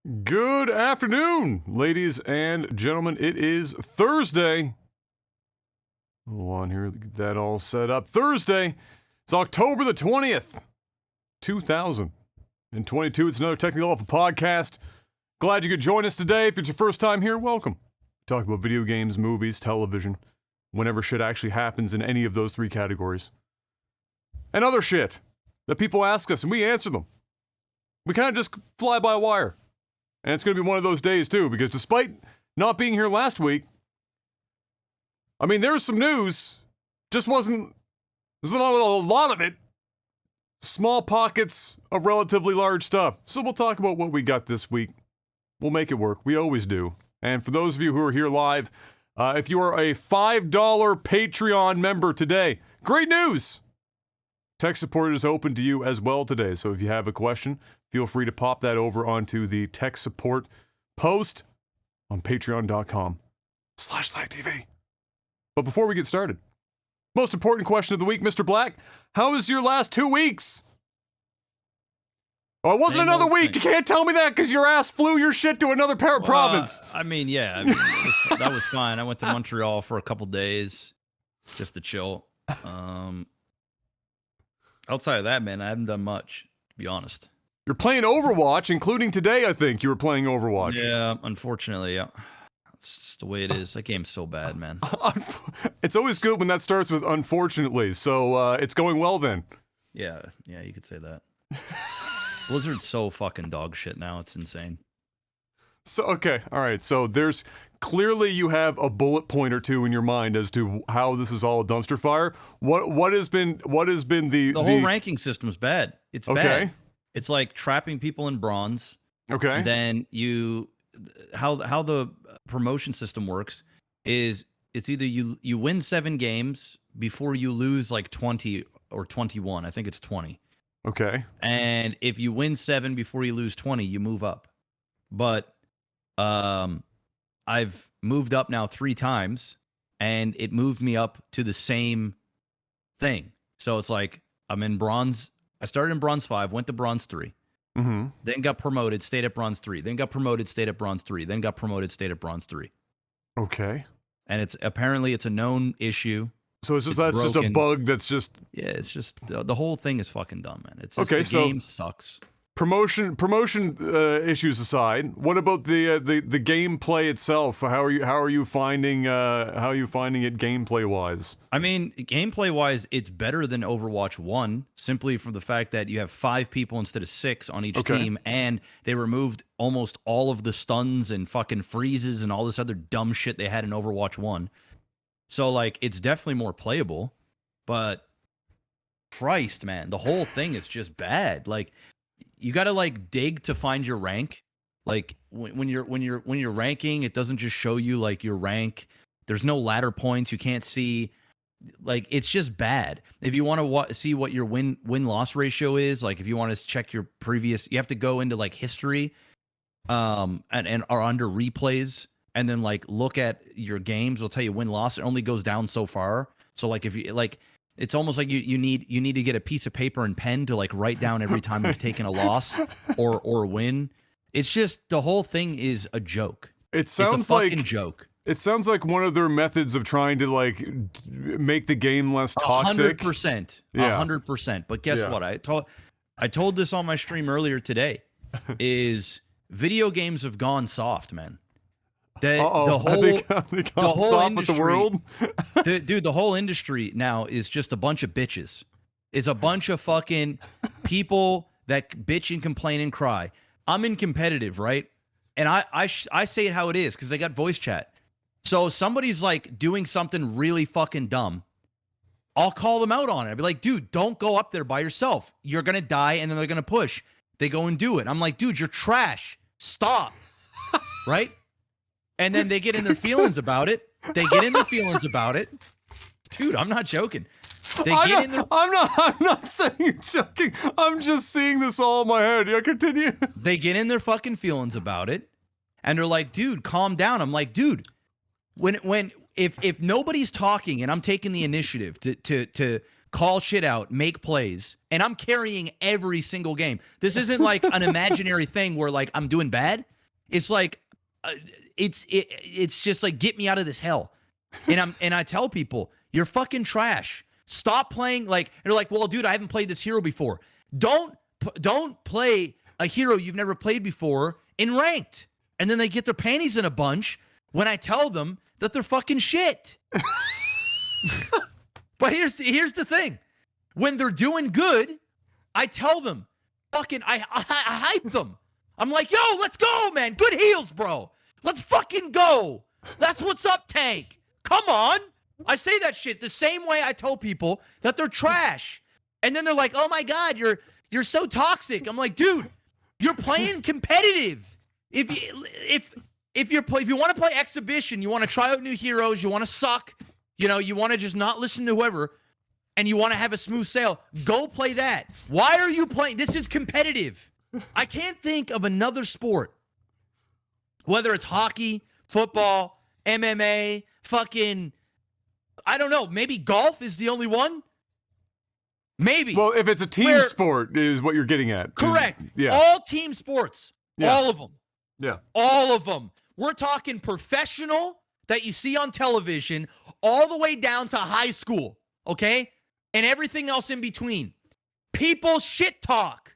Good afternoon, ladies and gentlemen. It is Thursday. Hold on here, get that all set up. Thursday, it's October the 20th, 2022. It's another Technical Alpha podcast. Glad you could join us today. If it's your first time here, welcome. We talk about video games, movies, television, whenever shit actually happens in any of those three categories. And other shit that people ask us and we answer them. We kind of just fly by wire. And it's going to be one of those days, too, because despite not being here last week, I mean, there was some news. There's not a lot of it. Small pockets of relatively large stuff. So we'll talk about what we got this week. We'll make it work. We always do. And for those of you who are here live, if you are a $5 Patreon member today, great news! Tech support is open to you as well today, so if you have a question, feel free to pop that over onto the tech support post on patreon.com/LagTV. But before we get started, most important question of the week, Mr. Black, how was your last 2 weeks? Oh, it wasn't another week. You can't tell me that because your ass flew your shit to another province. That was fine. I went to Montreal for a couple days just to chill. Outside of that, man, I haven't done much, to be honest. You're playing Overwatch, including today, I think you were playing Overwatch. Yeah, unfortunately, yeah. That's just the way it is. That game's so bad, man. It's always good when that starts with unfortunately, so it's going well then. Yeah, you could say that. Blizzard's so fucking dog shit now, it's insane. So, okay, alright, so there's, clearly you have a bullet point or two in your mind as to how this is all a dumpster fire. What has been the whole ranking system's bad. It's okay. Bad. It's like trapping people in bronze. Okay. Then how the promotion system works is it's either you win 7 games before you lose like 20 or 21. I think it's 20. Okay. And if you win 7 before you lose 20, you move up. But I've moved up now 3 times, and it moved me up to the same thing. So it's like I'm in bronze. I started in bronze 5, went to bronze 3, then got promoted, stayed at bronze 3, then got promoted, stayed at bronze 3, then got promoted, stayed at bronze 3. Okay. And it's a known issue. So it's just a bug that's just... Yeah, it's just the whole thing is fucking dumb, man. It's just, okay, the game sucks. Promotion issues aside, what about the gameplay itself? How are you finding it gameplay wise? I mean, gameplay wise, it's better than Overwatch 1, simply from the fact that you have 5 people instead of 6 on each team, and they removed almost all of the stuns and fucking freezes and all this other dumb shit they had in Overwatch 1. So like, it's definitely more playable, but Christ, man, the whole thing is just bad. Like, you gotta like dig to find your rank. Like when you're ranking, it doesn't just show you like your rank. There's no ladder points. You can't see. Like, it's just bad. If you want to see what your win-loss ratio is, like if you want to check your previous, you have to go into like history, and are under replays, and then like look at your games. Will tell you win-loss. It only goes down so far. So like if you like. It's almost like you need to get a piece of paper and pen to like write down every time you've taken a loss or win. It's just the whole thing is a joke. It's a fucking joke. It sounds like one of their methods of trying to like make the game less toxic. 100%. 100%. But guess what? I told this on my stream earlier today. Is video games have gone soft, man. The whole industry, the world? Dude, the whole industry now is just a bunch of bitches. It's a bunch of fucking people that bitch and complain and cry. I'm in competitive, right? And I say it how it is because they got voice chat. So somebody's like doing something really fucking dumb. I'll call them out on it. I'll be like, dude, don't go up there by yourself. You're going to die and then they're going to push. They go and do it. I'm like, dude, you're trash. Stop. Right? And then they get in their feelings about it. Dude, I'm not joking. I'm not saying you're joking. I'm just seeing this all in my head. Yeah, continue. They get in their fucking feelings about it. And they're like, dude, calm down. I'm like, dude, if nobody's talking and I'm taking the initiative to call shit out, make plays, and I'm carrying every single game. This isn't like an imaginary thing where like I'm doing bad. It's like, it's just like, get me out of this hell. And I tell people, you're fucking trash. Stop playing. Like, they're like, well, dude, I haven't played this hero before. Don't play a hero you've never played before in ranked. And then they get their panties in a bunch when I tell them that they're fucking shit. But here's the thing. When they're doing good, I tell them, fucking, I hype them. I'm like, yo, let's go, man. Good heals, bro. Let's fucking go. That's what's up, tank. Come on. I say that shit the same way I tell people that they're trash. And then they're like, oh my God, you're so toxic. I'm like, dude, you're playing competitive. If you want to play exhibition, you want to try out new heroes, you want to suck, you want to just not listen to whoever, and you want to have a smooth sail, go play that. Why are you playing? This is competitive. I can't think of another sport, whether it's hockey, football, MMA, fucking, I don't know, maybe golf is the only one? Maybe. Well, if it's a team sport is what you're getting at. Correct. Yeah. All team sports. Yeah. All of them. Yeah. All of them. We're talking professional that you see on television all the way down to high school, okay? And everything else in between. People shit talk.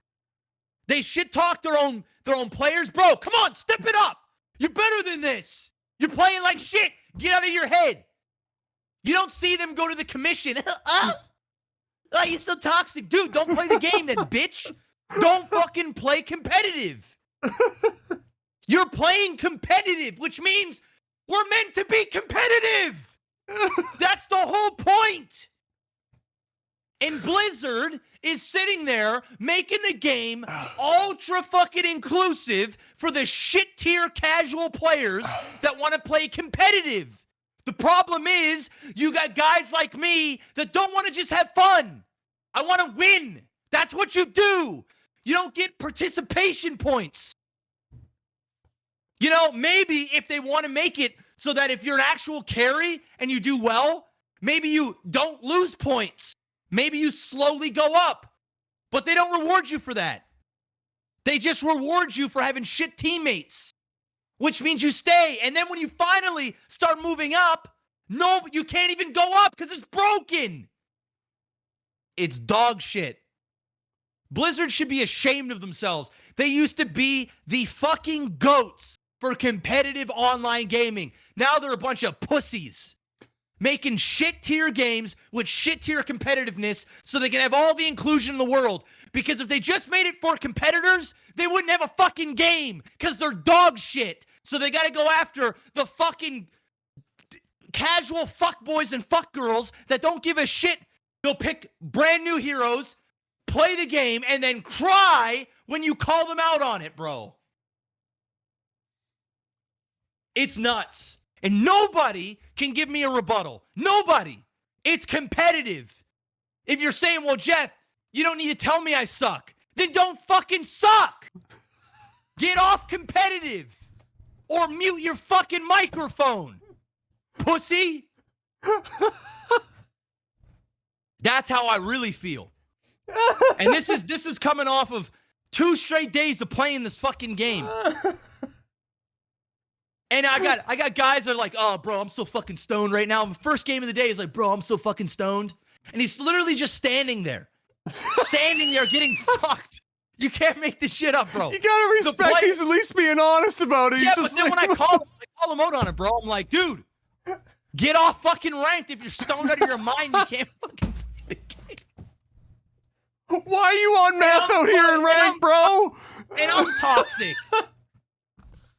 They shit talk their own players. Bro, come on, step it up. You're better than this. You're playing like shit. Get out of your head. You don't see them go to the commission. Oh, you're so toxic. Dude, don't play the game then, bitch. Don't fucking play competitive. You're playing competitive, which means we're meant to be competitive. That's the whole point. And Blizzard is sitting there making the game ultra fucking inclusive for the shit tier casual players that want to play competitive. The problem is you got guys like me that don't want to just have fun. I want to win. That's what you do. You don't get participation points. Maybe if they want to make it so that if you're an actual carry and you do well, maybe you don't lose points. Maybe you slowly go up. But they don't reward you for that. They just reward you for having shit teammates, which means you stay. And then when you finally start moving up, no, you can't even go up because it's broken. It's dog shit. Blizzard should be ashamed of themselves. They used to be the fucking GOATs for competitive online gaming. Now they're a bunch of pussies making shit tier games with shit tier competitiveness so they can have all the inclusion in the world. Because if they just made it for competitors, they wouldn't have a fucking game because they're dog shit. So they got to go after the fucking casual fuckboys and fuckgirls that don't give a shit. They'll pick brand new heroes, play the game, and then cry when you call them out on it, bro. It's nuts. And nobody can give me a rebuttal. Nobody. It's competitive. If you're saying, well, Jeff, you don't need to tell me I suck, then don't fucking suck. Get off competitive. Or mute your fucking microphone. Pussy. That's how I really feel. And this is coming off of 2 straight days of playing this fucking game. And I got guys that are like, oh, bro, I'm so fucking stoned right now. The first game of the day is like, bro, I'm so fucking stoned. And he's literally just standing there getting fucked. You can't make this shit up, bro. You gotta respect he's at least being honest about it. Yeah, but then when I call him out on it, bro, I'm like, dude, get off fucking ranked. If you're stoned out of your mind, you can't fucking play the game. Why are you on meth out here in ranked, bro? And I'm toxic.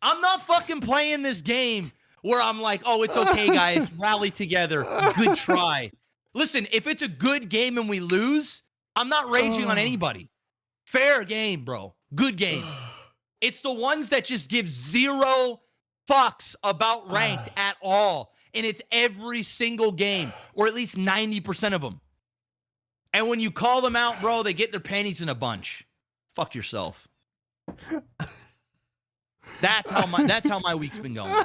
I'm not fucking playing this game where I'm like, oh, it's okay, guys. Rally together. Good try. Listen, if it's a good game and we lose, I'm not raging on anybody. Fair game, bro. Good game. It's the ones that just give 0 fucks about ranked at all. And it's every single game, or at least 90% of them. And when you call them out, bro, they get their panties in a bunch. Fuck yourself. That's how my week's been going.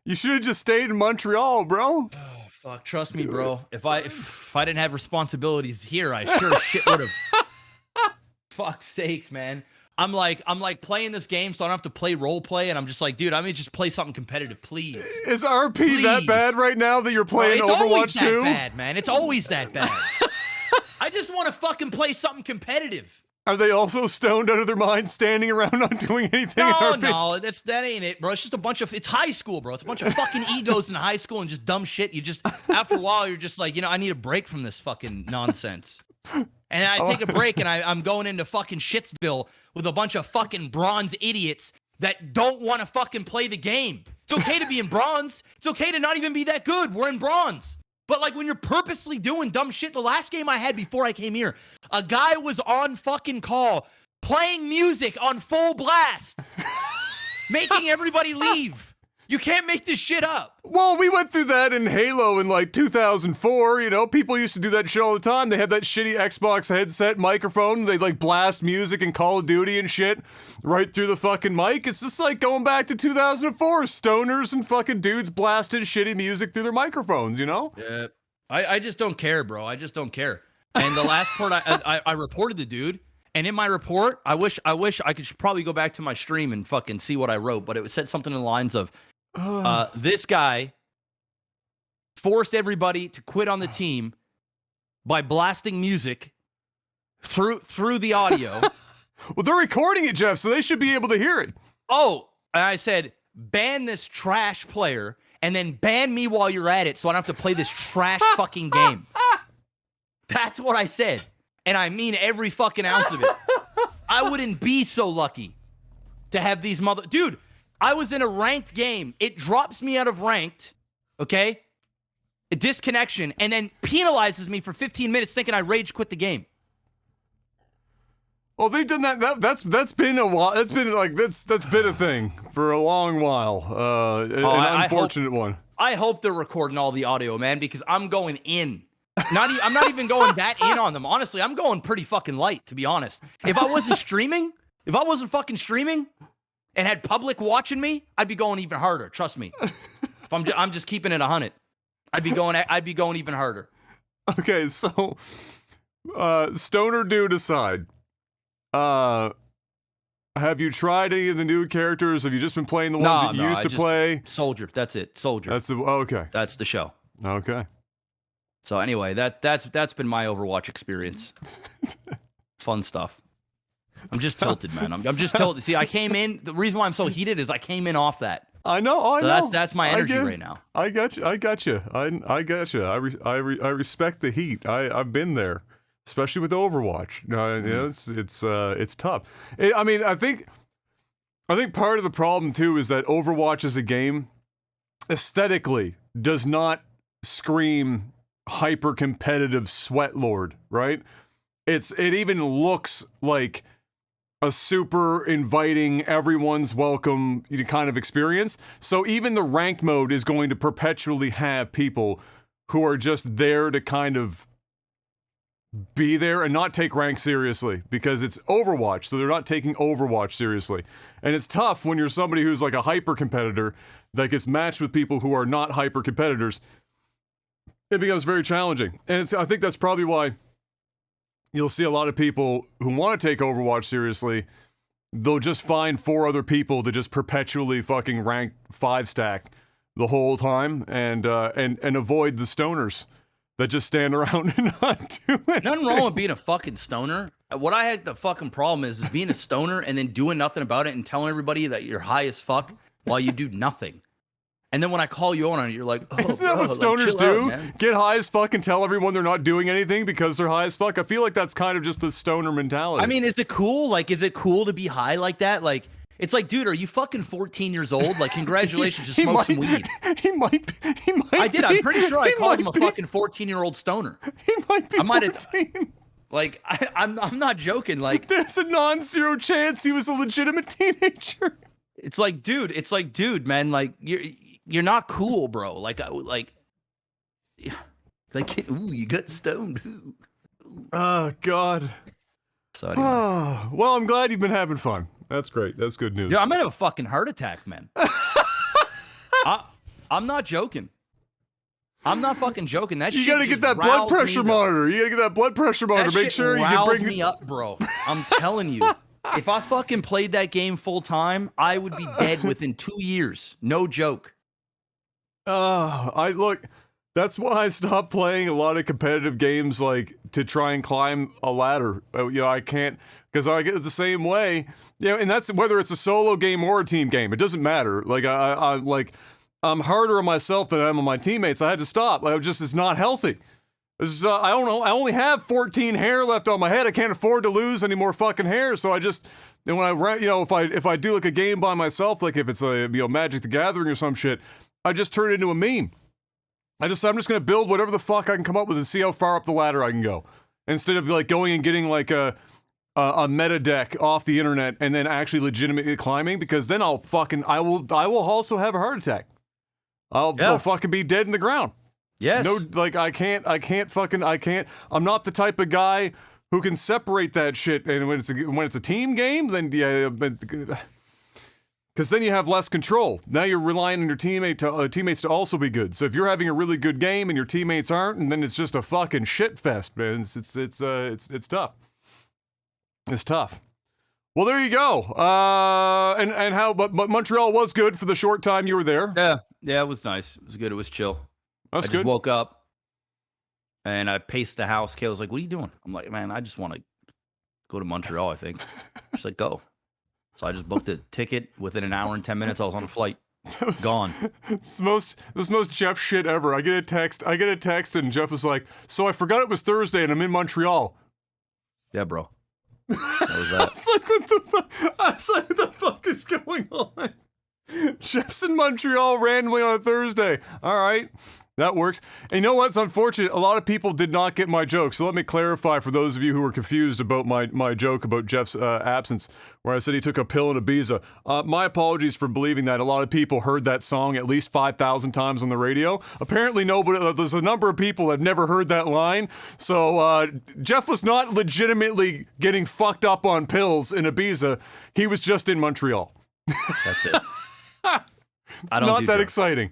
You should have just stayed in Montreal, bro. Oh, fuck. Trust me, bro. If I didn't have responsibilities here, I sure shit would have. Fuck's sakes, man. I'm like playing this game so I don't have to play role play, and I'm just like, dude, I mean, just play something competitive, please. Is RP that bad right now that you're playing Overwatch 2? It's always that bad, man. It's always that bad. I just want to fucking play something competitive. Are they also stoned out of their minds, standing around not doing anything? No, that ain't it, bro. It's just a bunch of, it's high school, bro. It's a bunch of fucking egos in high school and just dumb shit. You just, after a while, you're just like, I need a break from this fucking nonsense. And I take a break and I'm going into fucking Shitsville with a bunch of fucking bronze idiots that don't want to fucking play the game. It's okay to be in bronze. It's okay to not even be that good. We're in bronze. But like when you're purposely doing dumb shit, the last game I had before I came here, a guy was on fucking call playing music on full blast, making everybody leave. You can't make this shit up. Well, we went through that in Halo in like 2004. People used to do that shit all the time. They had that shitty Xbox headset microphone. They'd like blast music and Call of Duty and shit right through the fucking mic. It's just like going back to 2004. Stoners and fucking dudes blasting shitty music through their microphones, Yeah. I just don't care, bro. I just don't care. And the last part, I reported the dude. And in my report, I wish I could probably go back to my stream and fucking see what I wrote. But it said something in the lines of, this guy forced everybody to quit on the team by blasting music through the audio. Well, they're recording it, Jeff, so they should be able to hear it. Oh, and I said, ban this trash player and then ban me while you're at it so I don't have to play this trash fucking game. That's what I said. And I mean every fucking ounce of it. I wouldn't be so lucky to have these Dude, I was in a ranked game. It drops me out of ranked, okay? A disconnection, and then penalizes me for 15 minutes thinking I rage quit the game. Well, they've done that. That's been a while. That's been a thing for a long while. An unfortunate one. I hope they're recording all the audio, man, because I'm going in. I'm not even going that in on them. Honestly, I'm going pretty fucking light, to be honest. If I wasn't fucking streaming and had public watching me, I'd be going even harder. Trust me. If I'm just keeping it 100. I'd be going even harder. Okay, so stoner dude aside, have you tried any of the new characters? Have you just been playing the ones that you used to play? Soldier. That's it. Soldier. Okay. That's the show. Okay. So anyway, that's been my Overwatch experience. Fun stuff. I'm just tilted, man. I'm just tilted. See, I came in. The reason why I'm so heated is I came in off that. I know. That's my energy right now. I got you. I got you. I respect the heat. I've been there, especially with Overwatch. It's tough. I think part of the problem too is that Overwatch as a game, aesthetically, does not scream hyper competitive sweatlord, right? It even looks like a super inviting, everyone's welcome kind of experience. So even the ranked mode is going to perpetually have people who are just there to kind of be there and not take rank seriously because it's Overwatch, so they're not taking Overwatch seriously. And it's tough when you're somebody who's like a hyper competitor that gets matched with people who are not hyper competitors. It becomes very challenging. And I think that's probably why you'll see a lot of people who want to take Overwatch seriously, they'll just find 4 other people to just perpetually fucking rank 5 stack the whole time and avoid the stoners that just stand around and not do anything. Nothing wrong with being a fucking stoner. What I had the fucking problem is being a stoner and then doing nothing about it and telling everybody that you're high as fuck while you do nothing. And then when I call you on it, you're like, oh, isn't that what stoners do? Get high as fuck and tell everyone they're not doing anything because they're high as fuck? I feel like that's kind of just the stoner mentality. I mean, is it cool? Like, is it cool to be high like that? Like, it's like, dude, are you fucking 14 years old? Like, congratulations, just smoke some weed. He might. I did. I'm pretty sure I called him a fucking 14-year-old stoner. He might be 14. Like, I'm not joking. Like, there's a non-zero chance he was a legitimate teenager. It's like, dude, man, like, you're not cool, bro. Like, ooh, you got stoned. Ooh. Oh, God. So anyway. Well, I'm glad you've been having fun. That's great. That's good news. Yeah, I'm gonna have a fucking heart attack, man. I'm not joking. I'm not fucking joking. That you gotta get that blood pressure monitor. You gotta get that blood pressure monitor. Make sure you can bring me up, bro. I'm telling you. If I fucking played that game full time, I would be dead within 2 years. No joke. That's why I stopped playing a lot of competitive games, like to try and climb a ladder. I can't, because I get the same way. And that's whether it's a solo game or a team game. It doesn't matter. Like I'm harder on myself than I am on my teammates. I had to stop. It's not healthy. I don't know. I only have 14 hair left on my head. I can't afford to lose any more fucking hair. So when if I do like a game by myself, like if it's a Magic the Gathering or some shit, I just turn it into a meme. I'm just gonna build whatever the fuck I can come up with and see how far up the ladder I can go, instead of like going and getting like a meta deck off the internet and then actually legitimately climbing, because then I will also have a heart attack. I'll fucking be dead in the ground. Yes. No, like I can't. I'm not the type of guy who can separate that shit. And when it's a team game, then because then you have less control. Now you're relying on your teammates to also be good. So if you're having a really good game and your teammates aren't, and then it's just a fucking shit fest, man. It's tough. It's tough. Well, there you go. But Montreal was good for the short time you were there. Yeah, it was nice. It was good. It was chill. I just woke up and I paced the house. Kayla's like, "What are you doing?" I'm like, "Man, I just want to go to Montreal, I think." She's like, "Go." So I just booked a ticket. Within an hour and 10 minutes, I was on a flight. Gone. It's the most Jeff shit ever. I get a text and Jeff was like, "So I forgot it was Thursday and I'm in Montreal." Yeah, bro. That was that. I was like, what the fuck is going on? Jeff's in Montreal randomly on a Thursday. All right. That works. And you know what's unfortunate? A lot of people did not get my joke. So let me clarify for those of you who were confused about my joke about Jeff's absence, where I said he took a pill in Ibiza. My apologies for believing that. A lot of people heard that song at least 5,000 times on the radio. Apparently nobody, there's a number of people that have never heard that line. So Jeff was not legitimately getting fucked up on pills in Ibiza. He was just in Montreal. That's it. I don't not do that drugs. Exciting.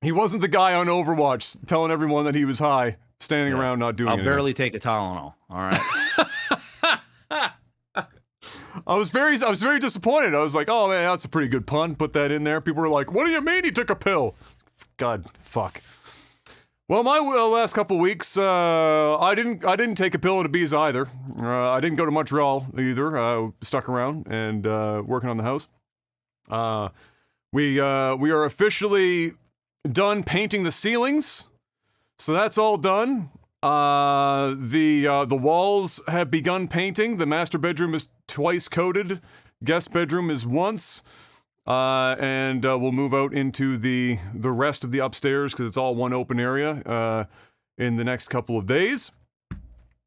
He wasn't the guy on Overwatch telling everyone that he was high, standing around not doing anything. I'll barely take a Tylenol. All right. I was very disappointed. I was like, "Oh man, that's a pretty good pun. Put that in there." People were like, "What do you mean he took a pill?" God, fuck. Well, my last couple weeks, I didn't take a pill in Ibiza either. I didn't go to Montreal either. Stuck around and working on the house. We are officially done painting the ceilings, so that's all done. The walls have begun painting. The master bedroom is twice coated. Guest bedroom is once. And we'll move out into the rest of the upstairs because it's all one open area in the next couple of days.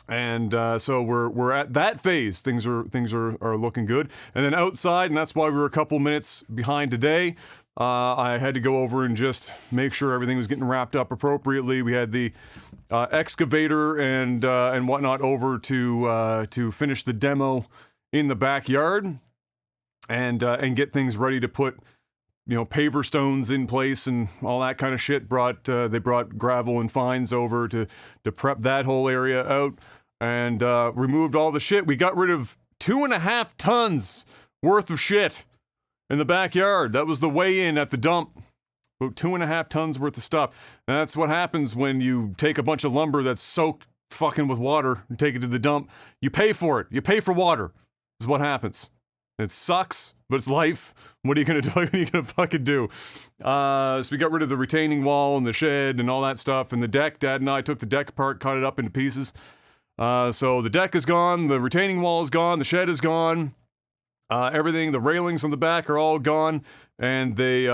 And so we're at that phase. Things are looking good. And then outside, and that's why we were a couple minutes behind today. I had to go over and just make sure everything was getting wrapped up appropriately. We had the excavator and whatnot over to finish the demo in the backyard and get things ready to put paver stones in place and all that kind of shit. They brought gravel and fines over to prep that whole area out and removed all the shit. We got rid of 2.5 tons worth of shit in the backyard. That was the weigh-in at the dump. About 2.5 tons worth of stuff. And that's what happens when you take a bunch of lumber that's soaked fucking with water and take it to the dump. You pay for it. You pay for water. Is what happens. It sucks, but it's life. What are you gonna do? What are you gonna fucking do? So we got rid of the retaining wall and the shed and all that stuff and the deck. Dad and I took the deck apart, cut it up into pieces. So the deck is gone, the retaining wall is gone, the shed is gone. Everything, the railings on the back are all gone, and they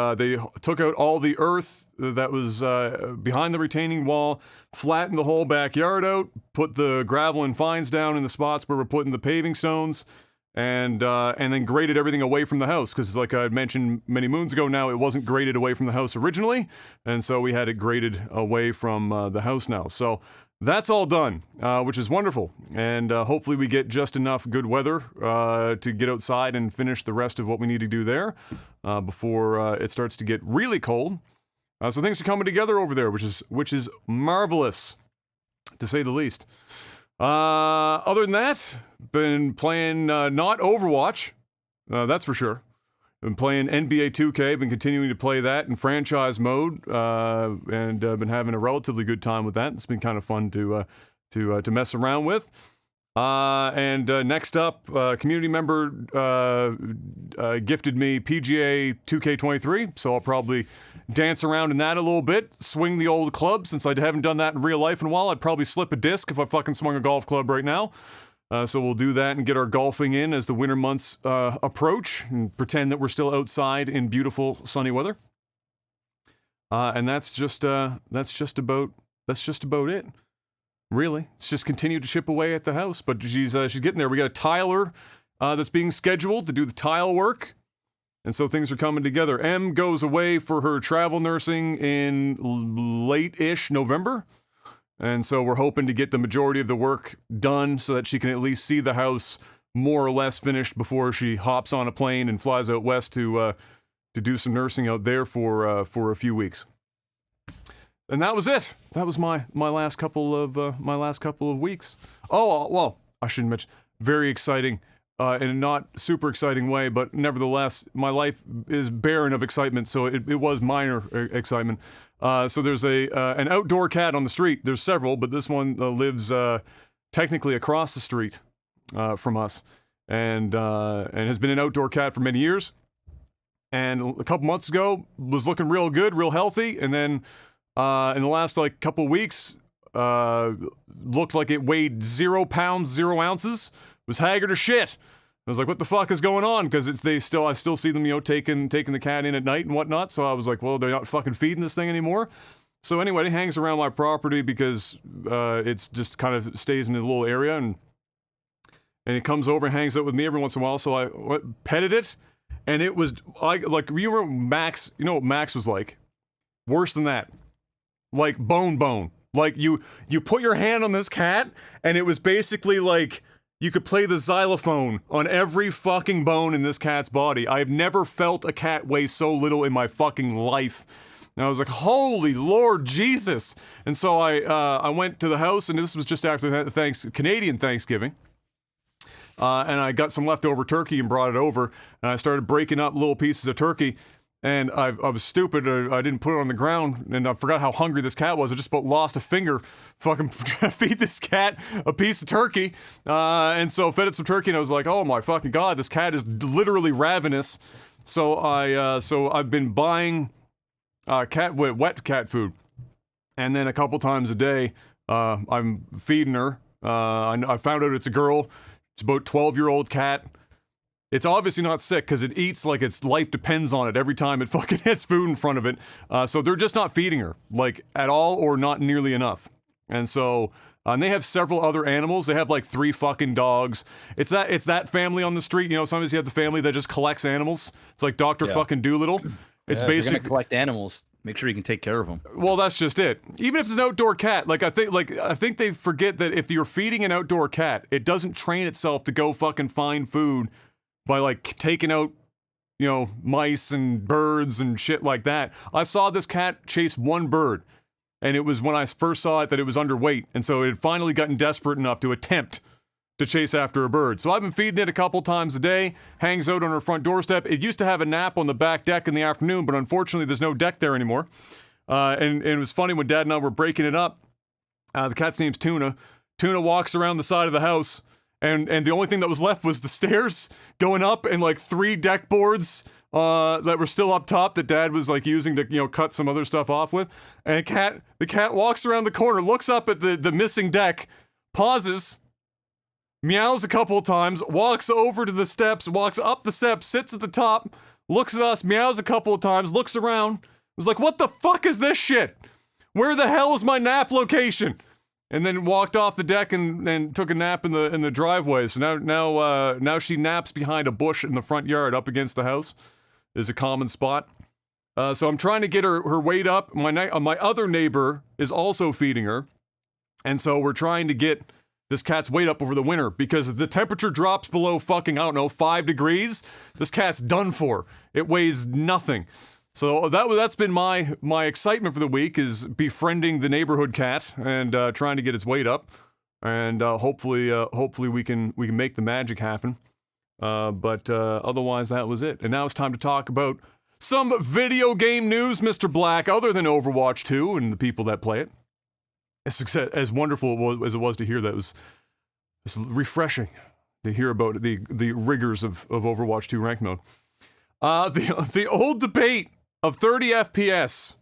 took out all the earth that was behind the retaining wall, flattened the whole backyard out, put the gravel and fines down in the spots where we're putting the paving stones, and then graded everything away from the house, because like I had mentioned many moons ago now, it wasn't graded away from the house originally, and so we had it graded away from the house now. So that's all done, which is wonderful, and hopefully we get just enough good weather to get outside and finish the rest of what we need to do there before it starts to get really cold. So things are coming together over there, which is marvelous, to say the least. Other than that, been playing not Overwatch, that's for sure. Been playing NBA 2K, been continuing to play that in franchise mode, and been having a relatively good time with that. It's been kind of fun to mess around with. And next up, community member gifted me PGA 2K23, so I'll probably dance around in that a little bit, swing the old club, since I haven't done that in real life in a while. I'd probably slip a disc if I fucking swung a golf club right now. So we'll do that and get our golfing in as the winter months approach, and pretend that we're still outside in beautiful sunny weather. And that's just about it. Really, it's just continue to chip away at the house, but she's getting there. We got a tiler that's being scheduled to do the tile work, and so things are coming together. Em goes away for her travel nursing in late-ish November. And so we're hoping to get the majority of the work done so that she can at least see the house more or less finished before she hops on a plane and flies out west to do some nursing out there for a few weeks. And that was it. That was my last couple of weeks. Oh well, I shouldn't mention. Very exciting, in a not super exciting way, but nevertheless, my life is barren of excitement. So it was minor excitement. So there's an outdoor cat on the street. There's several, but this one lives technically across the street from us, and has been an outdoor cat for many years. And a couple months ago, was looking real good, real healthy, and then in the last couple weeks, looked like it weighed 0 pounds, 0 ounces. Was haggard as shit. I was like, what the fuck is going on? Because I still see them, taking the cat in at night and whatnot. So I was like, well, they're not fucking feeding this thing anymore. So anyway, it hangs around my property because it's just kind of stays in a little area, and it comes over and hangs out with me every once in a while. So I petted it, and it was like you remember Max? You know what Max was like? Worse than that, like bone. Like you put your hand on this cat, and it was basically like. You could play the xylophone on every fucking bone in this cat's body. I've never felt a cat weigh so little in my fucking life. And I was like, holy Lord Jesus. And so I went to the house, and this was just after Canadian Thanksgiving. And I got some leftover turkey and brought it over, and I started breaking up little pieces of turkey. And I was stupid, I didn't put it on the ground, and I forgot how hungry this cat was. I just about lost a finger fucking trying to feed this cat a piece of turkey. And so fed it some turkey, and I was like, oh my fucking god, this cat is literally ravenous. So I've been buying wet cat food. And then a couple times a day, I'm feeding her. I found out it's a girl. It's about 12-year-old cat. It's obviously not sick because it eats like its life depends on it every time it fucking hits food in front of it. So they're just not feeding her, like, at all or not nearly enough. And so, and they have several other animals. They have like 3 fucking dogs. It's that family on the street. Sometimes you have the family that just collects animals. It's like Dr. fucking Doolittle. It's basically. If you're gonna collect animals, make sure you can take care of them. Well, that's just it. Even if it's an outdoor cat, I think they forget that if you're feeding an outdoor cat, it doesn't train itself to go fucking find food by taking out, mice and birds and shit like that. I saw this cat chase one bird, and it was when I first saw it that it was underweight, and so it had finally gotten desperate enough to attempt to chase after a bird. So I've been feeding it a couple times a day, hangs out on her front doorstep. It used to have a nap on the back deck in the afternoon, but unfortunately there's no deck there anymore. And it was funny when Dad and I were breaking it up. The cat's name's Tuna. Tuna walks around the side of the house, and the only thing that was left was the stairs going up and 3 deck boards that were still up top that Dad was using to cut some other stuff off with. And the cat walks around the corner, looks up at the missing deck, pauses, meows a couple of times, walks over to the steps, walks up the steps, sits at the top, looks at us, meows a couple of times, looks around, was like, what the fuck is this shit? Where the hell is my nap location? And then walked off the deck and took a nap in the driveway. So now she naps behind a bush in the front yard up against the house. Is a common spot. So I'm trying to get her weight up. My other neighbor is also feeding her. And so we're trying to get this cat's weight up over the winter, because if the temperature drops below fucking, 5 degrees, this cat's done for. It weighs nothing. So that's been my excitement for the week, is befriending the neighborhood cat and trying to get its weight up. and hopefully we can make the magic happen. But otherwise, that was it. And now it's time to talk about some video game news, Mr. Black, other than Overwatch 2 and the people that play it. As wonderful as it was to hear that, it was refreshing to hear about the rigors of Overwatch 2 ranked mode. The old debate of 30 FPS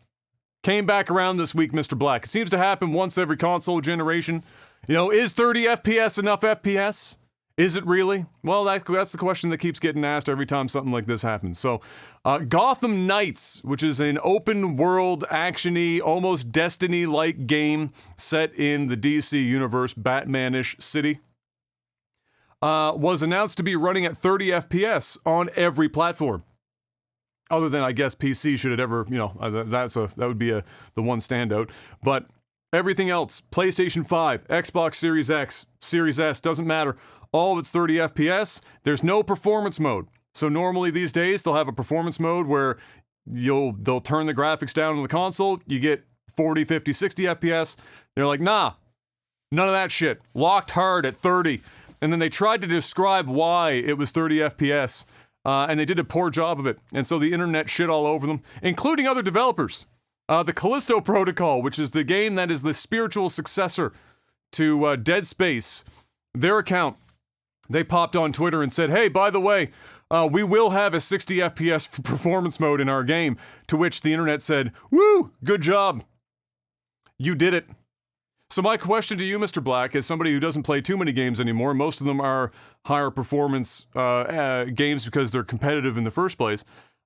came back around this week, Mr. Black. It seems to happen once every console generation. Is 30 FPS enough FPS? Is it really? Well, that's the question that keeps getting asked every time something like this happens. So, Gotham Knights, which is an open-world, action-y, almost Destiny-like game set in the DC universe, Batman-ish city, was announced to be running at 30 FPS on every platform. Other than, I guess, PC, should it ever, that would be the one standout. But everything else, PlayStation 5, Xbox Series X, Series S, doesn't matter. All of it's 30 FPS. There's no performance mode. So normally these days they'll have a performance mode where they'll turn the graphics down on the console. You get 40, 50, 60 FPS. They're like, nah, none of that shit. Locked hard at 30. And then they tried to describe why it was 30 FPS. And they did a poor job of it. And so the internet shit all over them, including other developers. The Callisto Protocol, which is the game that is the spiritual successor to Dead Space, their account, they popped on Twitter and said, hey, by the way, we will have a 60 FPS performance mode in our game, to which the internet said, woo, good job. You did it. So my question to you, Mr. Black, as somebody who doesn't play too many games anymore, most of them are higher performance games because they're competitive in the first place,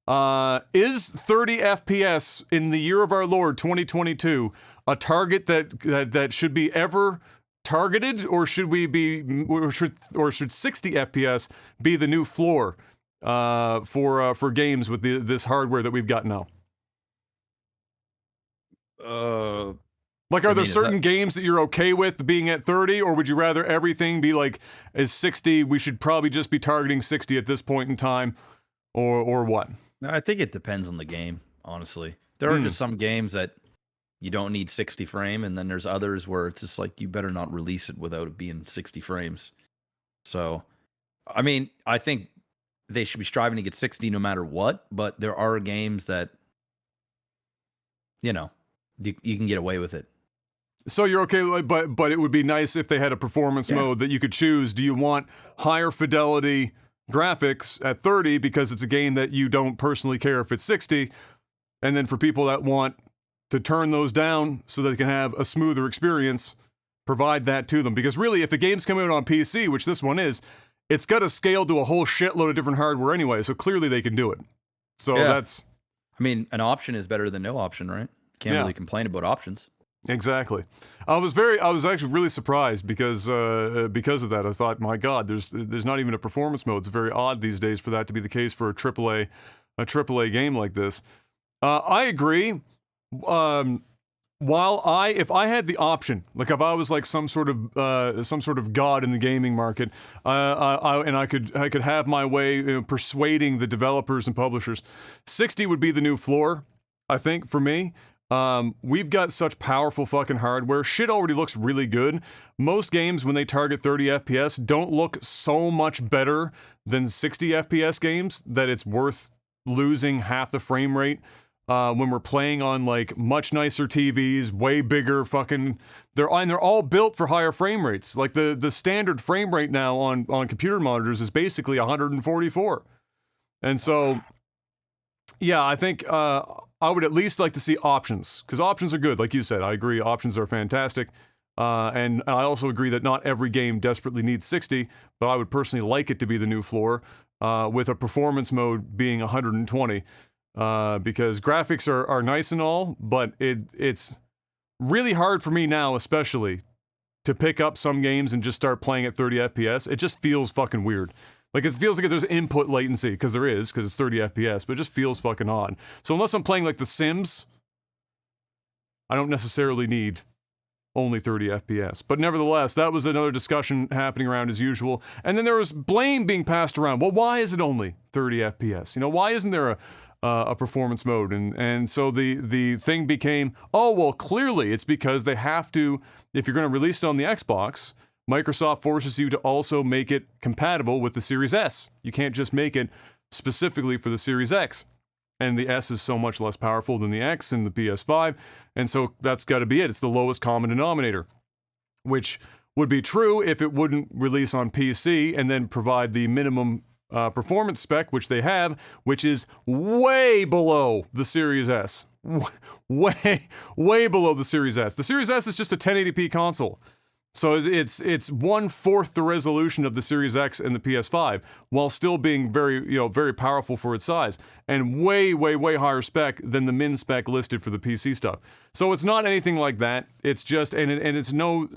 is 30 FPS in the year of our Lord, 2022, a target that should be ever targeted, or should 60 FPS be the new floor for games with this hardware that we've got now? Are there certain games that you're okay with being at 30, or would you rather everything be like, is 60, we should probably just be targeting 60 at this point in time, or what? I think it depends on the game, honestly. There are just some games that you don't need 60 frame, and then there's others where it's just like, you better not release it without it being 60 frames. So, I mean, I think they should be striving to get 60 no matter what, but there are games that, you can get away with it. So you're okay, but it would be nice if they had a performance mode that you could choose. Do you want higher fidelity graphics at 30 because it's a game that you don't personally care if it's 60, and then for people that want to turn those down so that they can have a smoother experience, provide that to them? Because really, if the game's coming out on PC, which this one is, it's got to scale to a whole shitload of different hardware anyway, so clearly they can do it. So that's... I mean, an option is better than no option, right? Can't really complain about options. Exactly. I was actually really surprised because of that. I thought, my God, there's not even a performance mode. It's very odd these days for that to be the case for a AAA game like this. I agree. If I had the option, like if I was like some sort of god in the gaming market, I could have my way persuading the developers and publishers, 60 would be the new floor, I think, for me. We've got such powerful fucking hardware. Shit already looks really good. Most games, when they target 30 FPS, don't look so much better than 60 FPS games that it's worth losing half the frame rate. When we're playing on like much nicer TVs, way bigger fucking, they're all built for higher frame rates. Like the standard frame rate now on computer monitors is basically 144. And so, yeah, I think I would at least like to see options, because options are good. Like you said, I agree, options are fantastic. And I also agree that not every game desperately needs 60, but I would personally like it to be the new floor, with a performance mode being 120. Because graphics are nice and all, but it's really hard for me now, especially, to pick up some games and just start playing at 30 FPS. It just feels fucking weird. Like, it feels like there's input latency, because it's 30 FPS, but it just feels fucking odd. So unless I'm playing like The Sims, I don't necessarily need only 30 FPS. But nevertheless, that was another discussion happening around as usual. And then there was blame being passed around. Well, why is it only 30 FPS? Why isn't there a performance mode, and so the thing became, oh well, clearly it's because they have to, if you're going to release it on the Xbox, Microsoft forces you to also make it compatible with the Series S. You can't just make it specifically for the Series X, and the S is so much less powerful than the X and the PS5, and so that's got to be it. It's the lowest common denominator, which would be true if it wouldn't release on PC and then provide the minimum performance spec, which they have, which is way below the Series S. Way below the Series S. The Series S is just a 1080p console. So it's 1/4 the resolution of the Series X and the PS5, while still being very powerful for its size, and way higher spec than the min spec listed for the PC stuff. So it's not anything like that. It's just, and it's no,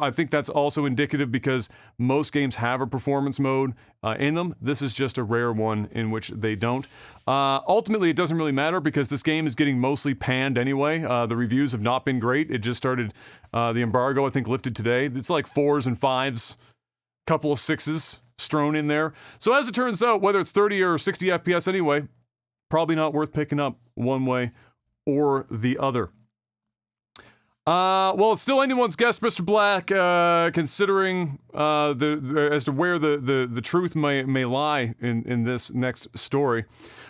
I think that's also indicative because most games have a performance mode in them. This is just a rare one in which they don't. Ultimately, it doesn't really matter because this game is getting mostly panned anyway. The reviews have not been great. It just started, the embargo, I think, lifted today. It's like 4s and 5s, couple of 6s strewn in there. So as it turns out, whether it's 30 or 60 FPS anyway, probably not worth picking up one way or the other. Well, it's still anyone's guess, Mr. Black, considering as to where the truth may lie in this next story.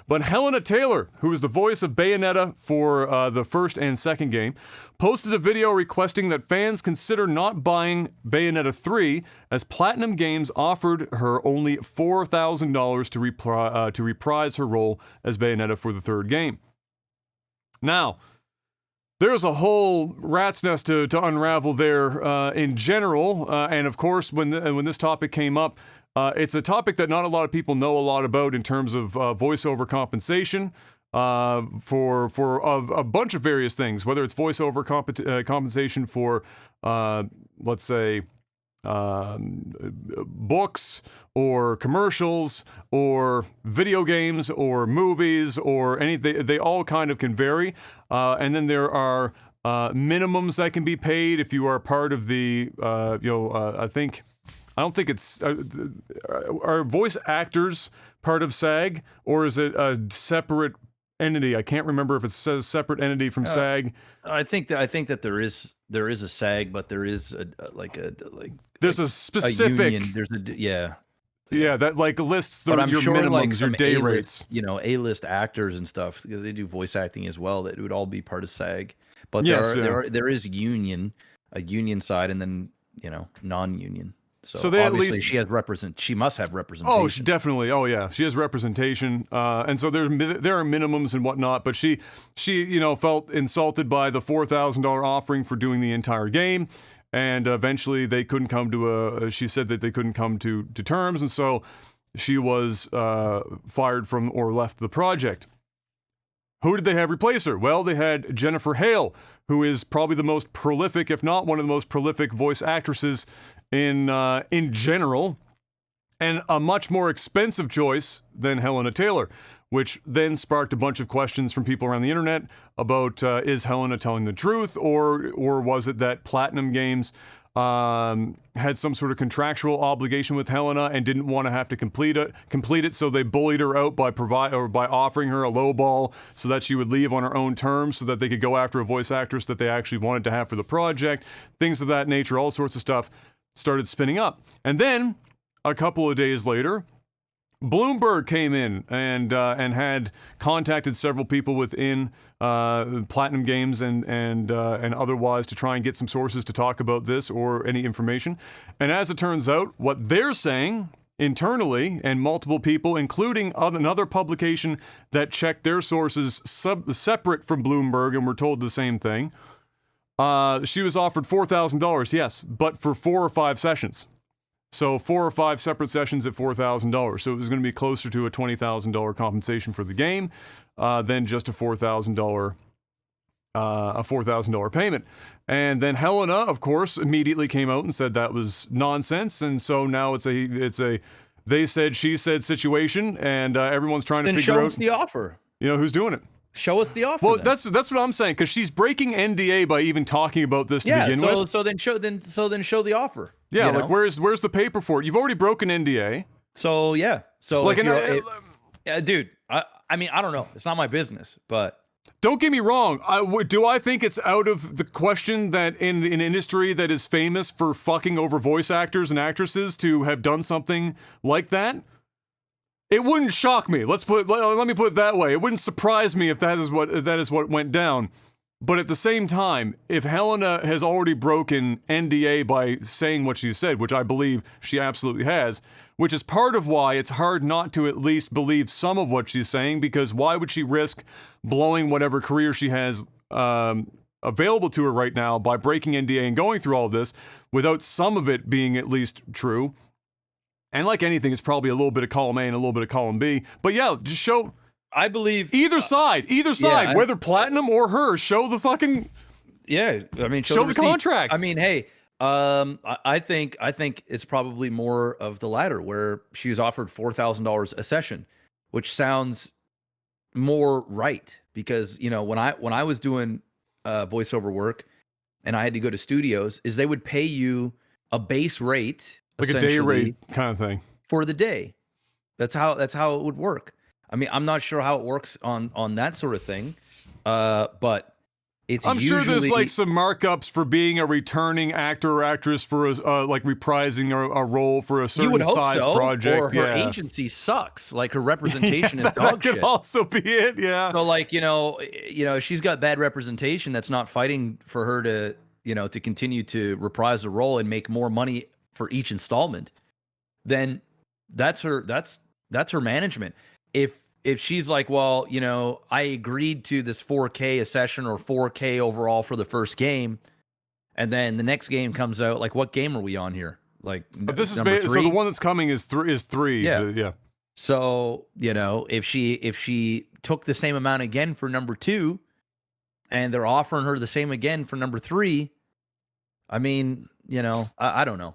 But Hellena Taylor, who is the voice of Bayonetta for the first and second game, posted a video requesting that fans consider not buying Bayonetta 3 as Platinum Games offered her only $4,000 to reprise her role as Bayonetta for the third game. Now, there's a whole rat's nest to unravel there in general, and of course, when this topic came up, it's a topic that not a lot of people know a lot about in terms of voiceover compensation for a bunch of various things, whether it's voiceover compensation for, let's say, books or commercials or video games or movies or anything. They all kind of can vary. And then there are minimums that can be paid if you are part of the, I don't think it's, are voice actors part of SAG, or is it a separate entity? I can't remember if it says separate entity from SAG. I think that there is a SAG, but there is there's a specific union. There's that like lists your sure minimums, your day rates. A-list actors and stuff, because they do voice acting as well. That would all be part of SAG. But yes, there is a union side, and then non-union. So they obviously at least, she must have representation. Oh, definitely. Oh, yeah. She has representation. And so there are minimums and whatnot, but she felt insulted by the $4,000 offering for doing the entire game. And eventually they couldn't come to she said that they couldn't come to terms. And so she was fired from or left the project. Who did they have replace her? Well, they had Jennifer Hale, who is probably the most prolific, if not one of the most prolific voice actresses in general, and a much more expensive choice than Hellena Taylor, which then sparked a bunch of questions from people around the internet about is Hellena telling the truth, or was it that Platinum Games had some sort of contractual obligation with Hellena and didn't want to have to complete it, so they bullied her out by offering her a low ball so that she would leave on her own terms so that they could go after a voice actress that they actually wanted to have for the project, things of that nature, all sorts of stuff started spinning up. And then a couple of days later, Bloomberg came in and had contacted several people within Platinum Games and otherwise to try and get some sources to talk about this or any information. And as it turns out, what they're saying internally, and multiple people, including another publication that checked their sources separate from Bloomberg and were told the same thing, she was offered $4,000, yes, but for 4 or 5 sessions. So 4 or 5 separate sessions at $4,000. So it was going to be closer to a $20,000 compensation for the game than just a $4,000 payment. And then Helena, of course, immediately came out and said that was nonsense. And so now it's a they said, she said situation, and everyone's trying to figure out. Then show us the offer. Who's doing it. Show us the offer. Well, that's what I'm saying, because she's breaking NDA by even talking about this to begin with. So then show the offer. Yeah, like where's the paper for it? You've already broken NDA. So yeah. So like, dude, I mean, I don't know. It's not my business, but Don't get me wrong. Do I think it's out of the question that in an industry that is famous for fucking over voice actors and actresses to have done something like that? It wouldn't shock me. Let me put it that way. It wouldn't surprise me if that is what went down. But at the same time, if Hellena has already broken NDA by saying what she said, which I believe she absolutely has, which is part of why it's hard not to at least believe some of what she's saying, because why would she risk blowing whatever career she has available to her right now by breaking NDA and going through all of this without some of it being at least true? And like anything, it's probably a little bit of column A and a little bit of column B. But yeah, just show... I believe either side, yeah, whether Platinum or her, show the fucking I mean, show the contract. I mean, hey, I think it's probably more of the latter, where she was offered $4,000 a session, which sounds more right, because when I was doing voiceover work and I had to go to studios, is they would pay you a base rate, like a day rate kind of thing for the day. That's how it would work. I mean, I'm not sure how it works on that sort of thing, but I'm sure there's like some markups for being a returning actor or actress for like reprising a role for a certain size project. Or her agency sucks, like her representation is dog that shit. Could also be it, yeah. So like she's got bad representation that's not fighting for her to to continue to reprise the role and make more money for each installment. Then that's her management. If she's like, well, I agreed to this 4K a session or 4K overall for the first game, and then the next game comes out, like, what game are we on here? Like, this is so the one that's coming is three. Yeah. Yeah. So if she took the same amount again for number 2, and they're offering her the same again for number 3, I mean, I don't know.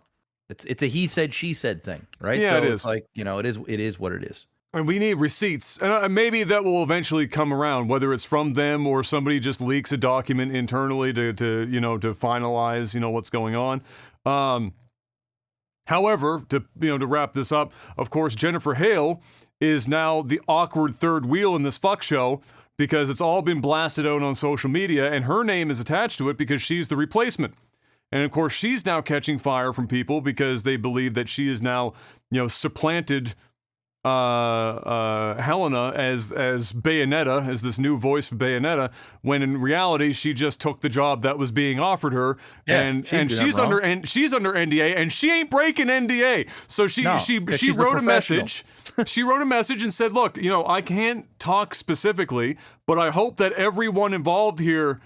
It's a he said she said thing, right? Yeah, so it is. It's like it is what it is. And we need receipts. And maybe that will eventually come around, whether it's from them or somebody just leaks a document internally to finalize, what's going on. However, to wrap this up, of course, Jennifer Hale is now the awkward third wheel in this fuck show, because it's all been blasted out on social media and her name is attached to it because she's the replacement. And of course, she's now catching fire from people because they believe that she is now, supplanted Hellena as Bayonetta, as this new voice for Bayonetta, when in reality she just took the job that was being offered her, and she's under NDA and she ain't breaking NDA. So she wrote a message. She wrote a message and said, "Look, I can't talk specifically, but I hope that everyone involved here,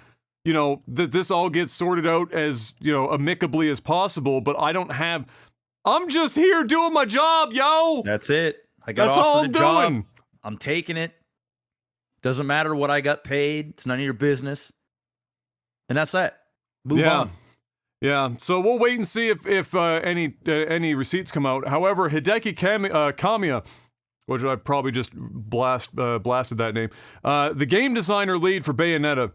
that this all gets sorted out as amicably as possible. But I'm just here doing my job, yo. That's it. I got That's all I'm job. doing. I'm taking it. Doesn't matter what I got paid. It's none of your business." And that's that. Move on. Yeah. So we'll wait and see if any receipts come out. However, Hideki Kamiya, which I probably just blasted that name, the game designer lead for Bayonetta,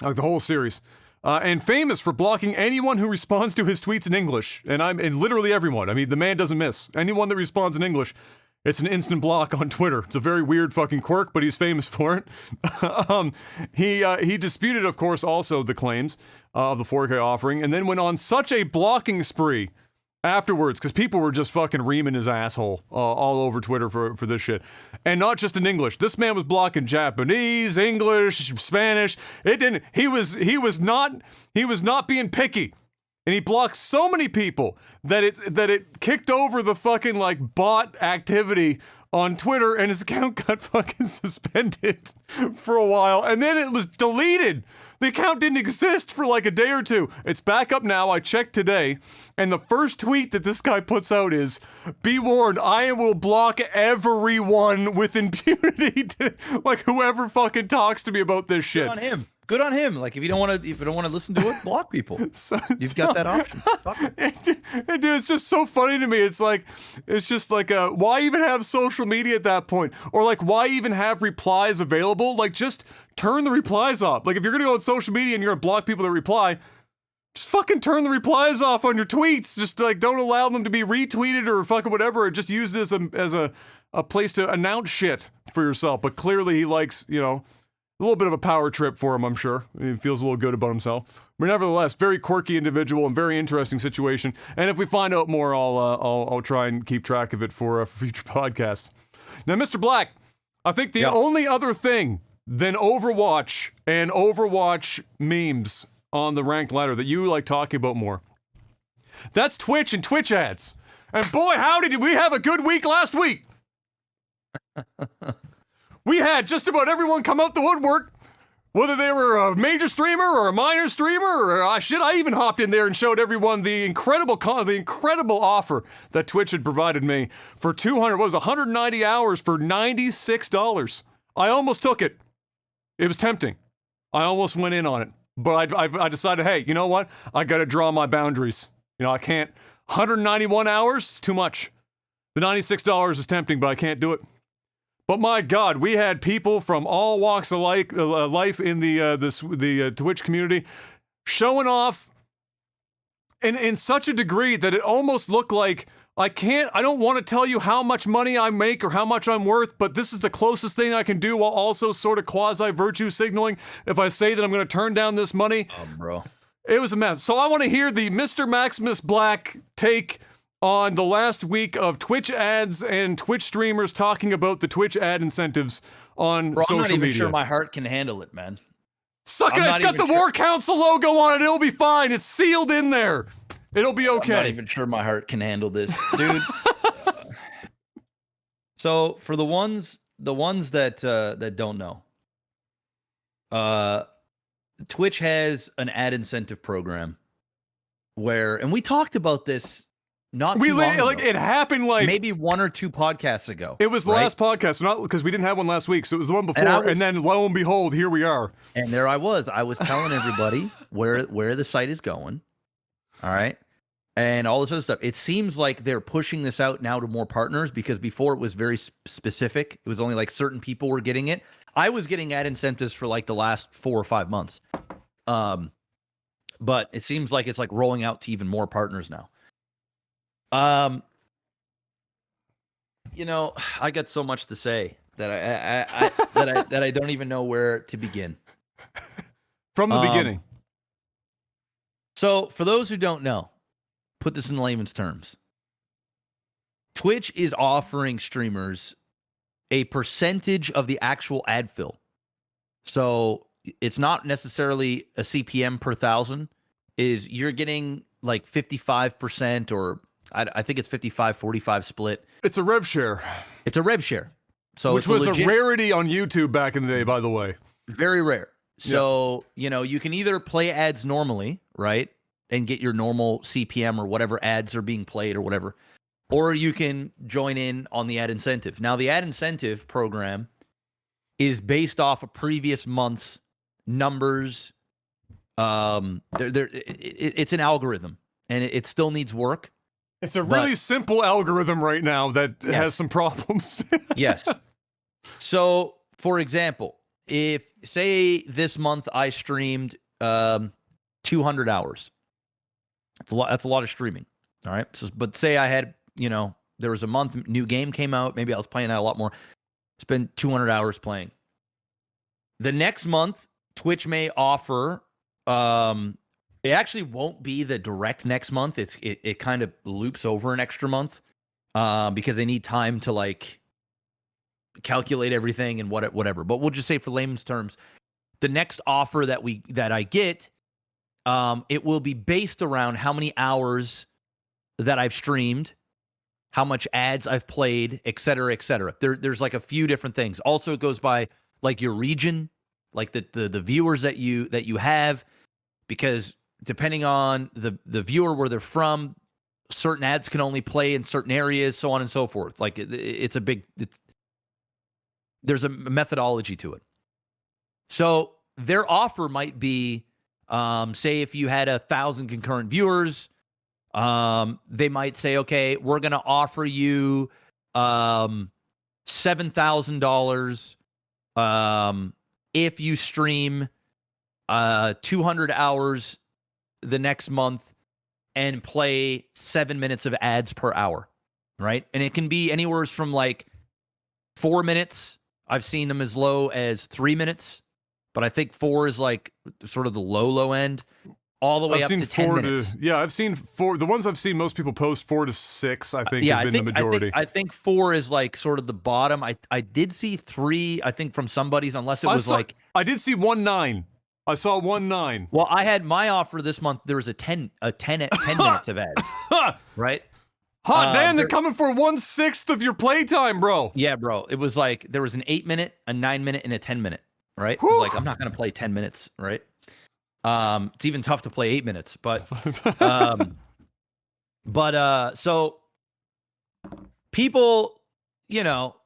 like the whole series, and famous for blocking anyone who responds to his tweets in English, and literally everyone. I mean, the man doesn't miss. Anyone that responds in English, it's an instant block on Twitter. It's a very weird fucking quirk, but he's famous for it. He disputed, of course, also the claims of the 4K offering, and then went on such a blocking spree afterwards, because people were just fucking reaming his asshole all over Twitter for this shit. And not just in English. This man was blocking Japanese, English, Spanish. He was not being picky. And he blocked so many people that it kicked over the fucking like bot activity on Twitter, and his account got fucking suspended for a while, and then it was deleted. The account didn't exist for like a day or two. It's back up now. I checked today, and the first tweet that this guy puts out is, "Be warned, I will block everyone with impunity to, like, whoever fucking talks to me about this shit." Good on him. Like, if you don't want to listen to it, block people. You've got that option. Dude, it's just so funny to me. It's just like, why even have social media at that point? Or like, why even have replies available? Like, just turn the replies off. Like, if you're gonna go on social media and you're gonna block people that reply, just fucking turn the replies off on your tweets. Just like don't allow them to be retweeted or fucking whatever. Or just use it as a place to announce shit for yourself. But clearly he likes, you know, a little bit of a power trip for him, I'm sure. He feels a little good about himself. But nevertheless, very quirky individual and very interesting situation. And if we find out more, I'll try and keep track of it for future podcasts. Now, Mr. Black, I think the only other thing than Overwatch and Overwatch memes on the ranked ladder that you like talking about more, that's Twitch and Twitch ads. And boy, howdy, did we have a good week last week. We had just about everyone come out the woodwork, whether they were a major streamer or a minor streamer, or I even hopped in there and showed everyone the incredible offer that Twitch had provided me for 190 hours for $96. I almost took it. It was tempting. I almost went in on it, but I decided, hey, you know what? I got to draw my boundaries. You know, I can't. 191 hours is too much. The $96 is tempting, but I can't do it. But my God, we had people from all walks of life in the Twitch community showing off in such a degree that it almost looked like I don't want to tell you how much money I make or how much I'm worth, but this is the closest thing I can do while also sort of quasi-virtue signaling if I say that I'm going to turn down this money. Bro. It was a mess. So I want to hear the Mr. Maximus Black take on the last week of Twitch ads and Twitch streamers talking about the Twitch ad incentives on social media. I'm not even sure my heart can handle it, man. Suck it, it's got the War Council logo on it, it'll be fine. It's sealed in there. It'll be okay. I'm not even sure my heart can handle this, dude. So for the ones that don't know, Twitch has an ad incentive program where, and we talked about this not too long ago. It happened like maybe 1 or 2 podcasts ago. It was the last podcast, not because we didn't have one last week, so it was the one before, and then lo and behold, here we are. And there I was telling everybody where the site is going. All right. And all this other stuff. It seems like they're pushing this out now to more partners, because before it was very specific. It was only like certain people were getting it. I was getting ad incentives for like the last 4 or 5 months. But it seems like it's like rolling out to even more partners now. You know, I got so much to say that I don't even know where to begin. From the beginning. So for those who don't know, put this in layman's terms. Twitch is offering streamers a percentage of the actual ad fill. So it's not necessarily a CPM per thousand. You're getting like 55%, or I think it's 55-45 split. It's a rev share. It's a rev share. So which was a rarity on YouTube back in the day, by the way. Very rare. So, you know, you can either play ads normally, right, and get your normal CPM or whatever ads are being played or whatever, or you can join in on the ad incentive. Now, the ad incentive program is based off of previous month's numbers. It's an algorithm, and it still needs work. It's a really simple algorithm right now that has some problems. Yes. So, for example, if, say, this month I streamed 200 hours. That's a lot of streaming. All right. So, but say I had, you know, there was a month, new game came out. Maybe I was playing that a lot more. Spend 200 hours playing. The next month, Twitch may offer, it actually won't be the direct next month. It kind of loops over an extra month because they need time to like calculate everything and whatever. But we'll just say, for layman's terms, the next offer that I get, it will be based around how many hours that I've streamed, how much ads I've played, et cetera, et cetera. There's like a few different things. Also, it goes by like your region, like the viewers that you have, because depending on the viewer where they're from, certain ads can only play in certain areas, so on and so forth. Like there's a methodology to it. So their offer might be, say if you had 1,000 concurrent viewers, they might say, okay, we're going to offer you $7,000 if you stream 200 hours the next month and play 7 minutes of ads per hour, right? And it can be anywhere from like 4 minutes. I've seen them as low as 3 minutes, but I think 4 is like sort of the low end, all the way up to 10 minutes. I've seen 4. The ones I've seen most people post 4 to 6, I think, has been the majority. I think 4 is like sort of the bottom. I did see 3, I think, from somebody's, unless it was I did see 1.9. I saw 1.9. Well, I had my offer this month. There was a 10 minutes of ads, right? Hot damn, they're coming for 1/6 of your playtime, bro. Yeah, bro. It was like there was an 8 minute, a 9 minute, and a 10 minute, right? It was like, I'm not going to play 10 minutes, right? It's even tough to play 8 minutes, but so people, you know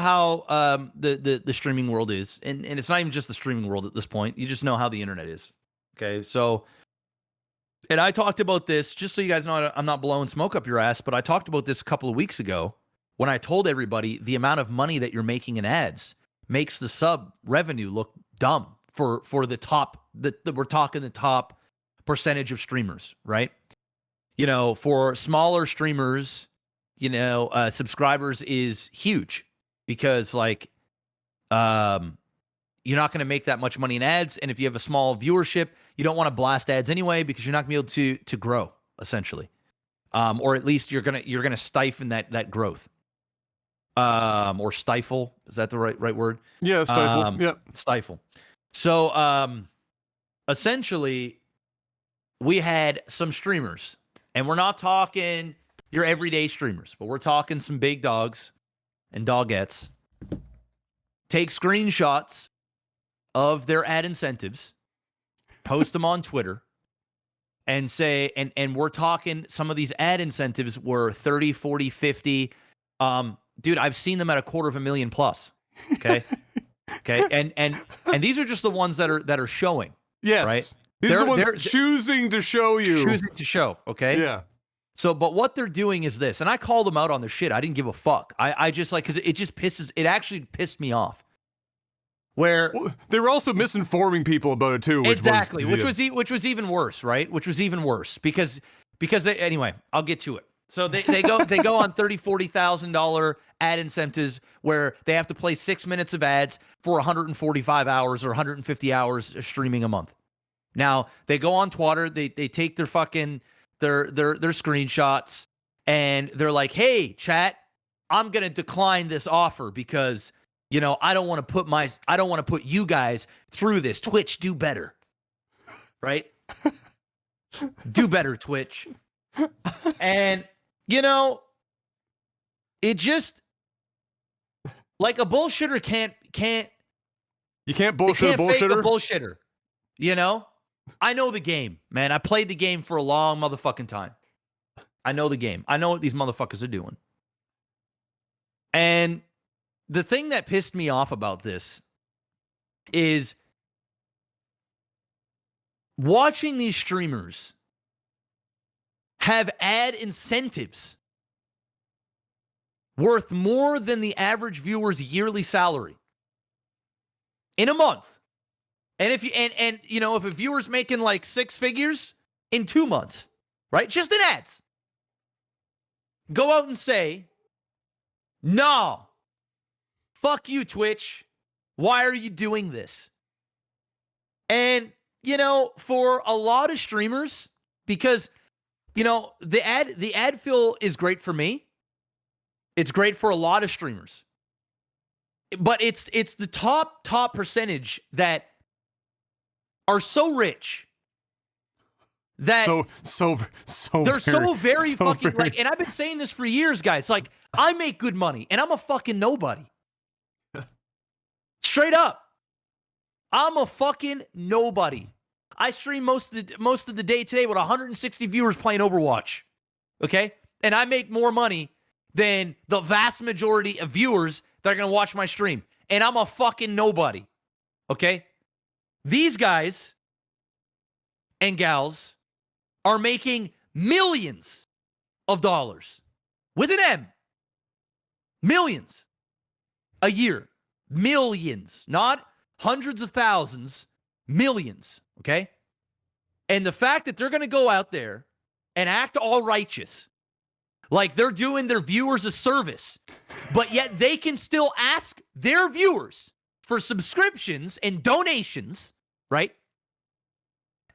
how the streaming world is, and it's not even just the streaming world at this point. You just know how the internet is. Okay, so, and I talked about this, just so you guys know, I'm not blowing smoke up your ass, but I talked about this a couple of weeks ago when I told everybody the amount of money that you're making in ads makes the sub revenue look dumb for the top, we're talking the top percentage of streamers, right? You know, for smaller streamers, you know, subscribers is huge because, like, you're not going to make that much money in ads, and if you have a small viewership, you don't want to blast ads anyway because you're not going to be able to grow, essentially, or at least you're gonna stifle that growth, or stifle. Is that the right word? Yeah, stifle. Yeah, stifle. So, essentially, we had some streamers, and we're not talking your everyday streamers, but we're talking some big dogs and dogettes, take screenshots of their ad incentives, post them on Twitter, and say, and we're talking some of these ad incentives were 30, 40, 50. Dude, I've seen them at $250,000 plus. Okay. Okay. And these are just the ones that are showing. Yes. Right. These are the ones choosing to show you. Choosing to show. Okay. Yeah. So, but what they're doing is this, and I called them out on their shit. I didn't give a fuck. I just like, because it actually pissed me off. Where they were also misinforming people about it too. Which was even worse, right? Which was even worse because anyway, I'll get to it. So they go on $30,000-$40,000 ad incentives where they have to play 6 minutes of ads for 145 hours or 150 hours of streaming a month. Now they go on Twitter, they take their fucking their screenshots, and they're like, "Hey, chat, I'm gonna decline this offer because, you know, I don't want to put you guys through this. Twitch, do better." Right? Do better, Twitch. And, you know, it just, like, a bullshitter can't you can't bullshit a bullshitter? Fake a bullshitter. You know? I know the game, man. I played the game for a long motherfucking time. I know the game. I know what these motherfuckers are doing. And the thing that pissed me off about this is watching these streamers have ad incentives worth more than the average viewer's yearly salary in a month. And if if a viewer's making like 6 figures in 2 months, right? Just in ads. Go out and say, "No. Fuck you, Twitch. Why are you doing this?" And, you know, for a lot of streamers, because, you know, the ad fill is great for me. It's great for a lot of streamers. But it's the top percentage that are so rich that so they're so very fucking like, and I've been saying this for years, guys. Like, I make good money and I'm a fucking nobody. Straight up. I'm a fucking nobody. I stream most of the day today with 160 viewers playing Overwatch. Okay? And I make more money than the vast majority of viewers that are going to watch my stream. And I'm a fucking nobody. Okay? These guys and gals are making millions of dollars with an M. Millions a year. Millions, not hundreds of thousands, millions, okay? And the fact that they're going to go out there and act all righteous, like they're doing their viewers a service, but yet they can still ask their viewers for subscriptions and donations, right?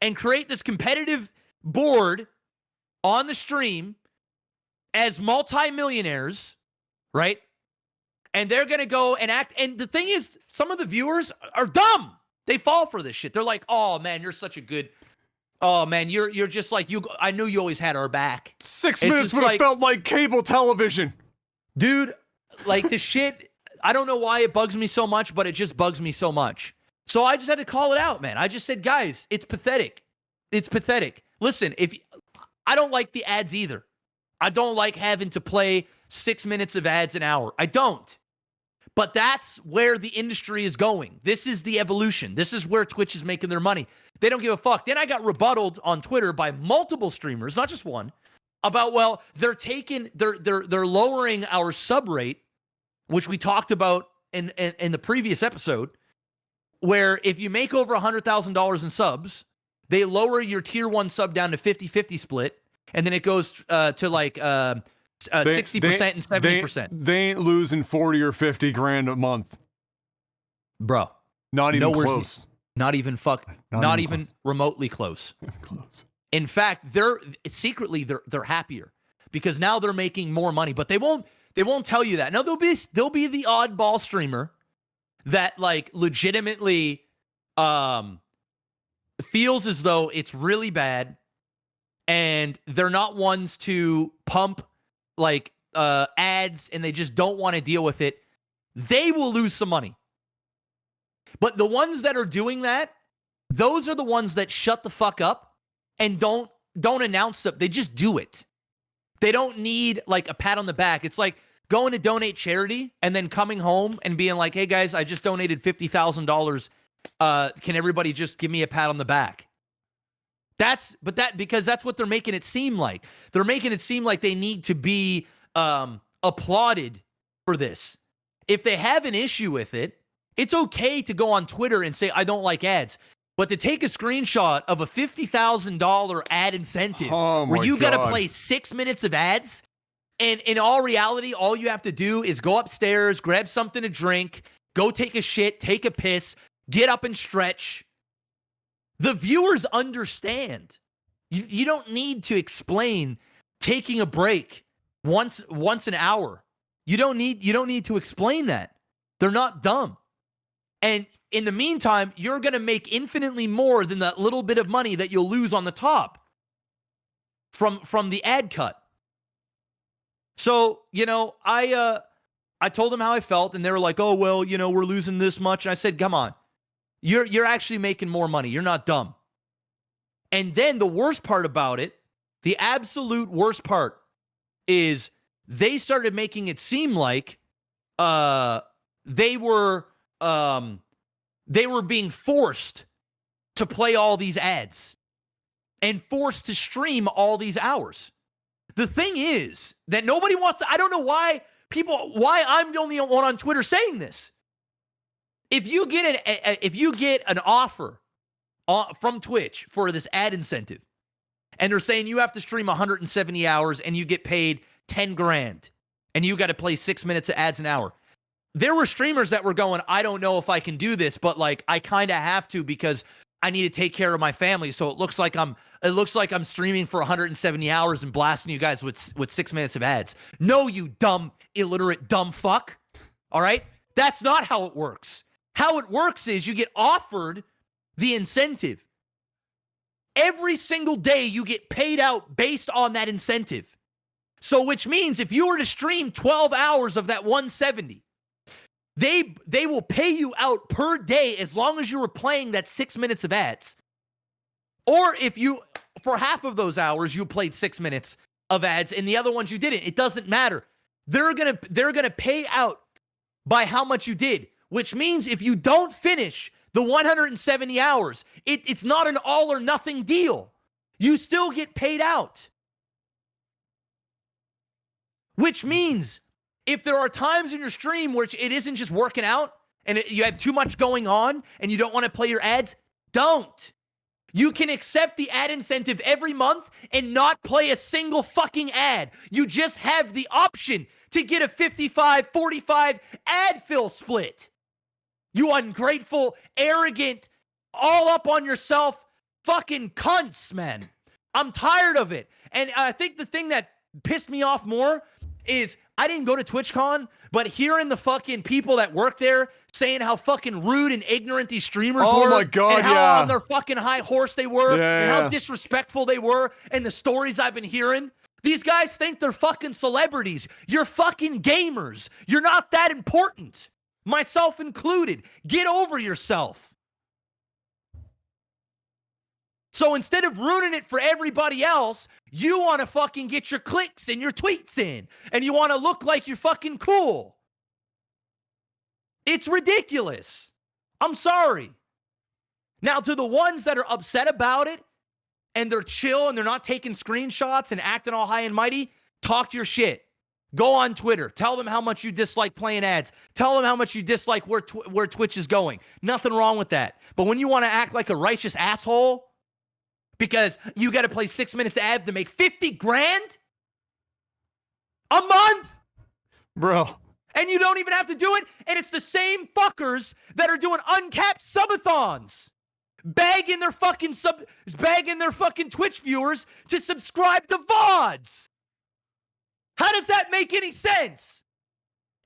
And create this competitive board on the stream as multimillionaires, right? And they're going to go and act. And the thing is, some of the viewers are dumb. They fall for this shit. They're like, oh, man, you're such a good... Oh, man, you're just like... I knew you always had our back. 6 minutes would have felt like cable television. Dude, like the shit... I don't know why it bugs me so much, but it just bugs me so much. So I just had to call it out, man. I just said, guys, it's pathetic. It's pathetic. Listen, I don't like the ads either. I don't like having to play 6 minutes of ads an hour. I don't. But that's where the industry is going. This is the evolution. This is where Twitch is making their money. They don't give a fuck. Then I got rebutted on Twitter by multiple streamers, not just one, about, well, they're lowering our sub rate, which we talked about in the previous episode, where if you make over $100,000 in subs, they lower your tier 1 sub down to 50-50 split, and then it goes to like 60% and 70%. They ain't losing 40 or 50 grand a month. Bro. Not even close. Not even remotely close. Close. In fact, they're happier because now they're making more money, but they won't tell you that. Now there'll be the oddball streamer that like legitimately feels as though it's really bad, and they're not ones to pump like ads, and they just don't want to deal with it. They will lose some money. But the ones that are doing that, those are the ones that shut the fuck up and don't announce it. They just do it. They don't need like a pat on the back. It's like going to donate charity and then coming home and being like, hey guys, I just donated $50,000. Can everybody just give me a pat on the back? Because that's what they're making it seem like. They're making it seem like they need to be applauded for this. If they have an issue with it, it's okay to go on Twitter and say, I don't like ads. But to take a screenshot of a $50,000 ad incentive where you got to play 6 minutes of ads, and in all reality, all you have to do is go upstairs, grab something to drink, go take a shit, take a piss, get up and stretch. The viewers understand. You don't need to explain taking a break once an hour. You don't need to explain that. They're not dumb. And in the meantime, you're going to make infinitely more than that little bit of money that you'll lose on the top from the ad cut. So, I told them how I felt, and they were like, oh, well, we're losing this much. And I said, come on, you're actually making more money. You're not dumb. And then the worst part about it, the absolute worst part, is they started making it seem like they were being forced to play all these ads and forced to stream all these hours. The thing is that nobody wants to, I don't know why I'm the only one on Twitter saying this. If you get an offer from Twitch for this ad incentive, and they're saying you have to stream 170 hours and you get paid 10 grand and you got to play 6 minutes of ads an hour. There were streamers that were going, I don't know if I can do this, but like I kind of have to because I need to take care of my family. So it looks like I'm streaming for 170 hours and blasting you guys with 6 minutes of ads. No, you dumb, illiterate, dumb fuck. All right? That's not how it works. How it works is you get offered the incentive. Every single day you get paid out based on that incentive. So which means if you were to stream 12 hours of that 170, they will pay you out per day as long as you were playing that 6 minutes of ads. Or if you, for half of those hours, you played 6 minutes of ads and the other ones you didn't. It doesn't matter. They're gonna pay out by how much you did, which means if you don't finish the 170 hours, it's not an all or nothing deal. You still get paid out. Which means if there are times in your stream where it isn't just working out and you have too much going on and you don't want to play your ads, don't. You can accept the ad incentive every month and not play a single fucking ad. You just have the option to get a 55-45 ad fill split. You ungrateful, arrogant, all up on yourself fucking cunts, man. I'm tired of it. And I think the thing that pissed me off more is I didn't go to TwitchCon, but hearing the fucking people that work there saying how fucking rude and ignorant these streamers were. Oh my God, and how on their fucking high horse they were, and how Yeah. disrespectful they were, and the stories I've been hearing. These guys think they're fucking celebrities. You're fucking gamers. You're not that important. Myself included. Get over yourself. So instead of ruining it for everybody else, you want to fucking get your clicks and your tweets in, and you want to look like you're fucking cool. It's ridiculous. I'm sorry. Now, to the ones that are upset about it, and they're chill and they're not taking screenshots and acting all high and mighty, talk your shit. Go on Twitter. Tell them how much you dislike playing ads. Tell them how much you dislike where Twitch is going. Nothing wrong with that. But when you want to act like a righteous asshole because you got to play 6 minutes ad to make 50 grand a month, Bro. and you don't even have to do it, and it's the same fuckers that are doing uncapped subathons, bagging their fucking Twitch viewers to subscribe to VODs. How does that make any sense?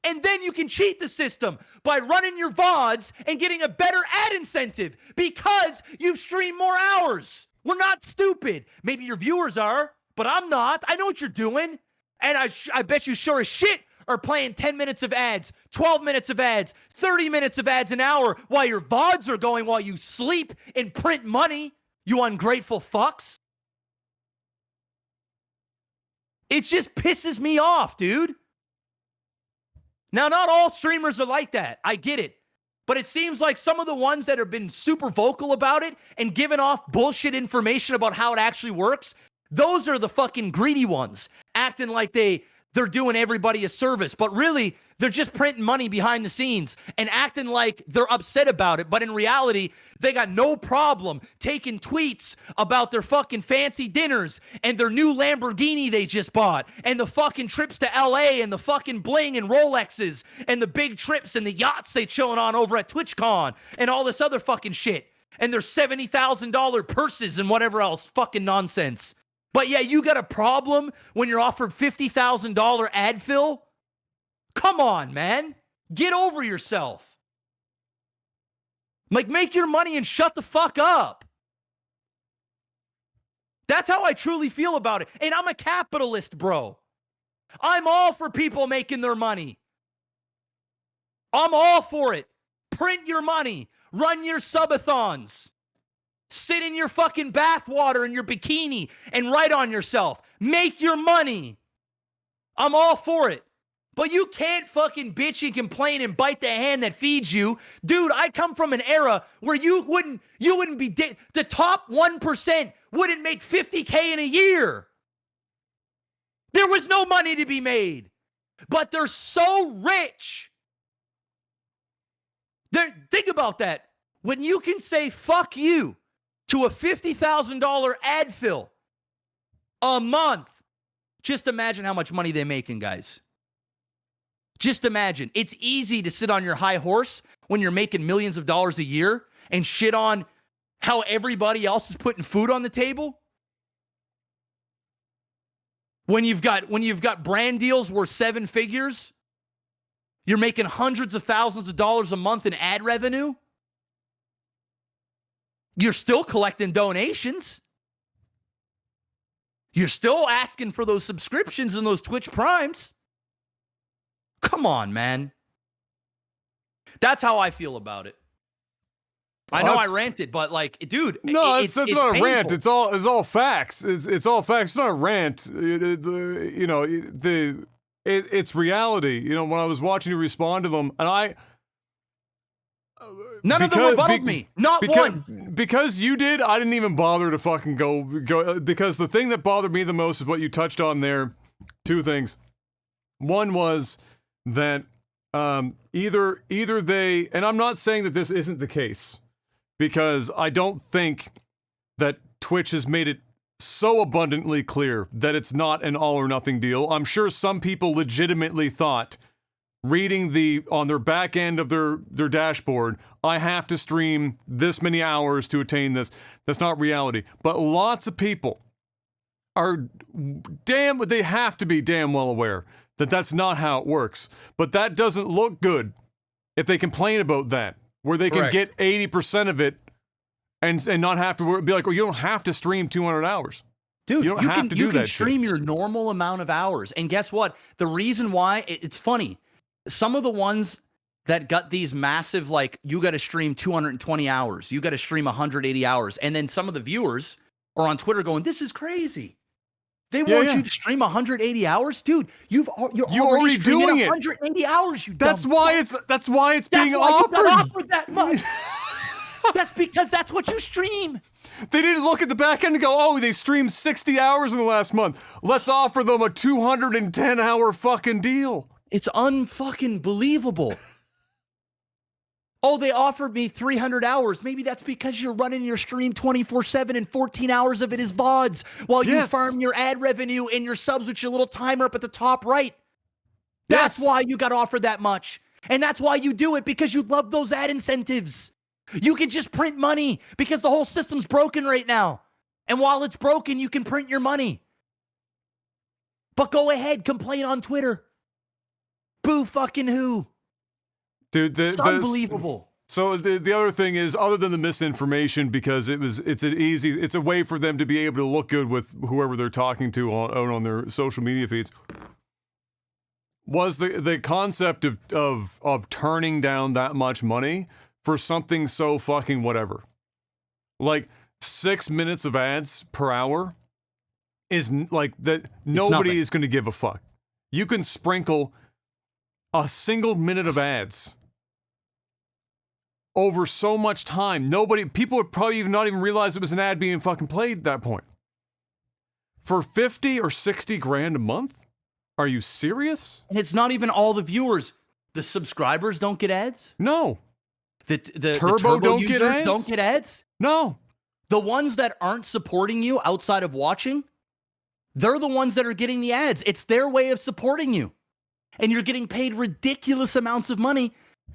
And then you can cheat the system by running your VODs and getting a better ad incentive because you've streamed more hours. We're not stupid. Maybe your viewers are, but I'm not. I know what you're doing. And I bet you sure as shit are playing 10 minutes of ads, 12 minutes of ads, 30 minutes of ads an hour while your VODs are going while you sleep and print money, you ungrateful fucks. It just pisses me off, dude. Now, not all streamers are like that. I get it. But it seems like some of the ones that have been super vocal about it and giving off bullshit information about how it actually works, those are the fucking greedy ones, acting like they're doing everybody a service. But really, they're just printing money behind the scenes and acting like they're upset about it. But in reality, they got no problem taking tweets about their fucking fancy dinners and their new Lamborghini they just bought and the fucking trips to LA and the fucking bling and Rolexes and the big trips and the yachts they chilling on over at TwitchCon and all this other fucking shit and their $70,000 purses and whatever else fucking nonsense. But yeah, you got a problem when you're offered $50,000 ad fill? Come on, man. Get over yourself. Like, make your money and shut the fuck up. That's how I truly feel about it. And I'm a capitalist, bro. I'm all for people making their money. I'm all for it. Print your money. Run your subathons. Sit in your fucking bathwater in your bikini and write on yourself. Make your money. I'm all for it. But you can't fucking bitch and complain and bite the hand that feeds you. Dude, I come from an era where you wouldn't be the top 1% wouldn't make $50K in a year. There was no money to be made. But they're so rich. Think about that. When you can say fuck you to a $50,000 ad fill a month, just imagine how much money they're making, guys. Just imagine. It's easy to sit on your high horse when you're making millions of dollars a year and shit on how everybody else is putting food on the table. When you've got brand deals worth 7 figures, you're making hundreds of thousands of dollars a month in ad revenue. You're still collecting donations. You're still asking for those subscriptions and those Twitch Primes. Come on, man. That's how I feel about it. I know I ranted, but like, dude, no, it's that's not painful. a rant. It's all facts. It's all facts. It's not a rant. It's reality. You know, when I was watching you respond to them, and none of them rebutted me. Not one. Because you did, I didn't even bother to fucking go. Because the thing that bothered me the most is what you touched on there. 2 things. One was that either they, and I'm not saying that this isn't the case, because I don't think that Twitch has made it so abundantly clear that it's not an all or nothing deal. I'm sure some people legitimately thought, reading on their back end of their dashboard, I have to stream this many hours to attain this. That's not reality. But lots of people they have to be damn well aware that that's not how it works. But that doesn't look good if they complain about that, where they can get 80% of it and not have to be like, well, you don't have to stream 200 hours. Dude, you don't have to do that. You can stream your normal amount of hours. And guess what? The reason why, it's funny. Some of the ones that got these massive, like, you got to stream 220 hours, you got to stream 180 hours. And then some of the viewers are on Twitter going, this is crazy. They want you to stream 180 hours? Dude, you're already doing it. 180 hours, you That's why it's being offered. You got offered that much. That's because that's what you stream. They didn't look at the back end and go, oh, they streamed 60 hours in the last month. Let's offer them a 210-hour fucking deal. It's unfucking believable. Oh, they offered me 300 hours. Maybe that's because you're running your stream 24/7 and 14 hours of it is VODs while you farm your ad revenue and your subs with your little timer up at the top right. That's why you got offered that much. And that's why you do it, because you love those ad incentives. You can just print money because the whole system's broken right now. And while it's broken, you can print your money. But go ahead, complain on Twitter. Boo fucking who. Dude, it's unbelievable. So the other thing is, other than the misinformation, because it's a way for them to be able to look good with whoever they're talking to on their social media feeds, was the concept of turning down that much money for something so fucking whatever. Like 6 minutes of ads per hour is like that. Nobody is going to give a fuck. You can sprinkle a single minute of ads over so much time. People would probably not even realize it was an ad being fucking played at that point. For 50 or 60 grand a month? Are you serious? And it's not even all the viewers. The subscribers don't get ads? No. The Turbo don't get ads? Don't get ads? No. The ones that aren't supporting you outside of watching, they're the ones that are getting the ads. It's their way of supporting you. And you're getting paid ridiculous amounts of money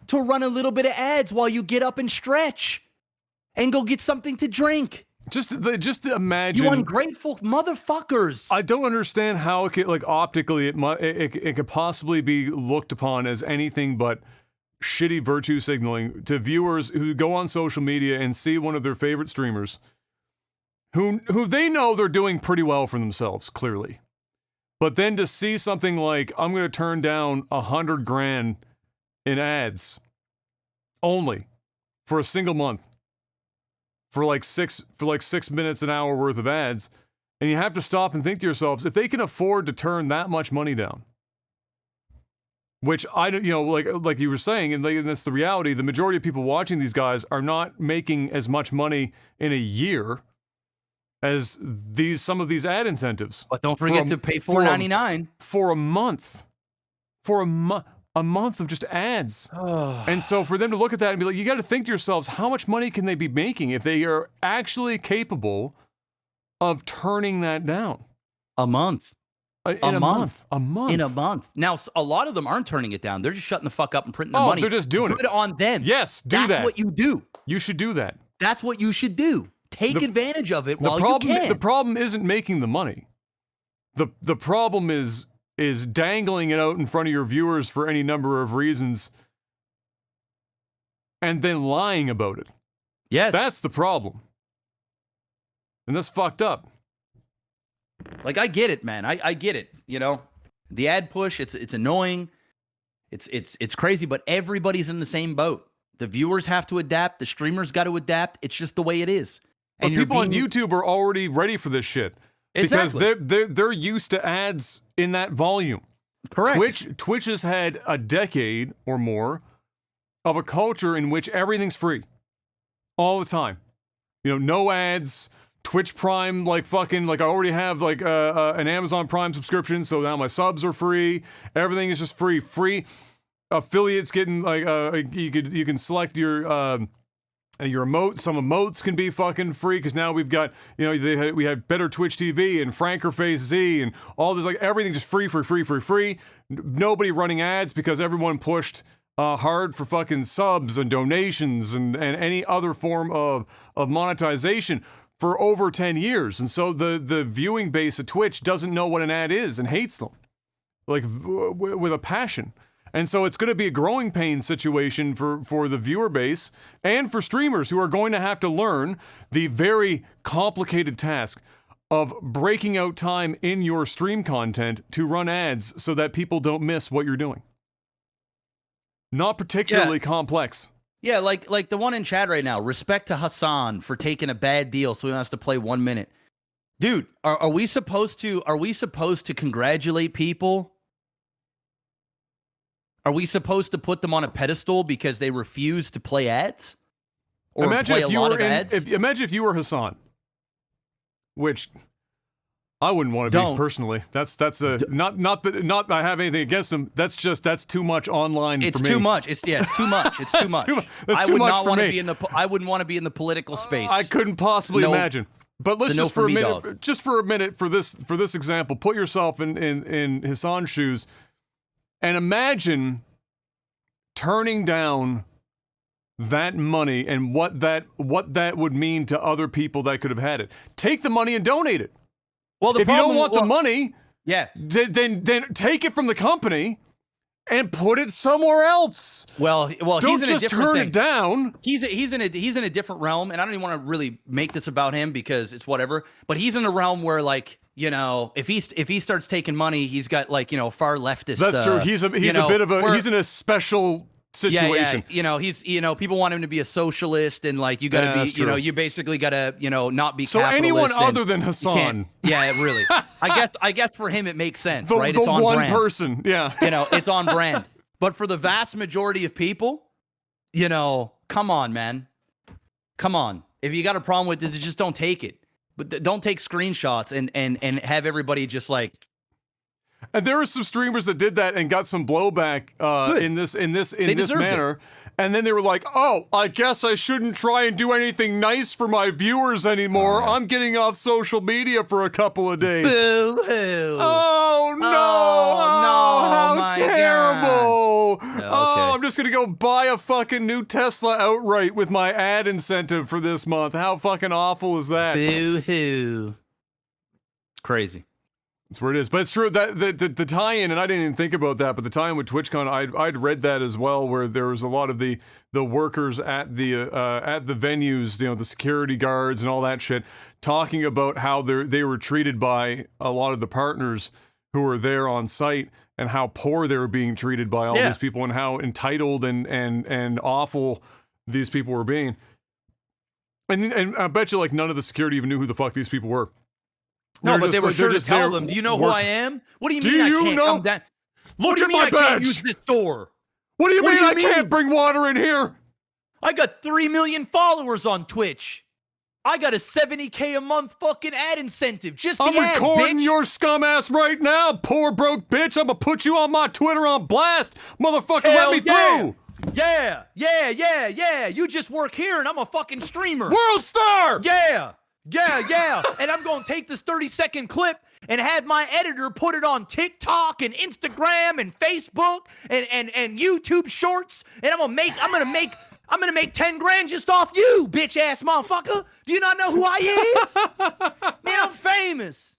to run a little bit of ads while you get up and stretch and go get something to drink. Just imagine. You ungrateful motherfuckers. I don't understand how it could, like, optically it could possibly be looked upon as anything but shitty virtue signaling to viewers who go on social media and see one of their favorite streamers who they know they're doing pretty well for themselves, clearly. But then to see something like, I'm going to turn down 100 grand in ads only for a single month for like 6 minutes an hour worth of ads, and you have to stop and think to yourselves, if they can afford to turn that much money down, which I don't, like you were saying, and that's the reality, the majority of people watching these guys are not making as much money in a year as some of these ad incentives. But don't forget to pay $4.99 for a month. A month of just ads. And so for them to look at that and be like, you got to think to yourselves, how much money can they be making if they are actually capable of turning that down? A month. In a month. In a month. Now, a lot of them aren't turning it down. They're just shutting the fuck up and printing their money. They're just doing it. Put it on them. Yes, That's what you do. You should do that. That's what you should do. Take advantage of it while you can. The problem isn't making the money. The problem is dangling it out in front of your viewers for any number of reasons and then lying about it. Yes. That's the problem. And that's fucked up. Like, I get it, man. I get it. The ad push, it's annoying. It's crazy, but everybody's in the same boat. The viewers have to adapt. The streamers got to adapt. It's just the way it is. And people on YouTube are already ready for this shit. Exactly. Because they're used to ads in that volume. Correct. Twitch has had a decade or more of a culture in which everything's free. All the time. No ads, Twitch Prime, I already have an Amazon Prime subscription, so now my subs are free. Everything is just free. Free affiliates getting you can select your And some emotes can be fucking free because now we've got, we have better Twitch TV and Franker Phase Z and all this, like everything just free. Nobody running ads because everyone pushed hard for fucking subs and donations and any other form of monetization for over 10 years. And so the viewing base of Twitch doesn't know what an ad is and hates them, like with a passion. And so it's going to be a growing pain situation for the viewer base and for streamers who are going to have to learn the very complicated task of breaking out time in your stream content to run ads so that people don't miss what you're doing. Not particularly complex. Yeah, like the one in chat right now. Respect to Hassan for taking a bad deal so he wants to play 1 minute. Dude, are we supposed to congratulate people? Are we supposed to put them on a pedestal because they refuse to play ads? Or imagine play if a you lot were of ads? Imagine if you were Hassan, which I wouldn't want to be personally. That's not that I have anything against him. That's too much online for me. It's too much. It's too much. It's too much. That's too much for me. I wouldn't want to be in the political space. I couldn't possibly imagine. But let's just for a minute, dog. just for a minute for this example, put yourself in Hassan's shoes. And imagine turning down that money and what that would mean to other people that could have had it. Take the money and donate it. Well, if you don't want the money, yeah, then take it from the company and put it somewhere else. Well, don't he's in just a different turn thing. it down. He's in a different realm, and I don't even want to really make this about him because it's whatever. But he's in a realm where, like, if he starts taking money, he's got, like, far leftist. That's true. He's a bit of a he's in a special situation. Yeah. He's people want him to be a socialist, and like you got to be, you basically got to not be. So anyone other than Hassan. Yeah, really. I guess for him it makes sense, right? It's on one brand. person. Yeah. It's on brand. But for the vast majority of people, come on, man. Come on. If you got a problem with it, just don't take it. But don't take screenshots and have everybody just like. And there are some streamers that did that and got some blowback in this manner. And then they were like, "Oh, I guess I shouldn't try and do anything nice for my viewers anymore. I'm getting off social media for a couple of days." Boo-hoo. Oh no! How terrible! Okay. Oh, I'm just gonna go buy a fucking new Tesla outright with my ad incentive for this month. How fucking awful is that? Boo-hoo. It's crazy. That's where it is. But it's true that the tie-in, and I didn't even think about that, but the tie-in with TwitchCon, I'd read that as well, where there was a lot of the workers at the venues, the security guards and all that shit, talking about how they were treated by a lot of the partners who were there on site and how poor they were being treated by all these people and how entitled and awful these people were being. And I bet you, like, none of the security even knew who the fuck these people were. No, but they were sure to tell them. Do you know who I am? What do you mean I can't come down? Look at my badge. I can't use this door? What do you mean I can't bring water in here? I got 3 million followers on Twitch. I got a $70K a month fucking ad incentive. Just the ads, bitch. I'm recording your scum ass right now, poor broke bitch. I'm gonna put you on my Twitter on blast. Motherfucker, let me through. Yeah. You just work here and I'm a fucking streamer. World star! Yeah. And I'm going to take this 30-second clip and have my editor put it on TikTok and Instagram and Facebook and YouTube Shorts. And I'm going to make 10 grand just off you, bitch ass motherfucker. Do you not know who I is? Man, I'm famous.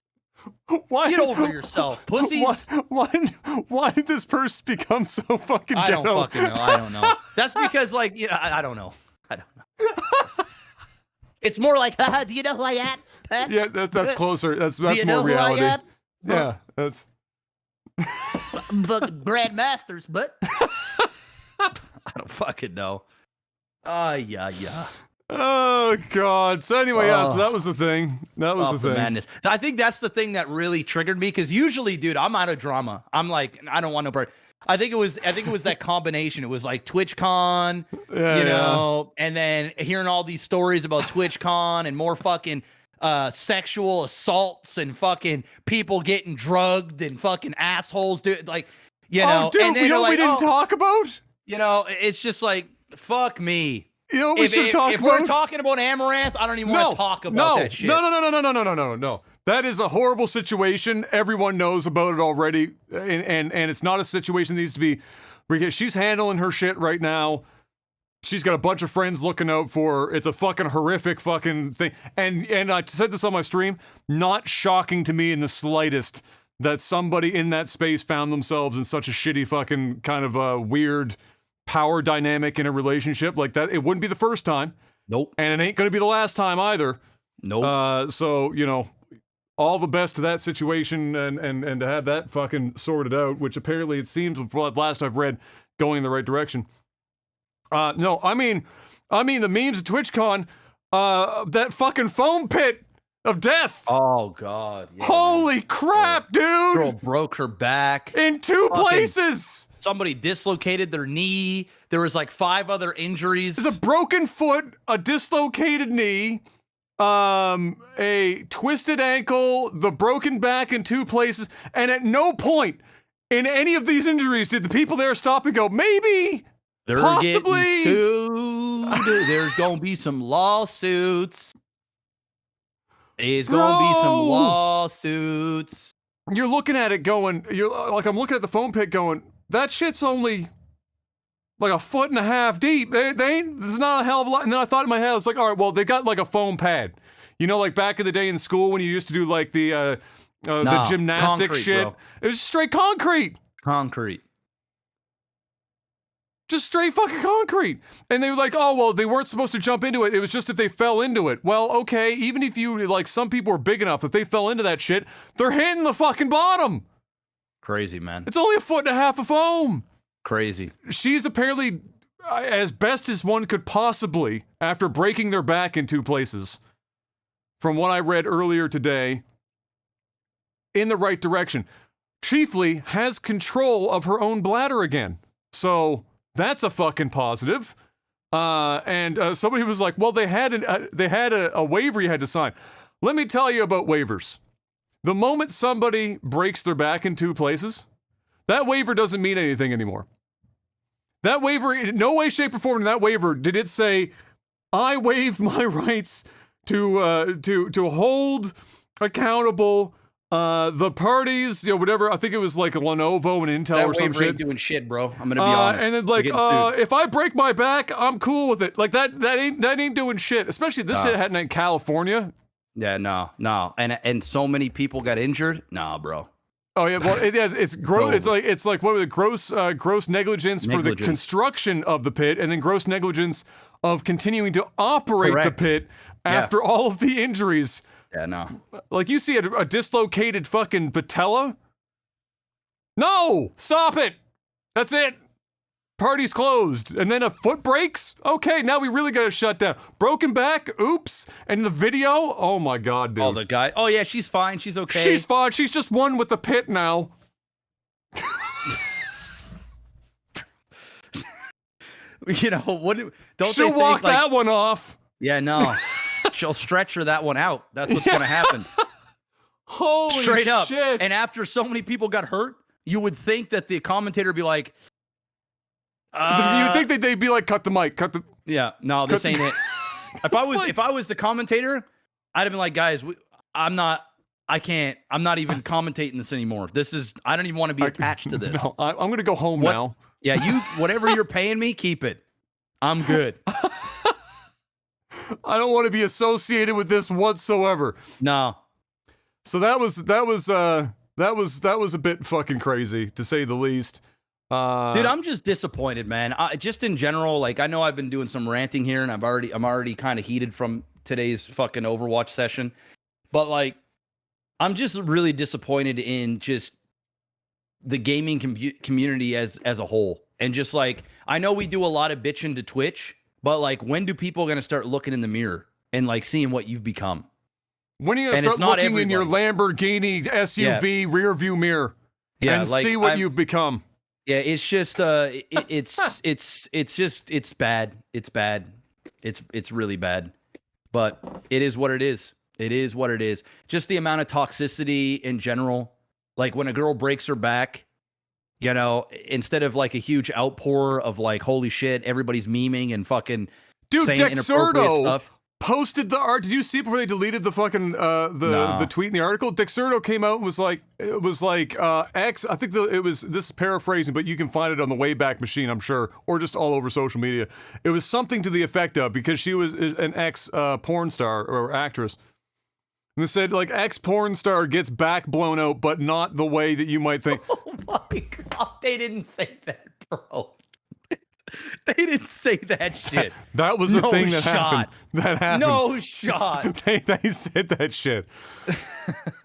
Why? Get over yourself, pussies. Why did this person become so fucking ghetto? I don't fucking know. I don't know. That's because, like, I don't know. It's more like, do you know who I am? Huh? Yeah, that's closer. That's more reality. Who I am? Yeah, that's. I'm fucking Grandmasters, but I don't fucking know. Yeah. Oh God. So anyway, so that was the thing. That was the thing. Madness. I think that's the thing that really triggered me because usually, dude, I'm out of drama. I'm like, I don't want no part. I think it was that combination. It was like TwitchCon, and then hearing all these stories about TwitchCon and more fucking sexual assaults and fucking people getting drugged and fucking assholes, dude. Like, Oh, dude, and then we didn't talk about? It's just like, fuck me. You know what we should talk if about? we're talking about Amaranth, I don't even want to talk about that shit. No. That is a horrible situation. Everyone knows about it already, and it's not a situation that needs to be, because she's handling her shit right now. She's got a bunch of friends looking out for her. It's a fucking horrific fucking thing. And I said this on my stream, not shocking to me in the slightest that somebody in that space found themselves in such a shitty fucking kind of a weird power dynamic in a relationship like that. It wouldn't be the first time. Nope. And it ain't going to be the last time either. Nope. So, you know, all the best to that situation and to have that fucking sorted out, which apparently it seems, from what last I've read, going in the right direction. No, I mean the memes at TwitchCon, that fucking foam pit of death. Oh, God. Yeah, holy crap, dude. Girl broke her back. In two places. Somebody dislocated their knee. There was like 5 other injuries. There's a broken foot, a dislocated knee, a twisted ankle, the broken back in 2 places, and at no point in any of these injuries did the people there stop and go, maybe, They're possibly getting sued. There's gonna be some lawsuits. There's gonna be some lawsuits. You're looking at it going, I'm looking at the foam pit going, that shit's only like 1.5 foot deep. They ain't, there's not a hell of a lot. And then I thought in my head, I was like, all right, well, they got like a foam pad. You know, like back in the day in school when you used to do like the gymnastic concrete, shit. bro. It was straight concrete. Concrete. Just straight fucking concrete. And they were like, oh, well, they weren't supposed to jump into it. It was just if they fell into it. Well, okay, even if you, like, some people were big enough that they fell into that shit, they're hitting the fucking bottom. Crazy, man. It's only 1.5 foot of foam. Crazy. She's apparently, as best as one could possibly, after breaking their back in 2 places, from what I read earlier today, in the right direction. Chiefly has control of her own bladder again. So that's a fucking positive. And somebody was like, well, they had a waiver you had to sign. Let me tell you about waivers. The moment somebody breaks their back in 2 places, that waiver doesn't mean anything anymore. That waiver, in no way, shape, or form in that waiver did it say, I waive my rights to hold accountable the parties, you know, whatever. I think it was like Lenovo and Intel or some shit. Ain't doing shit, bro. I'm gonna be honest. And then like, if I break my back, I'm cool with it. Like that ain't doing shit. Especially this shit happened in California. Yeah, no. And so many people got injured. Nah, bro. Oh yeah, well it's gross. It's like what was it? Gross negligence for the construction of the pit, and then gross negligence of continuing to operate the pit after all of the injuries. Yeah, no. Like you see a dislocated fucking patella? No! Stop it! That's it! Party's closed. And then a foot breaks? Okay, now we really gotta shut down. Broken back? Oops. And the video? Oh my god, dude. Oh, the guy. Oh yeah, she's fine. She's okay. She's fine. She's just one with the pit now. You know, what? Don't She'll they think, walk that one off. Yeah, no. She'll stretch her that one out. That's what's gonna happen. Holy Straight up. shit. And after so many people got hurt, you would think that the commentator would be like, You'd think they'd be like, cut the mic, cut the... Yeah, no, this ain't it. If I was the commentator, I'd have been like, guys, I'm not even commentating this anymore. I don't even want to be attached to this. No, I'm gonna go home now. Yeah, whatever you're paying me, keep it. I'm good. I don't want to be associated with this whatsoever. No. So that was a bit fucking crazy, to say the least. Dude, I'm just disappointed, man. Just in general, like, I know I've been doing some ranting here, and I'm already kind of heated from today's fucking Overwatch session, but like, I'm just really disappointed in just the gaming community as a whole, and just like, I know we do a lot of bitching to Twitch, but like, when do people gonna start looking in the mirror and like seeing what you've become? When are you gonna start looking in your Lamborghini SUV rear view mirror and like, see what you've become? Yeah, it's just it's bad. It's bad. It's really bad. But it is what it is. It is what it is. Just the amount of toxicity in general. Like when a girl breaks her back, you know, instead of like a huge outpour of like, holy shit, everybody's memeing and fucking Dude, saying inappropriate Dexerto stuff. posted the art. Did you see it before they deleted the fucking the tweet in the article? Dexerto came out and was like, X. I think this is paraphrasing, but you can find it on the Wayback Machine, I'm sure, or just all over social media. It was something to the effect of, because she was an ex porn star or actress. And they said, like, ex-porn star gets back blown out, but not the way that you might think. Oh my God, they didn't say that, bro. They didn't say that shit. That was a thing that happened. That happened. No shot. They said that shit.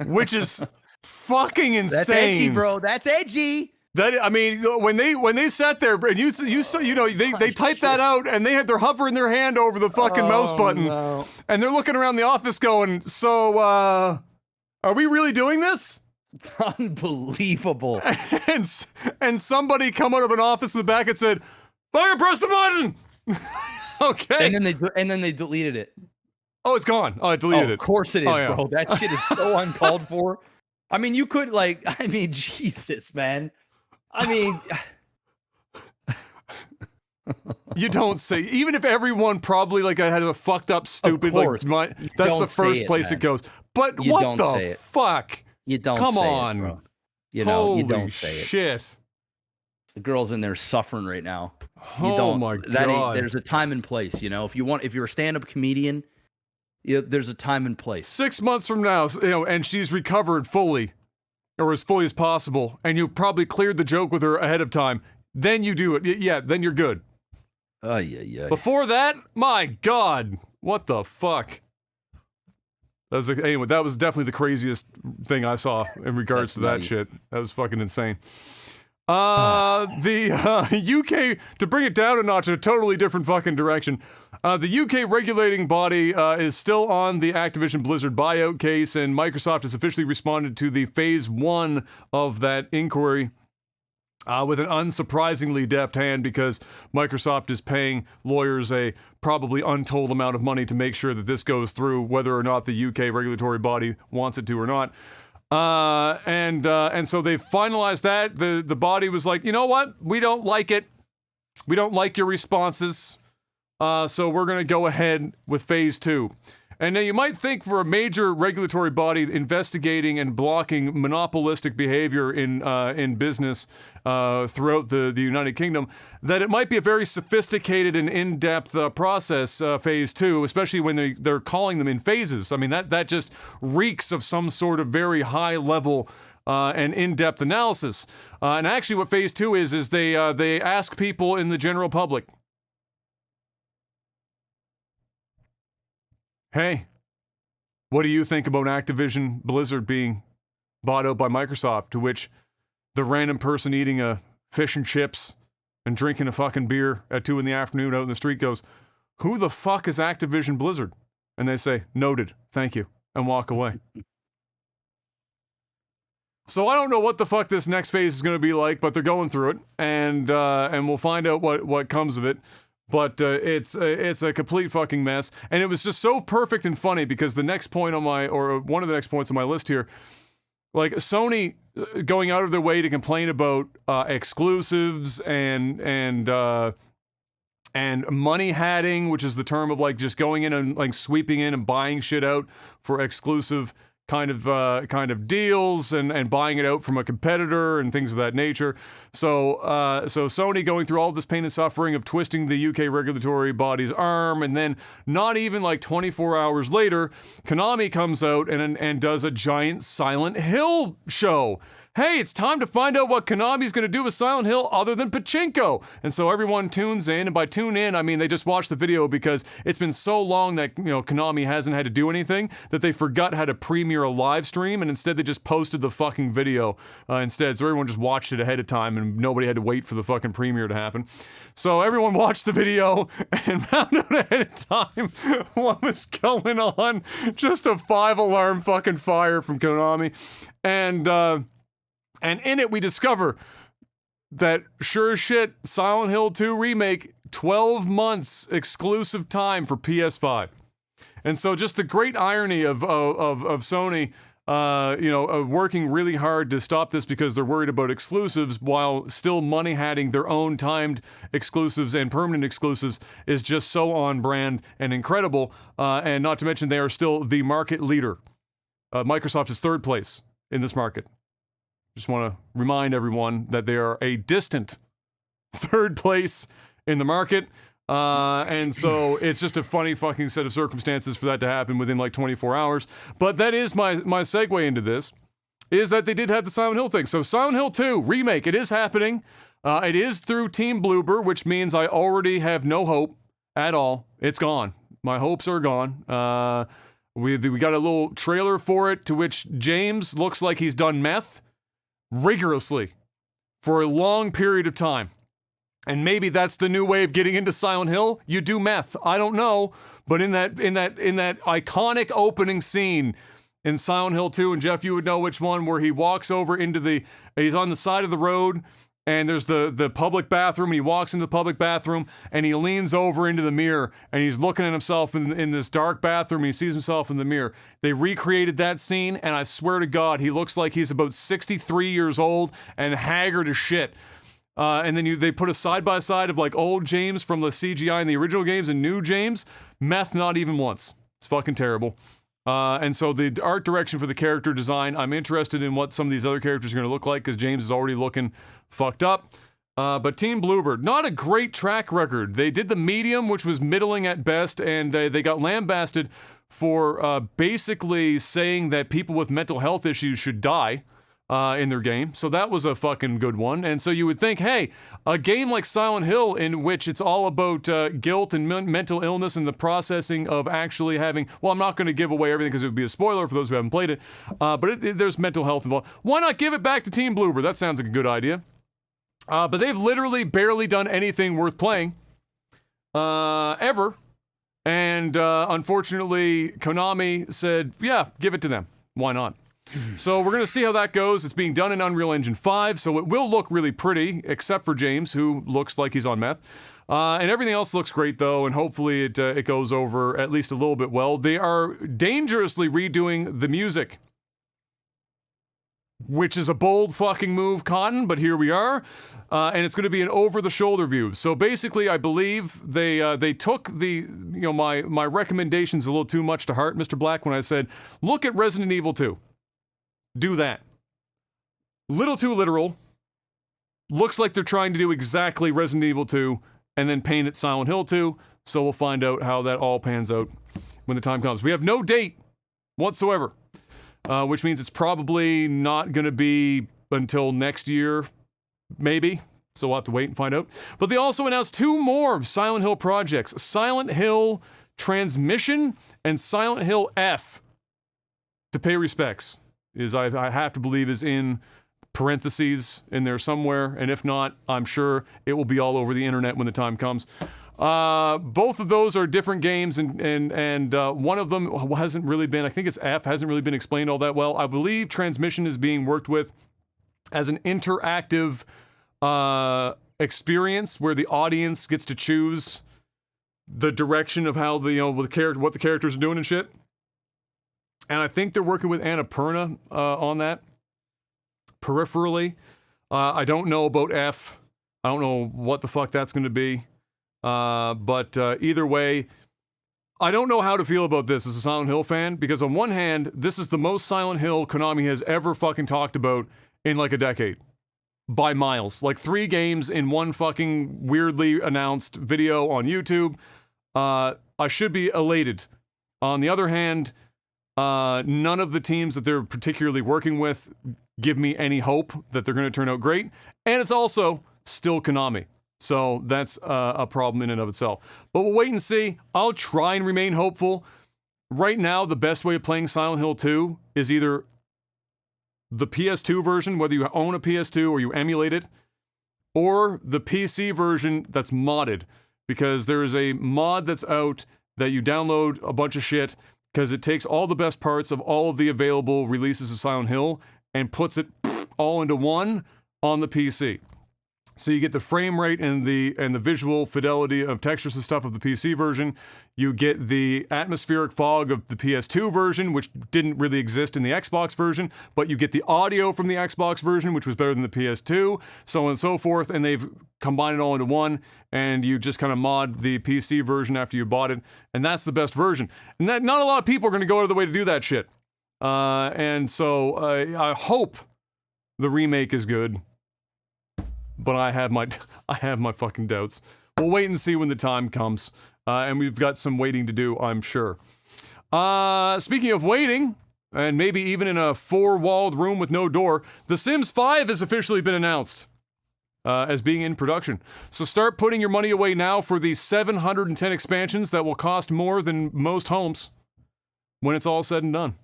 Which is fucking insane. That's edgy, bro. That's edgy. That, I mean, when they sat there and you know, they typed that out and they're hovering their hand over the fucking mouse button, and they're looking around the office going, so are we really doing this? Unbelievable. And somebody come out of an office in the back and said, "Fucking press the button." Okay. And then they deleted it. Oh, it's gone. Oh, I deleted it. Of course it is, yeah. bro. That shit is so uncalled for. I mean, you could Jesus, man. I mean, you don't say. Even if everyone probably had a fucked up, stupid mind, that's the first place it goes. But you what the fuck? You don't. Come say on, it, bro. You know, holy you don't say it. Shit. The girl's in there suffering right now. My God. There's a time and place. You know, if you're a stand-up comedian, there's a time and place. 6 months from now, and she's recovered fully, or as fully as possible, and you've probably cleared the joke with her ahead of time, then you do it. Yeah, then you're good. Yeah. Before that, my God, what the fuck? Anyway, that was definitely the craziest thing I saw in regards to that shit. That was fucking insane. The UK, to bring it down a notch in a totally different fucking direction, the UK regulating body is still on the Activision Blizzard buyout case, and Microsoft has officially responded to the phase 1 of that inquiry with an unsurprisingly deft hand, because Microsoft is paying lawyers a probably untold amount of money to make sure that this goes through, whether or not the UK regulatory body wants it to or not. And so they finalized that. The body was like, you know what? We don't like it. We don't like your responses. So we're going to go ahead with phase 2. And now you might think, for a major regulatory body investigating and blocking monopolistic behavior in business throughout the United Kingdom, that it might be a very sophisticated and in-depth process, phase 2, especially when they're calling them in phases. I mean, that just reeks of some sort of very high-level and in-depth analysis. And actually what phase 2 is they ask people in the general public, hey, what do you think about Activision Blizzard being bought out by Microsoft? To which the random person eating a fish and chips and drinking a fucking beer at 2 PM out in the street goes, who the fuck is Activision Blizzard? And they say, noted, thank you, and walk away. So I don't know what the fuck this next phase is going to be like, but they're going through it, and we'll find out what comes of it. But it's a complete fucking mess, and it was just so perfect and funny, because the next point on one of the next points on my list here, like Sony going out of their way to complain about exclusives and money hatting, which is the term of just going in and sweeping in and buying shit out for exclusive kind of deals and buying it out from a competitor and things of that nature. So Sony going through all this pain and suffering of twisting the UK regulatory body's arm, and then not even 24 hours later, Konami comes out and does a giant Silent Hill show. Hey, it's time to find out what Konami's going to do with Silent Hill other than pachinko. And so everyone tunes in, and by tune in, I mean they just watch the video, because it's been so long that Konami hasn't had to do anything that they forgot how to premiere a live stream, and instead they just posted the fucking video instead. So everyone just watched it ahead of time, and nobody had to wait for the fucking premiere to happen. So everyone watched the video and found out ahead of time what was going on. Just a 5-alarm fucking fire from Konami. And in it, we discover that, sure as shit, Silent Hill 2 Remake, 12 months exclusive time for PS5. And so just the great irony of Sony working really hard to stop this because they're worried about exclusives while still money-hatting their own timed exclusives and permanent exclusives is just so on brand and incredible. And not to mention they are still the market leader. Microsoft is third place in this market. Just want to remind everyone that they are a distant third place in the market. And so it's just a funny fucking set of circumstances for that to happen within like 24 hours. But that is my segue into this, is that they did have the Silent Hill thing. So Silent Hill 2 Remake, it is happening. It is through Team Bloober, which means I already have no hope at all. It's gone. My hopes are gone. We got a little trailer for it to which James looks like he's done meth rigorously for a long period of time. And maybe that's the new way of getting into Silent Hill. You do meth. I don't know, but in that iconic opening scene in Silent Hill 2, and Jeff, you would know which one, where he walks over into he's on the side of the road, and there's the public bathroom, and he walks into the public bathroom, and he leans over into the mirror, and he's looking at himself in this dark bathroom, and he sees himself in the mirror. They recreated that scene, and I swear to God, he looks like he's about 63 years old and haggard as shit. And then they put a side-by-side of like old James from the CGI in the original games and new James. Meth not even once. It's fucking terrible. And so the art direction for the character design, I'm interested in what some of these other characters are going to look like because James is already looking fucked up. But Team Bloober, not a great track record. They did the Medium, which was middling at best, and they got lambasted for basically saying that people with mental health issues should die. In their game. So that was a fucking good one. And so you would think, hey, a game like Silent Hill in which it's all about guilt and mental illness and the processing of actually having, well, I'm not going to give away everything because it would be a spoiler for those who haven't played it, but there's mental health involved. Why not give it back to Team Bloober? That sounds like a good idea. But they've literally barely done anything worth playing ever. And unfortunately, Konami said, yeah, give it to them. Why not? So we're going to see how that goes. It's being done in Unreal Engine 5, so it will look really pretty, except for James, who looks like he's on meth. And everything else looks great, though, and hopefully it goes over at least a little bit well. They are dangerously redoing the music, which is a bold fucking move, Cotton, but here we are. And it's going to be an over-the-shoulder view. So basically, I believe they took my recommendations a little too much to heart, Mr. Black, when I said, look at Resident Evil 2. Do that. Little too literal. Looks like they're trying to do exactly Resident Evil 2 and then paint it Silent Hill 2, so we'll find out how that all pans out when the time comes. We have no date whatsoever, which means it's probably not going to be until next year, maybe, so we'll have to wait and find out. But they also announced 2 more Silent Hill projects, Silent Hill Transmission and Silent Hill F, to pay respects. I have to believe is in parentheses in there somewhere, and if not, I'm sure it will be all over the internet when the time comes. Both of those are different games, and one of them hasn't really been, I think it's F, hasn't really been explained all that well. I believe Transmission is being worked with as an interactive experience where the audience gets to choose the direction of how what the characters are doing and shit. And I think they're working with Annapurna on that, peripherally. I don't know about F. I don't know what the fuck that's going to be. But either way, I don't know how to feel about this as a Silent Hill fan, because on one hand, this is the most Silent Hill Konami has ever fucking talked about in like a decade. By miles. Like 3 games in one fucking weirdly announced video on YouTube. I should be elated. On the other hand, none of the teams that they're particularly working with give me any hope that they're going to turn out great. And it's also still Konami. So that's a problem in and of itself. But we'll wait and see. I'll try and remain hopeful. Right now, the best way of playing Silent Hill 2 is either the PS2 version, whether you own a PS2 or you emulate it, or the PC version that's modded. Because there is a mod that's out that you download a bunch of shit, because it takes all the best parts of all of the available releases of Silent Hill and puts it all into one on the PC. So you get the frame rate and the visual fidelity of textures and stuff of the PC version. You get the atmospheric fog of the PS2 version, which didn't really exist in the Xbox version, but you get the audio from the Xbox version, which was better than the PS2, so on and so forth, and they've combined it all into one, and you just kind of mod the PC version after you bought it, and that's the best version. And that not a lot of people are going to go out of the way to do that shit. And so I hope the remake is good. But I have my fucking doubts. We'll wait and see when the time comes. And we've got some waiting to do, I'm sure. Speaking of waiting, and maybe even in a four-walled room with no door, The Sims 5 has officially been announced as being in production. So start putting your money away now for the 710 expansions that will cost more than most homes when it's all said and done.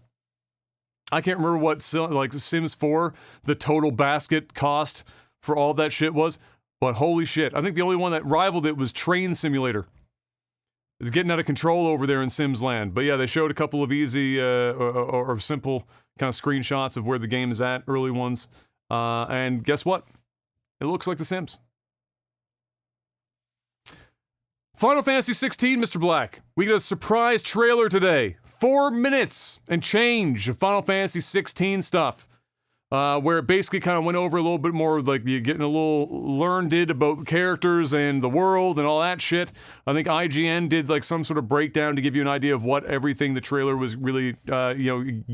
I can't remember what, like, Sims 4, the total basket cost for all that shit was, but holy shit. I think the only one that rivaled it was Train Simulator. It's getting out of control over there in Sims Land. But yeah, they showed a couple of easy or simple kind of screenshots of where the game is at, early ones. And guess what? It looks like The Sims. Final Fantasy 16, Mr. Black. We get a surprise trailer today. 4 minutes and change of Final Fantasy 16 stuff. Where it basically kind of went over a little bit more, like you're getting a little learned about characters and the world and all that shit. I think IGN did like some sort of breakdown to give you an idea of what everything the trailer was really,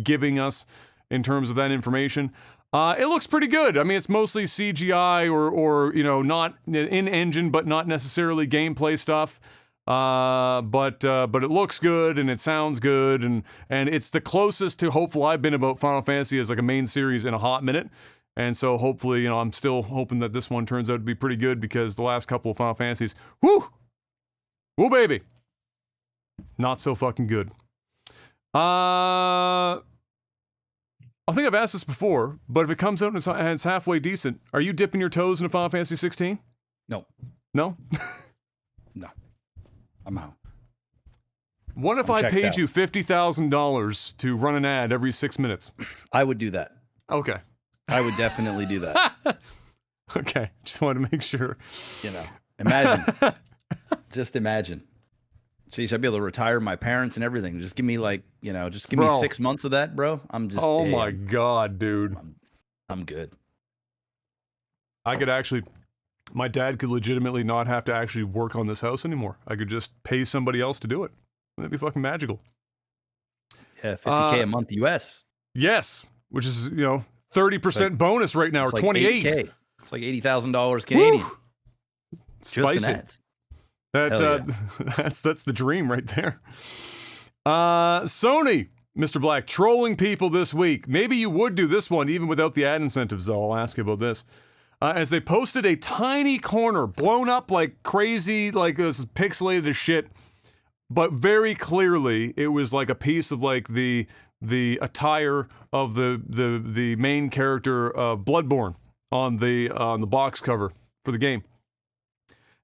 giving us in terms of that information. It looks pretty good. I mean, it's mostly CGI or not in-engine, but not necessarily gameplay stuff. But it looks good and it sounds good and it's the closest to hopeful I've been about Final Fantasy as like a main series in a hot minute. And so hopefully, I'm still hoping that this one turns out to be pretty good because the last couple of Final Fantasies, woo baby, not so fucking good. I think I've asked this before, but if it comes out and it's halfway decent, are you dipping your toes into Final Fantasy 16? No. No? No. I'm out. What if I paid you $50,000 to run an ad every 6 minutes? I would do that. Okay. I would definitely do that. Okay. Just wanted to make sure. Imagine. Just imagine. Jeez, I'd be able to retire my parents and everything. Just give me me 6 months of that, bro. I'm just. Oh my God, dude. I'm good. I could actually. My dad could legitimately not have to actually work on this house anymore. I could just pay somebody else to do it. That'd be fucking magical. Yeah, $50K a month US. Yes, which is 30% bonus right now, or like 28. $8K. It's like $80,000 Canadian. Spicy. That's the dream right there. Sony, Mr. Black, trolling people this week. Maybe you would do this one even without the ad incentives, though. I'll ask you about this. As they posted a tiny corner, blown up like crazy, like this pixelated as shit, but very clearly it was like a piece of like the attire of the main character of Bloodborne on the box cover for the game,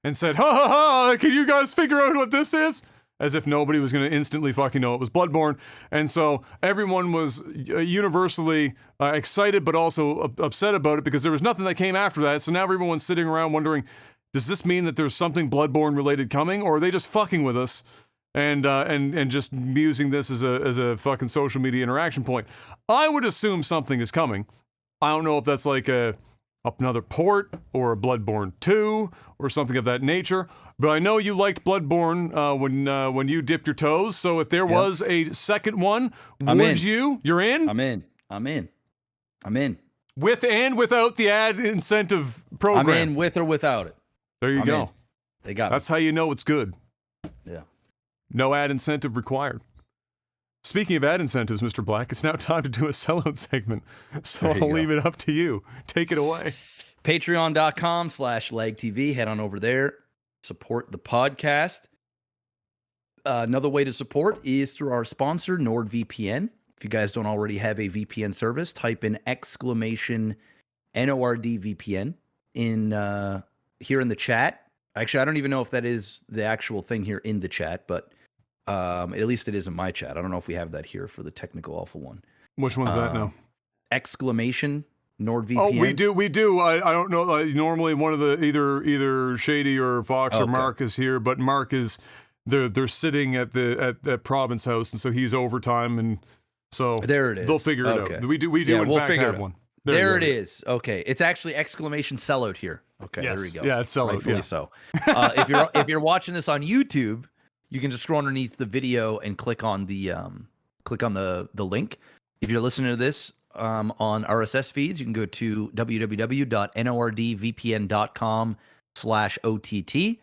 and said, "Ha ha ha! Can you guys figure out what this is?" As if nobody was going to instantly fucking know it was Bloodborne. And so everyone was universally excited but also upset about it because there was nothing that came after that. So now everyone's sitting around wondering, does this mean that there's something Bloodborne related coming, or are they just fucking with us and just using this as a fucking social media interaction point? I would assume something is coming. I don't know if that's like another port or a Bloodborne 2 or something of that nature. But I know you liked Bloodborne when you dipped your toes. So if there was a second one, would you? You're in? I'm in. With and without the ad incentive program. I'm in with or without it. There you go. In. They got That's how you know it's good. Yeah. No ad incentive required. Speaking of ad incentives, Mr. Black, it's now time to do a sellout segment. So I'll leave it up to you. Take it away. Patreon.com/LagTV. Head on over there. Support the podcast. Another way to support is through our sponsor, NordVPN. If you guys don't already have a VPN service, type in !NORDVPN in here in the chat. Actually, I don't even know if that is the actual thing here in the chat, but at least it is in my chat. I don't know if we have that here for the Technical Alpha one. Which one's that now? !NORDVPN NordVPN? Oh, we do. I don't know. Normally, one of the either Shady or Fox or Mark is here, but Mark is they're sitting at the Province House, and so he's overtime, and so there it is. They'll figure it out. We do in fact have one. There it is. Okay, it's actually exclamation sellout here. Okay, yes. There we go. Yeah, it's sellout. Rightfully so. If you're watching this on YouTube, you can just scroll underneath the video and click on the link. If you're listening to this on RSS feeds, you can go to www.nordvpn.com/OTT.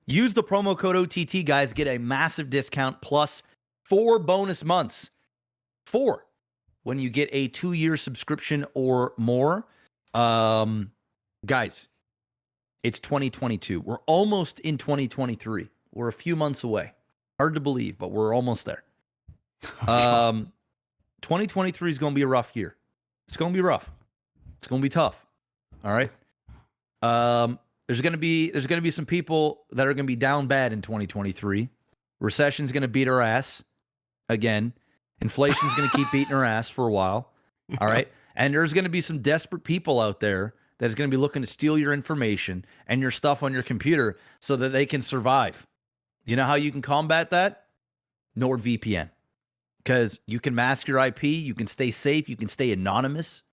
Use the promo code OTT, guys. Get a massive discount plus 4 bonus months. 4 when you get a 2-year subscription or more. Guys, it's 2022. We're almost in 2023. We're a few months away. Hard to believe, but we're almost there. 2023 is going to be a rough year. It's going to be rough. It's going to be tough. All right. There's going to be some people that are going to be down bad in 2023. Recession's going to beat our ass again. Inflation's going to keep beating our ass for a while. All right. And there's going to be some desperate people out there that's going to be looking to steal your information and your stuff on your computer so that they can survive. You know how you can combat that? NordVPN. Because you can mask your IP, you can stay safe, you can stay anonymous,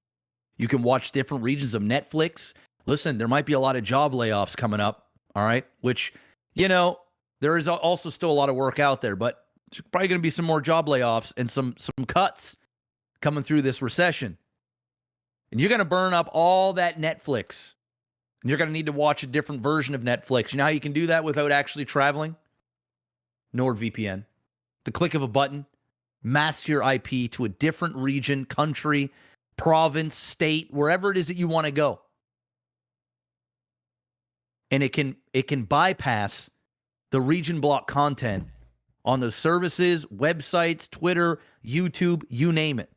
you can watch different regions of Netflix. Listen, there might be a lot of job layoffs coming up, all right? Which, there is also still a lot of work out there, but there's probably going to be some more job layoffs and some cuts coming through this recession. And you're going to burn up all that Netflix. And you're going to need to watch a different version of Netflix. You know how you can do that without actually traveling? NordVPN. The click of a button. Mask your IP to a different region, country, province, state, wherever it is that you want to go. And it can bypass the region block content on those services, websites, Twitter, YouTube, you name it.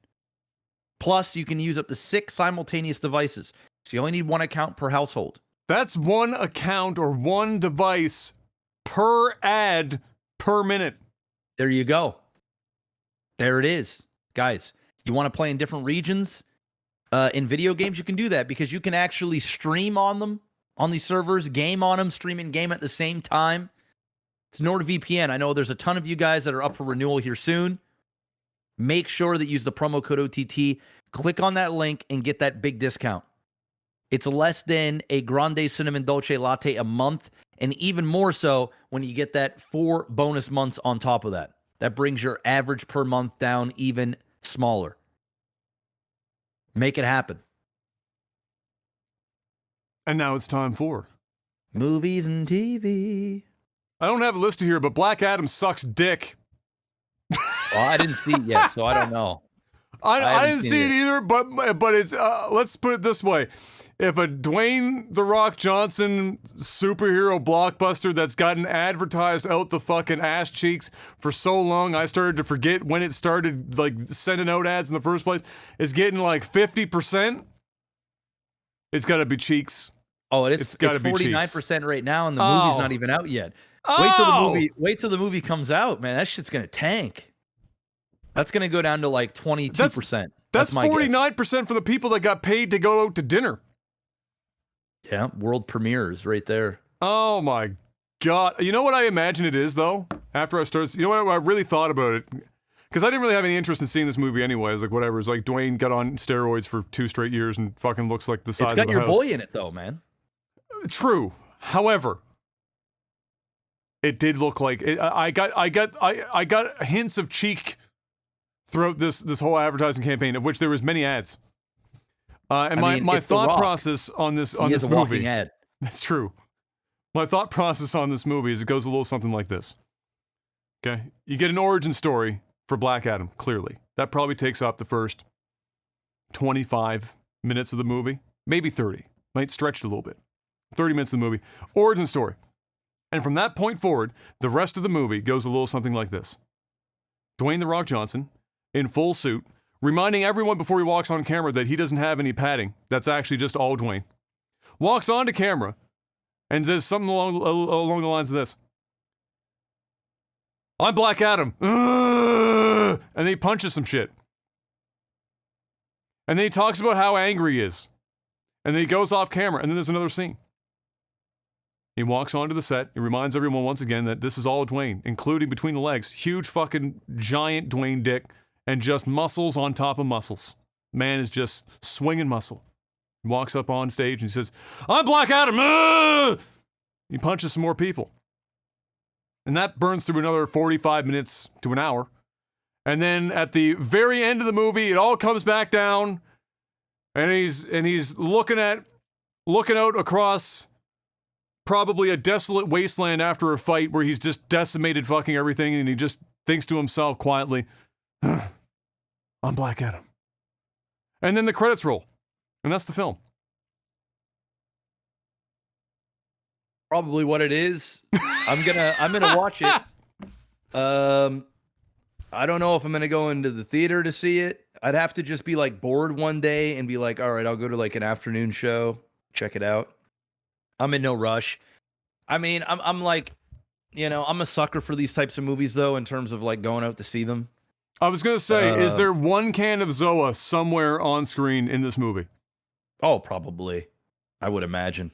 Plus, you can use up to 6 simultaneous devices. So you only need 1 account per household. That's 1 account or 1 device per ad per minute. There you go. There it is. Guys, you want to play in different regions in video games? You can do that because you can actually stream on them, on these servers, game on them, stream and game at the same time. It's NordVPN. I know there's a ton of you guys that are up for renewal here soon. Make sure that you use the promo code OTT. Click on that link and get that big discount. It's less than a grande cinnamon dolce latte a month, and even more so when you get that 4 bonus months on top of that. That brings your average per month down even smaller. Make it happen. And now it's time for movies and TV. I don't have it listed here, but Black Adam sucks dick. Well, I didn't see it yet, so I don't know. I didn't see it either, but it's let's put it this way. If a Dwayne "The Rock" Johnson superhero blockbuster that's gotten advertised out the fucking ass cheeks for so long, I started to forget when it started sending out ads in the first place, is getting 50%, it's got to be Cheeks. Oh, it's got to be 49% right now, and the movie's not even out yet. Wait till the movie comes out, man. That shit's gonna tank. That's gonna go down to 22%. That's 49% for the people that got paid to go out to dinner. Yeah, world premieres right there. Oh my God. You know what I imagine it is, though? After I started, you know what I really thought about it? Because I didn't really have any interest in seeing this movie anyway. I was like, whatever. It's like Dwayne got on steroids for 2 straight years and fucking looks like the size of the house. It's got your boy in it, though, man. True. However, it did look like it, I got hints of cheek throughout this whole advertising campaign, of which there was many ads. And my thought process on this movie, ad. That's true. My thought process on this movie is it goes a little something like this. Okay, you get an origin story for Black Adam. Clearly, that probably takes up the first 25 minutes of the movie, maybe 30. Might stretch it a little bit. 30 minutes of the movie, origin story, and from that point forward, the rest of the movie goes a little something like this: Dwayne "The Rock" Johnson in full suit, reminding everyone before he walks on camera that he doesn't have any padding. That's actually just all Dwayne. Walks onto camera and says something along the lines of this: "I'm Black Adam." And then he punches some shit. And then he talks about how angry he is. And then he goes off camera, and then there's another scene. He walks onto the set. He reminds everyone once again that this is all Dwayne, including between the legs, huge fucking giant Dwayne dick, and just muscles on top of muscles. Man is just swinging muscle. He walks up on stage and he says, "I'm Black Adam!" He punches some more people. And that burns through another 45 minutes to an hour. And then at the very end of the movie, it all comes back down, and he's looking out across probably a desolate wasteland after a fight where he's just decimated fucking everything, and he just thinks to himself quietly, "I'm Black Adam." And then the credits roll, and that's the film. Probably what it is. I'm gonna watch it. I don't know if I'm gonna go into the theater to see it. I'd have to just be like bored one day and be like, all right, I'll go to like an afternoon show, check it out. I'm in no rush. I mean, I'm like, I'm a sucker for these types of movies though, in terms of like going out to see them. I was gonna say, is there one can of Zoa somewhere on screen in this movie? Oh, probably. I would imagine.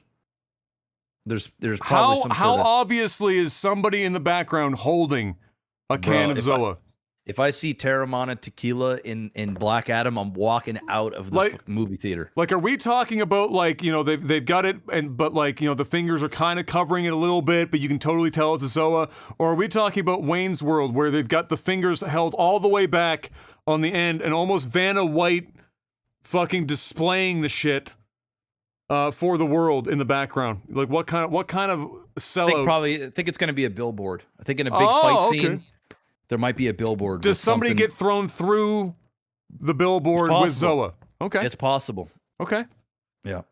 There's probably some how sort of... obviously is somebody in the background holding a can of Zoa? If I see Terramana tequila in Black Adam, I'm walking out of the movie theater. Like, are we talking about like, they've got it, but like, the fingers are kind of covering it a little bit, but you can totally tell it's a Zoa? Or are we talking about Wayne's World, where they've got the fingers held all the way back on the end and almost Vanna White fucking displaying the shit for the world in the background? Like, what kind of sellout? I think it's going to be a billboard. I think in a big fight scene, there might be a billboard. Does somebody get thrown through the billboard with Zoa? Okay. It's possible. Okay. Yeah.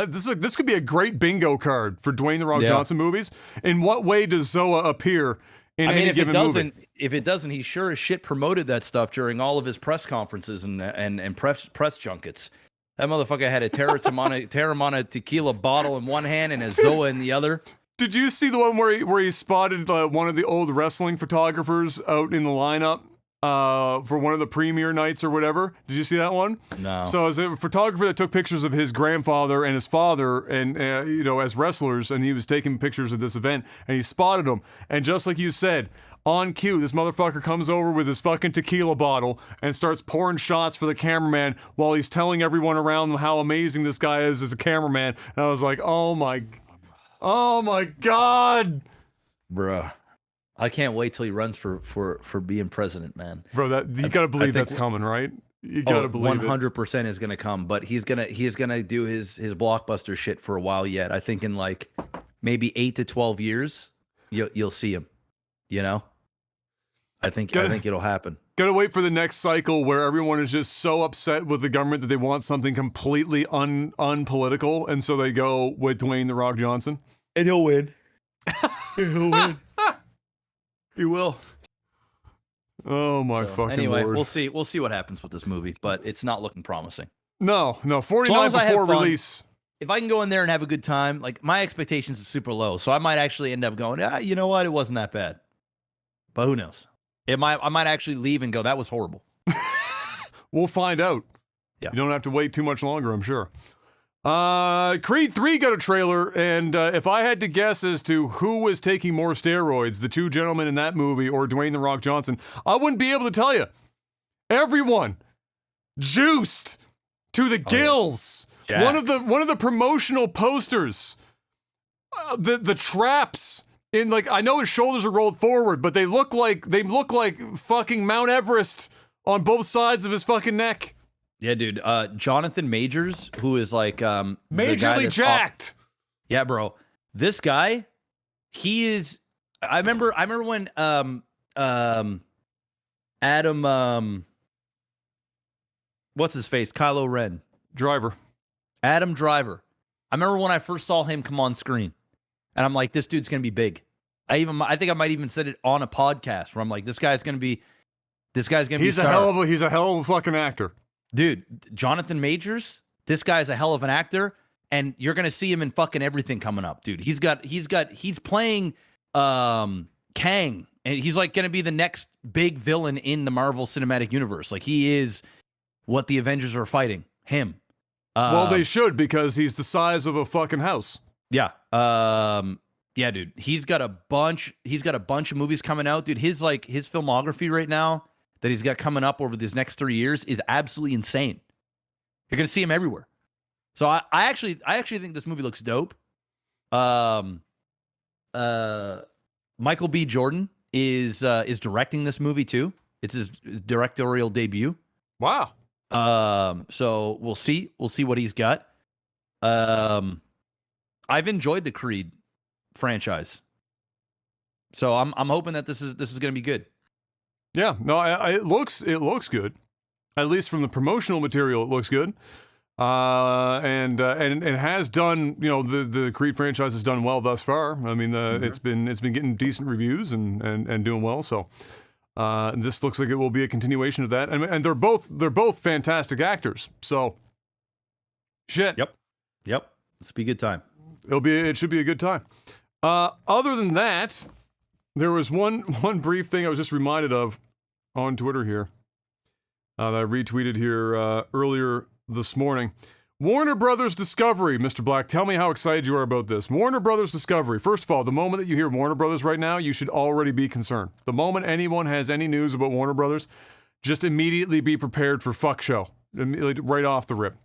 This could be a great bingo card for Dwayne The Rock Johnson movies. In what way does Zoa appear in any given movie? If it doesn't, he sure as shit promoted that stuff during all of his press conferences and press junkets. That motherfucker had a Terramana tequila bottle in one hand and a Zoa in the other. Did you see the one where he spotted one of the old wrestling photographers out in the lineup for one of the premiere nights or whatever? Did you see that one? No. So it was a photographer that took pictures of his grandfather and his father and as wrestlers, and he was taking pictures of this event, and he spotted them. And just like you said, on cue, this motherfucker comes over with his fucking tequila bottle and starts pouring shots for the cameraman while he's telling everyone around him how amazing this guy is as a cameraman. And I was like, oh my God. Bruh. I can't wait till he runs for being president, man. Bro, you gotta believe that's coming, right? You gotta believe 100% is gonna come, but he's gonna do his blockbuster shit for a while yet. I think in like maybe 8 to 12 years, you'll see him. I think it'll happen. Gotta wait for the next cycle where everyone is just so upset with the government that they want something completely unpolitical, and so they go with Dwayne The Rock Johnson. And he'll win. He'll win. He will. Oh my fucking Lord. We'll see what happens with this movie, but it's not looking promising. No, 49 before release. If I can go in there and have a good time, like my expectations are super low, so I might actually end up going, you know what, it wasn't that bad. But who knows? I might actually leave and go, that was horrible. We'll find out. Yeah. You don't have to wait too much longer, I'm sure. Creed 3 got a trailer, and if I had to guess as to who was taking more steroids, the two gentlemen in that movie or Dwayne The Rock Johnson, I wouldn't be able to tell you. Everyone juiced to the gills. Yeah. One of the promotional posters, the traps. In like, I know his shoulders are rolled forward, but they look like fucking Mount Everest on both sides of his fucking neck. Yeah, dude. Jonathan Majors, who is like majorly jacked. Yeah, bro. This guy, he is. I remember when Adam what's his face? Kylo Ren. Driver. Adam Driver. I remember when I first saw him come on screen. And I'm like, this dude's gonna be big. I think I might even said it on a podcast where I'm like, this guy's gonna be. He's a hell of a fucking actor, dude. Jonathan Majors, this guy's a hell of an actor, and you're gonna see him in fucking everything coming up, dude. He's playing Kang, and he's like gonna be the next big villain in the Marvel Cinematic Universe. Like he is what the Avengers are fighting. Him. Well, they should, because he's the size of a fucking house. Yeah. Yeah, dude. He's got a bunch of movies coming out, dude. His filmography right now that he's got coming up over these next 3 years is absolutely insane. You're gonna see him everywhere. So I actually think this movie looks dope. Michael B. Jordan is directing this movie too. It's his directorial debut. Wow. So we'll see what he's got. I've enjoyed the Creed franchise, so I'm hoping that this is going to be good. Yeah, no, it looks good. At least from the promotional material, it looks good. And it has done, the Creed franchise has done well thus far. I mean, it's been getting decent reviews and doing well. So this looks like it will be a continuation of that. And they're both fantastic actors. So shit. Yep. It's be a good time. It should be a good time. Other than that, there was one brief thing I was just reminded of on Twitter here that I retweeted here earlier this morning. Warner Brothers Discovery, Mr. Black, tell me how excited you are about this. Warner Brothers Discovery. First of all, the moment that you hear Warner Brothers right now, you should already be concerned. The moment anyone has any news about Warner Brothers, just immediately be prepared for fuck show. Right off the rip.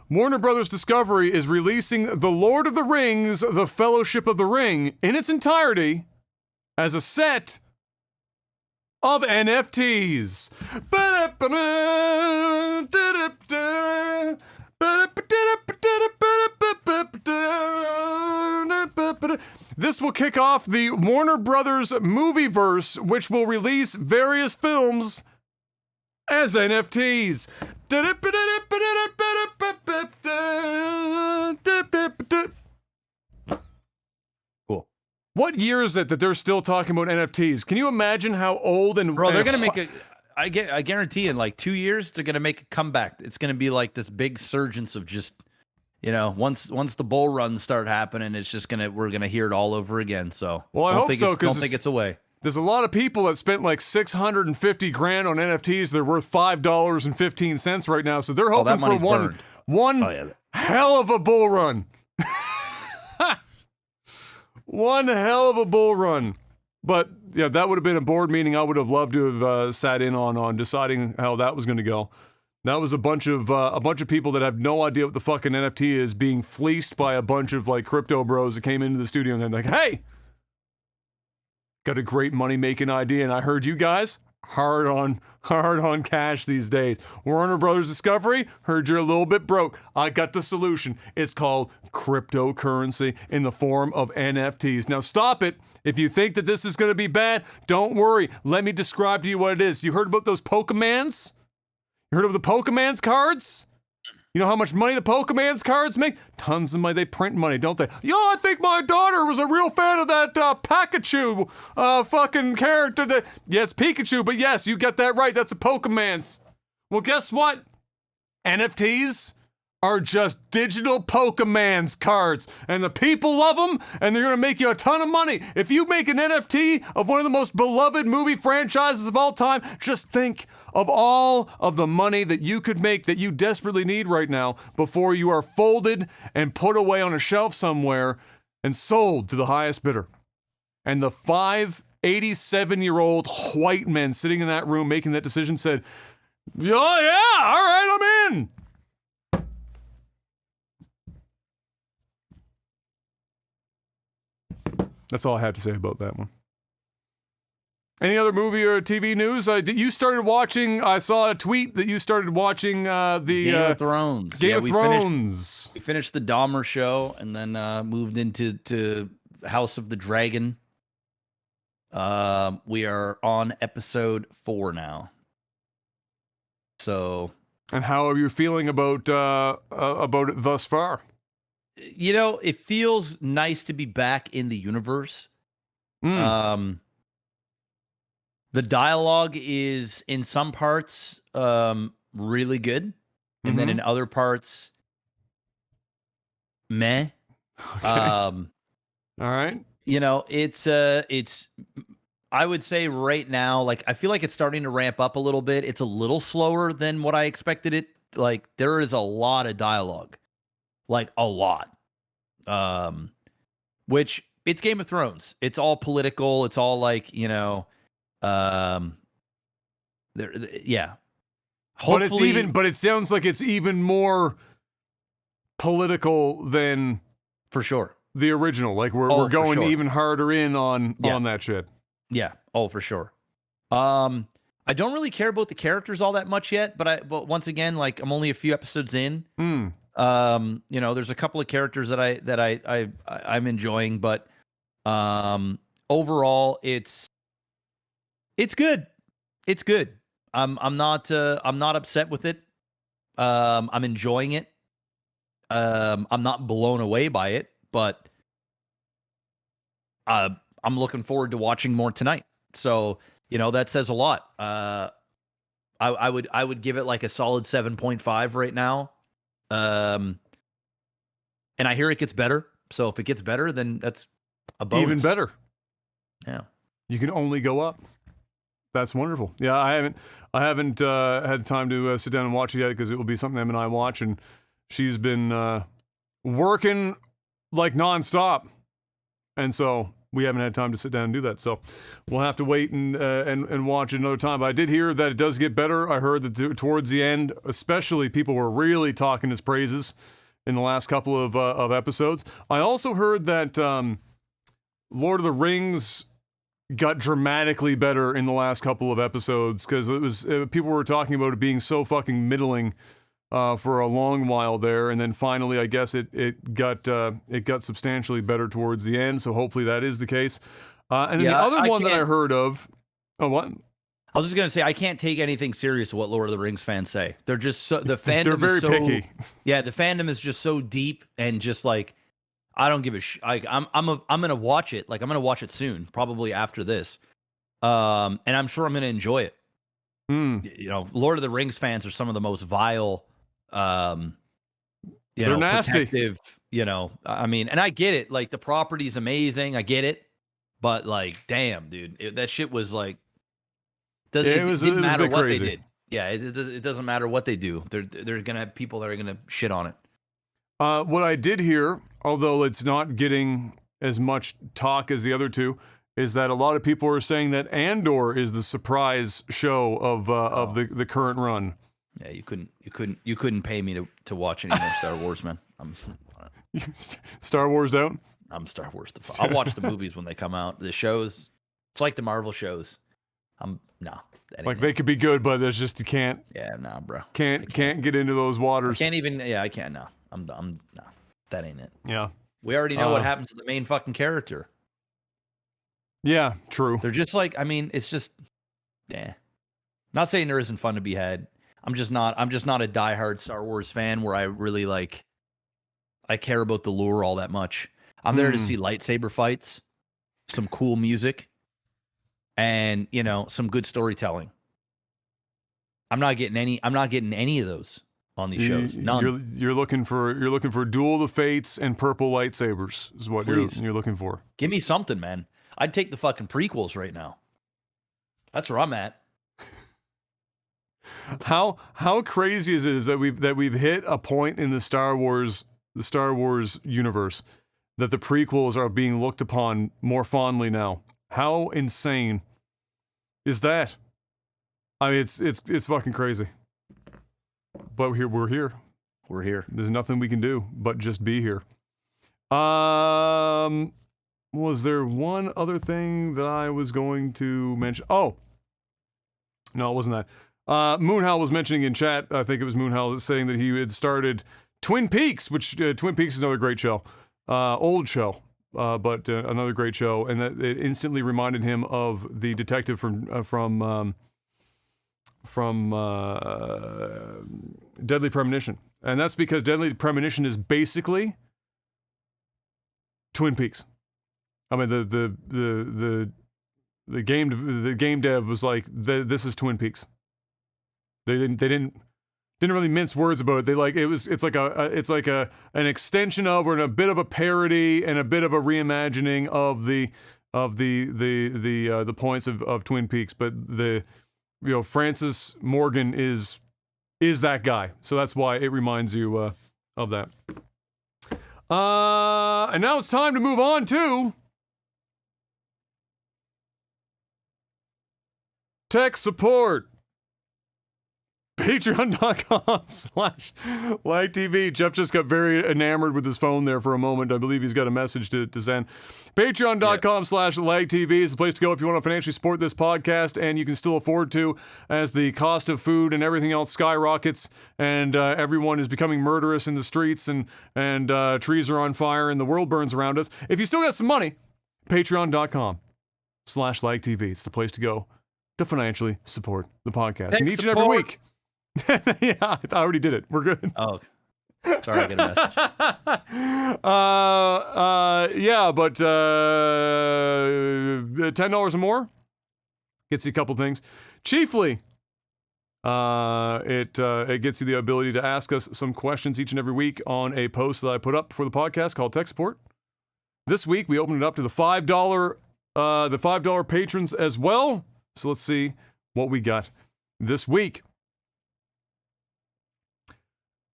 Warner Brothers Discovery is releasing The Lord of the Rings, The Fellowship of the Ring, in its entirety, as a set of NFTs. This will kick off the Warner Brothers Movieverse, which will release various films as NFTs. Cool. What year is it that they're still talking about NFTs? Can you imagine how old and... Bro, they're going to make a... I guarantee in like 2 years, they're going to make a comeback. It's going to be like this big surgence of just, once the bull runs start happening, it's just we're going to hear it all over again. So, well, I hope so, because don't think it's away. There's a lot of people that spent like $650,000 on NFTs. They're worth $5.15 right now. So they're hoping for one hell of a bull run. One hell of a bull run. But yeah, that would have been a board meeting I would have loved to have sat in on deciding how that was going to go. That was a bunch of people that have no idea what the fucking NFT is being fleeced by a bunch of like crypto bros that came into the studio and they're like, "Hey, got a great money-making idea, and I heard you guys hard on cash these days. Warner Brothers Discovery, heard you're a little bit broke. I got the solution. It's called cryptocurrency in the form of NFTs. Now stop it. If you think that this is going to be bad, don't worry. Let me describe to you what it is. You heard about those Pokemans? You heard of the Pokemans cards? You know how much money the Pokemans cards make? Tons of money. They print money, don't they? I think my daughter was a real fan of that Pikachu fucking character. Yeah, it's Pikachu, but yes, you get that right. That's a Pokemans. Well, guess what? NFTs are just digital Pokemans cards, and the people love them, and they're going to make you a ton of money. If you make an NFT of one of the most beloved movie franchises of all time, just think of all of the money that you could make that you desperately need right now before you are folded and put away on a shelf somewhere and sold to the highest bidder. And the 87-year-old white men sitting in that room making that decision said, "Oh yeah, all right, I'm in." That's all I have to say about that one. Any other movie or TV news? You started watching, I saw a tweet that you started watching the Game of Thrones. Game of Thrones. We finished the Dahmer show and then moved into House of the Dragon. We are on episode 4 now. So, and how are you feeling about it thus far? It feels nice to be back in the universe. The dialogue is in some parts really good, and then in other parts, meh. Okay. All right. It's I would say right now, like, I feel like it's starting to ramp up a little bit. It's a little slower than what I expected it. Like, there is a lot of dialogue, like a lot. Which it's Game of Thrones. It's all political. It's all like, you know, yeah. Hopefully, But it sounds like it's even more political than for sure the original. Like we're going sure. even harder in on that shit. Yeah. Oh, for sure. I don't really care about the characters all that much yet, but once again, like I'm only a few episodes in. You know, there's a couple of characters that I'm enjoying, but overall it's good. It's good. I'm not upset with it. I'm enjoying it. I'm not blown away by it, but I'm looking forward to watching more tonight. So, you know, that says a lot. I would give it like a solid 7.5 right now. And I hear it gets better. So if it gets better, then that's a bonus. Even better. Yeah. You can only go up. That's wonderful. Yeah, I haven't had time to sit down and watch it yet because it will be something Em and I watch, and she's been working like nonstop, and so we haven't had time to sit down and do that. So we'll have to wait and watch it another time. But I did hear that it does get better. I heard that towards the end, especially, people were really talking its praises in the last couple of episodes. I also heard that Lord of the Rings got dramatically better in the last couple of episodes because it was people were talking about it being so fucking middling for a long while there, and then finally, I guess it got substantially better towards the end. So hopefully that is the case. And then the other one that I heard of, what? I was just gonna say I can't take anything serious what Lord of the Rings fans say. They're just so the fandom. They're very picky. Yeah, the fandom is just so deep and just like. I don't give a I'm gonna watch it. Like I'm gonna watch it soon, probably after this. And I'm sure I'm gonna enjoy it. You know, Lord of the Rings fans are some of the most vile, they're nasty. You know, I mean, and I get it. Like the property's amazing, I get it. But like, damn, dude, that shit was like. It didn't matter what crazy. They did. Yeah, it doesn't matter what they do. They're gonna have people that are gonna shit on it. What I did hear, although it's not getting as much talk as the other two, is that a lot of people are saying that Andor is the surprise show of the current run. Yeah, you couldn't pay me to watch any more Star Wars, man. Star Wars out? I'm Star Wars. I'll watch the movies when they come out. The shows, it's like the Marvel shows. Like they could be good, but there's just you can't. Yeah, nah, bro. Can't get into those waters. I can't even. Yeah, I can't. No, I'm no. That ain't it. Yeah. We already know what happens to the main fucking character. Yeah, true. They're just like, I mean, it's just, Not saying there isn't fun to be had. I'm just not a diehard Star Wars fan where I really I care about the lore all that much. I'm there to see lightsaber fights, some cool music, and you know, some good storytelling. I'm not getting any of those on these shows. None. You're looking for Duel of the Fates and purple lightsabers is what you're looking for. Give me something, man. I'd take the fucking prequels right now. That's where I'm at. How crazy is it that we've hit a point in the Star Wars universe that the prequels are being looked upon more fondly now? How insane is that? I mean, it's fucking crazy. But we're here. We're here. There's nothing we can do but just be here. Was there one other thing that I was going to mention? Oh, no, it wasn't that. Moonhowl was mentioning in chat, I think it was Moonhowl, saying that he had started Twin Peaks, which Twin Peaks is another great show. Old show, but another great show. And that it instantly reminded him of the detective from Deadly Premonition. And that's because Deadly Premonition is basically Twin Peaks. I mean, the game dev was like, this is Twin Peaks. They didn't really mince words about it. It's like an extension of, or a bit of a parody and a bit of a reimagining of the of the points of Twin Peaks, but Francis Morgan is that guy, so that's why it reminds you of that. And now it's time to move on to tech support. Patreon.com/LagTV. Jeff just got very enamored with his phone there for a moment. I believe he's got a message to send. Patreon.com/LagTV is the place to go if you want to financially support this podcast, and you can still afford to, as the cost of food and everything else skyrockets, and everyone is becoming murderous in the streets, and trees are on fire, and the world burns around us. If you still got some money, Patreon.com/LagTV. It's the place to go to financially support the podcast. And each and every week. Yeah, I already did it. We're good. Oh, sorry, I get a message. Yeah, but $10 or more gets you a couple things. Chiefly, it gets you the ability to ask us some questions each and every week on a post that I put up for the podcast called Tech Support. This week, we opened it up to the $5 patrons as well. So let's see what we got this week.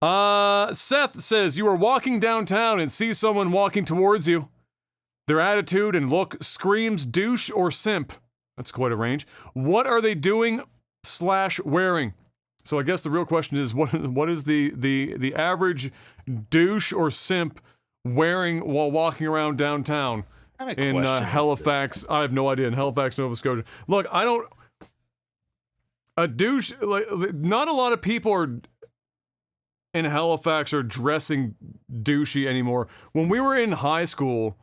Seth says, you are walking downtown and see someone walking towards you. Their attitude and look screams douche or simp. That's quite a range. What are they doing / wearing? So I guess the real question is, what is the average douche or simp wearing while walking around downtown in Halifax? I have no idea. In Halifax, Nova Scotia. Look, a douche, not a lot of people are in Halifax are dressing douchey anymore. When we were in high school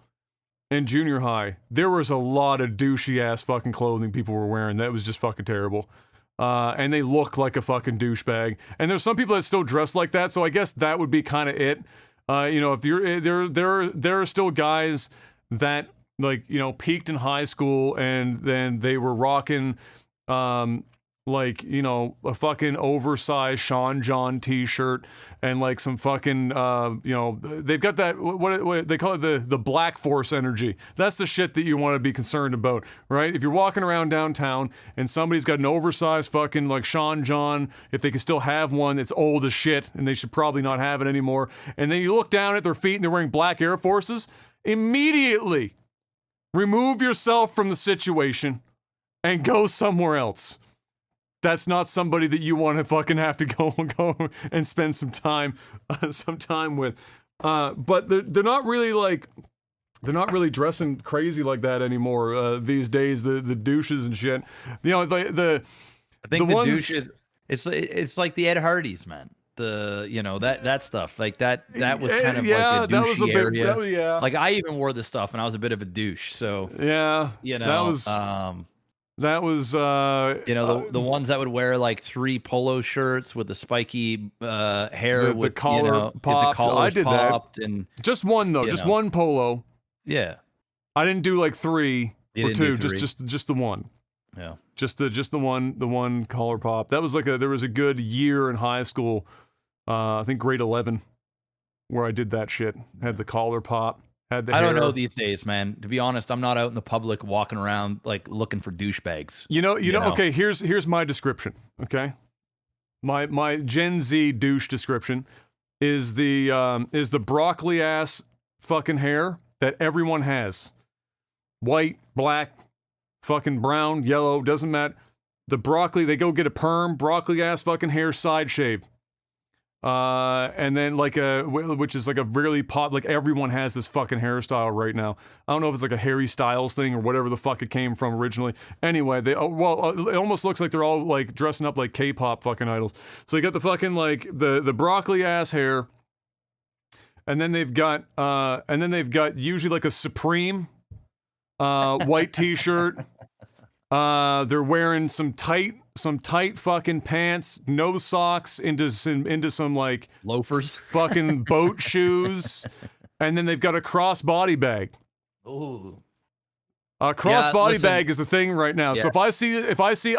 and junior high, there was a lot of douchey ass fucking clothing people were wearing. That was just fucking terrible. And they look like a fucking douchebag. And there's some people that still dress like that, so I guess that would be kind of it. If you're there are still guys that peaked in high school and then they were rocking a fucking oversized Sean John t-shirt and like some fucking they've got that what they call it, the Blackforce energy. That's the shit that you want to be concerned about, right? If you're walking around downtown and somebody's got an oversized fucking like Sean John, if they can still have one, it's old as shit and they should probably not have it anymore, and then you look down at their feet and they're wearing black Air Forces, immediately remove yourself from the situation and go somewhere else. That's not somebody that you want to fucking have to go and spend some time with. But they're not really dressing crazy like that anymore these days. The douches and shit. I think the douches. It's like the Ed Hardys, man. That stuff like that was kind of like a douchey that was a bit, area. Yeah. Like I even wore this stuff and I was a bit of a douche. So yeah, that was the ones that would wear like 3 polo shirts with the spiky hair with the collar popped. I did popped that. And just one though, just one polo. Yeah, I didn't do like 3 or 2, just the one. Yeah, just the one collar pop. That was there was a good year in high school. I think grade 11, where I did that shit. Had the collar pop. I don't know these days, man. To be honest, I'm not out in the public walking around like looking for douchebags. You know. Okay, here's my description. Okay, my Gen Z douche description is the broccoli ass fucking hair that everyone has. White, black, fucking brown, yellow, doesn't matter. The broccoli, they go get a perm, broccoli ass fucking hair side shave. And then which is like a really pop, like everyone has this fucking hairstyle right now. I don't know if it's like a Harry Styles thing or whatever the fuck it came from originally. Anyway, it almost looks like they're all like dressing up like K-pop fucking idols. So they got the fucking like the broccoli ass hair, and then they've got usually like a Supreme white t-shirt. They're wearing some tight fucking pants, no socks, into some like loafers, fucking boat shoes, and then they've got a cross-body bag. Ooh. A cross-body bag is the thing right now. Yeah. So if I see,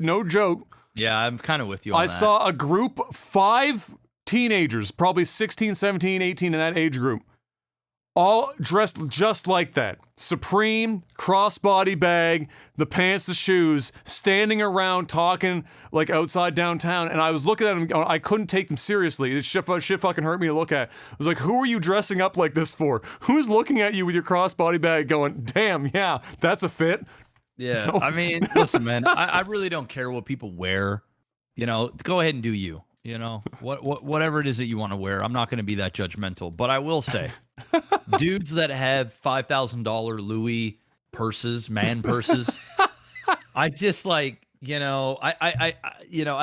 no joke. Yeah, I'm kind of with you on that. I saw a group, 5 teenagers, probably 16, 17, 18 in that age group, all dressed just like that. Supreme, crossbody bag, the pants, the shoes, standing around talking like outside downtown. And I was looking at them, going, I couldn't take them seriously. This shit fucking hurt me to look at. I was like, who are you dressing up like this for? Who's looking at you with your crossbody bag going, damn, yeah, that's a fit? Yeah, I mean, listen, man, I really don't care what people wear. You know, go ahead and do you. You know, whatever it is that you want to wear. I'm not going to be that judgmental, but I will say, dudes that have $5,000 Louis purses, man purses, I just like, you know, I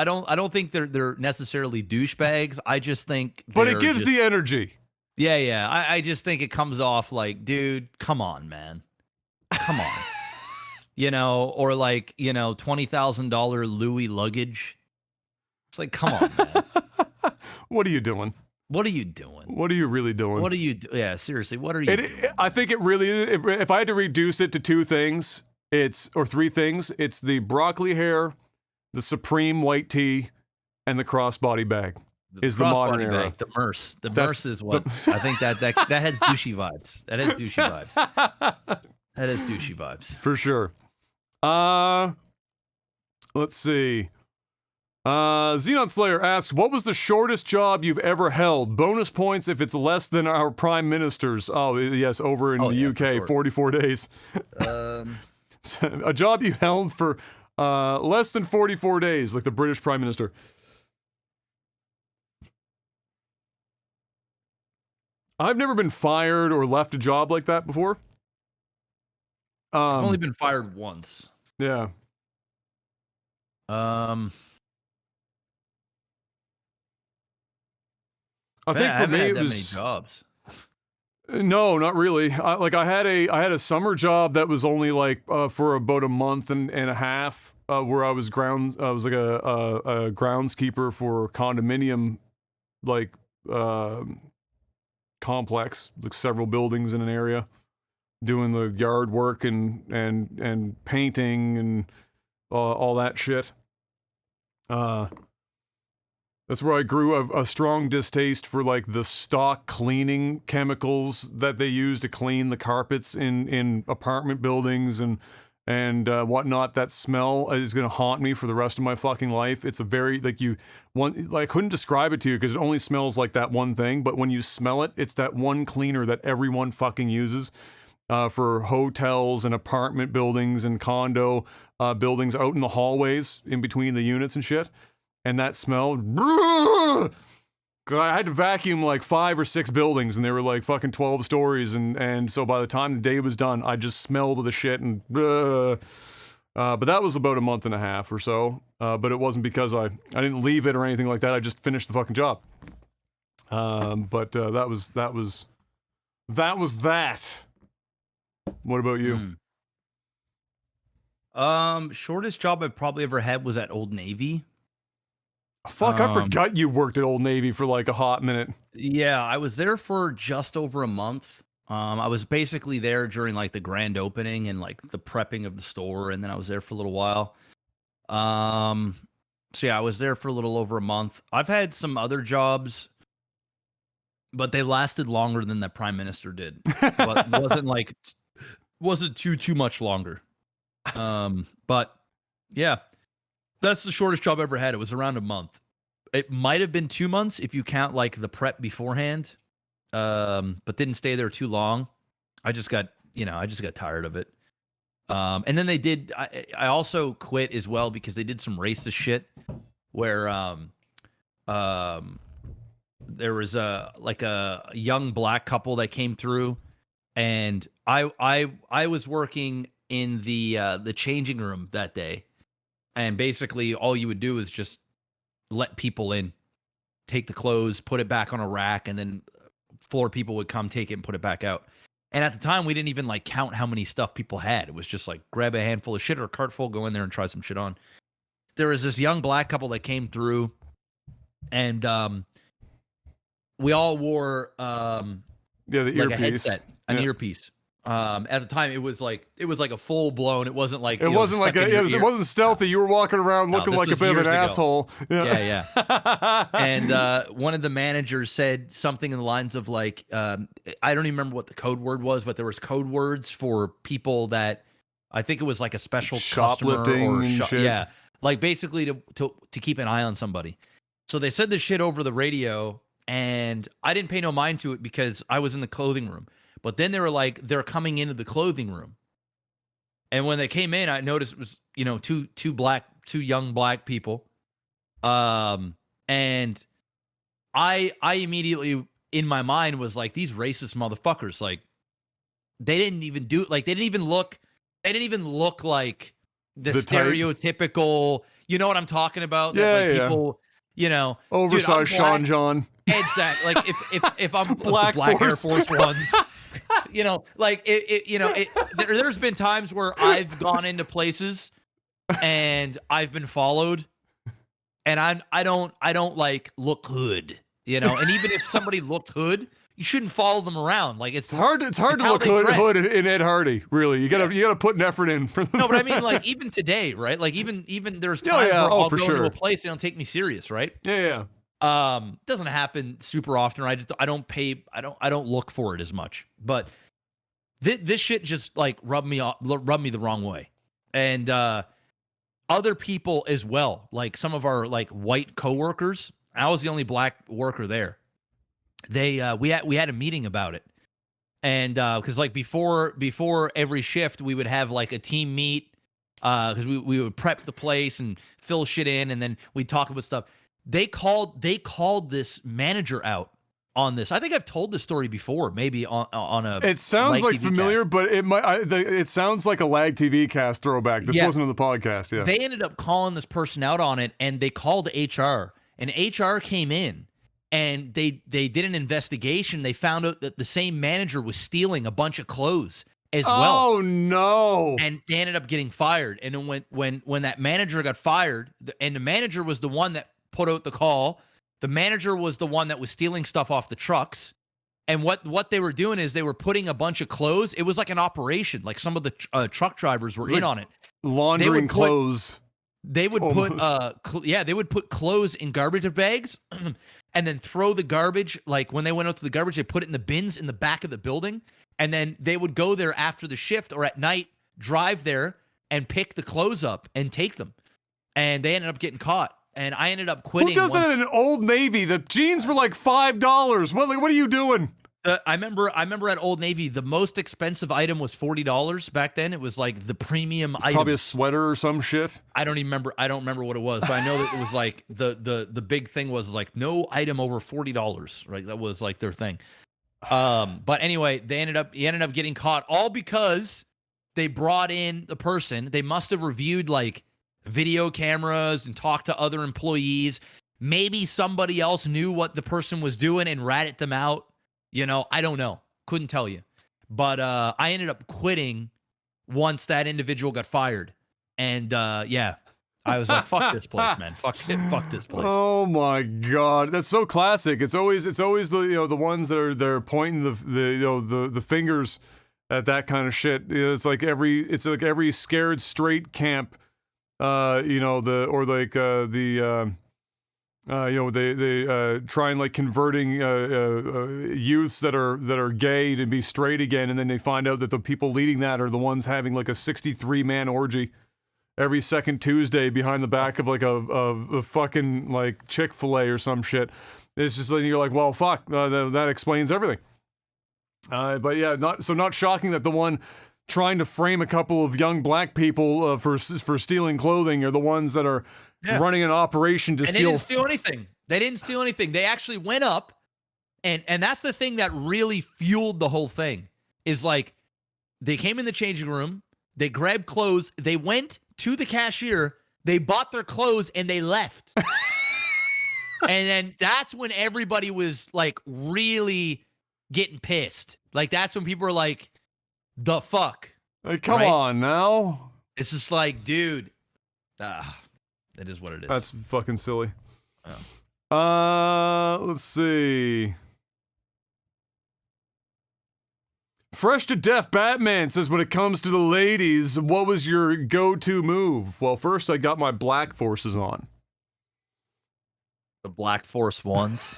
don't think they're necessarily douchebags. I just think, but it gives the energy. Yeah. I just think it comes off like, dude, come on, man, come on, you know, or like, you know, $20,000 Louis luggage. It's like, come on, man. What are you doing? What are you doing? What are you really doing? What are you? Yeah, seriously, what are you doing? I think it really. If I had to reduce it to two things, or three things. It's the broccoli hair, the Supreme white tee, and the crossbody bag. Is the modern era. Bag, the Merce. The Merce is what I think that has douchey vibes. That has douchey vibes. That has douchey vibes. For sure. Let's see. Xenon Slayer asks, what was the shortest job you've ever held? Bonus points if it's less than our prime ministers. Oh, yes, over in the UK, sure. 44 days. A job you held for less than 44 days, like the British prime minister. I've never been fired or left a job like that before. I've only been fired once. Yeah. I think for me it was many jobs. No, not really. I had a summer job that was only like for about a month and a half, where I was like a groundskeeper for a condominium, like complex, like several buildings in an area, doing the yard work and painting and all that shit. That's where I grew a strong distaste for like the stock cleaning chemicals that they use to clean the carpets in apartment buildings and whatnot. That smell is gonna haunt me for the rest of my fucking life. It's a very I couldn't describe it to you because it only smells like that one thing. But when you smell it, it's that one cleaner that everyone fucking uses for hotels and apartment buildings and condo buildings out in the hallways in between the units and shit. And that smell, I had to vacuum like 5 or 6 buildings, and they were like fucking 12 stories, and so by the time the day was done, I just smelled the shit, and but that was about a month and a half or so, but it wasn't because I didn't leave it or anything like that. I just finished the fucking job. But that was that. What about you? Shortest job I've probably ever had was at Old Navy. Fuck, I forgot you worked at Old Navy for like a hot minute. Yeah, I was there for just over a month. I was basically there during like the grand opening and like the prepping of the store, and then I was there for a little while. So yeah, I was there for a little over a month. I've had some other jobs, but they lasted longer than the prime minister did. But wasn't too much longer. But yeah. That's the shortest job I ever had. It was around a month. It might have been 2 months if you count like the prep beforehand, but didn't stay there too long. I just got tired of it. And then they did. I also quit as well because they did some racist shit where there was a young black couple that came through, and I was working in the changing room that day. And basically, all you would do is just let people in, take the clothes, put it back on a rack, and then 4 people would come take it and put it back out. And at the time, we didn't even like count how many stuff people had. It was just like grab a handful of shit or a cart full, go in there and try some shit on. There was this young black couple that came through, and we all wore the like earpiece. a headset, an earpiece. At the time, it was like a full blown. It wasn't like it wasn't like it wasn't stealthy. You were walking around looking like a bit of an asshole. Yeah. And one of the managers said something in the lines of like, I don't even remember what the code word was, but there was code words for people that I think it was like a special shoplifting customer or shit. Yeah, like basically to keep an eye on somebody. So they said this shit over the radio, and I didn't pay no mind to it because I was in the clothing room. But then they were like, they're coming into the clothing room. And when they came in, I noticed it was, two young black people. And I immediately in my mind was like, these racist motherfuckers, like they didn't even look like the stereotypical, you know what I'm talking about? Yeah, that, people, oversized Sean John. Exactly. Like if I'm Black Air Force Ones, there's been times where I've gone into places and I've been followed, and I don't like look hood, and even if somebody looked hood, you shouldn't follow them around. Like it's hard to look hood in Ed Hardy. Really, you gotta put an effort in for them. No, but I mean, like even today, right? Like even there's times where I'll go into a place they don't take me serious, right? Yeah. Doesn't happen super often. I don't look for it as much. But this shit just like rubbed me the wrong way, and other people as well. Like some of our like white coworkers. I was the only black worker there. We had a meeting about it, and because like before every shift we would have like a team meet, because we would prep the place and fill shit in, and then we'd talk about stuff. They called this manager out on this. I think I've told this story before, maybe on a. It sounds like familiar, cast. But it sounds like a Lag TV cast throwback. This wasn't on the podcast. Yeah, they ended up calling this person out on it, and they called HR, and HR came in, and they did an investigation. They found out that the same manager was stealing a bunch of clothes as well. Oh no! And they ended up getting fired. And then when that manager got fired, and the manager was the one that put out the call. The manager was the one that was stealing stuff off the trucks. And what they were doing is they were putting a bunch of clothes. It was like an operation. Like some of the truck drivers were in on it. Laundering clothes. They would put clothes in garbage bags and then throw the garbage. Like when they went out to the garbage, they put it in the bins in the back of the building. And then they would go there after the shift or at night, drive there and pick the clothes up and take them. And they ended up getting caught. And I ended up quitting. Who does that in an Old Navy? The jeans were like $5. What are you doing? I remember at Old Navy, the most expensive item was $40 back then. It was like the premium item. Probably a sweater or some shit. I don't remember what it was, but I know that it was like the big thing was like no item over $40, right? That was like their thing. But anyway, he ended up getting caught all because they brought in the person. They must have reviewed like video cameras and talked to other employees. Maybe somebody else knew what the person was doing and ratted them out. I don't know. Couldn't tell you. But I ended up quitting once that individual got fired. And I was like, fuck this place, man. Fuck this place. Oh my God. That's so classic. It's always the the ones that are pointing the fingers at that kind of shit. It's like every scared straight camp. They try and like converting youths that are gay to be straight again, and then they find out that the people leading that are the ones having like a 63-man orgy every second Tuesday behind the back of like a fucking like Chick-fil-A or some shit. It's just like you're like, well, fuck, that explains everything. But yeah, not shocking that the one trying to frame a couple of young black people for stealing clothing are the ones that are running an operation to steal. They didn't steal anything. They actually went up, and that's the thing that really fueled the whole thing. Is like they came in the changing room, they grabbed clothes, they went to the cashier, they bought their clothes, and they left. And then that's when everybody was like really getting pissed. Like that's when people were like, the fuck? Like, come on now. It's just like, dude, that is what it is. That's fucking silly. Oh. Let's see. Fresh to Death Batman says, when it comes to the ladies, what was your go-to move? Well, first I got my Blackforces on. The Blackforce ones.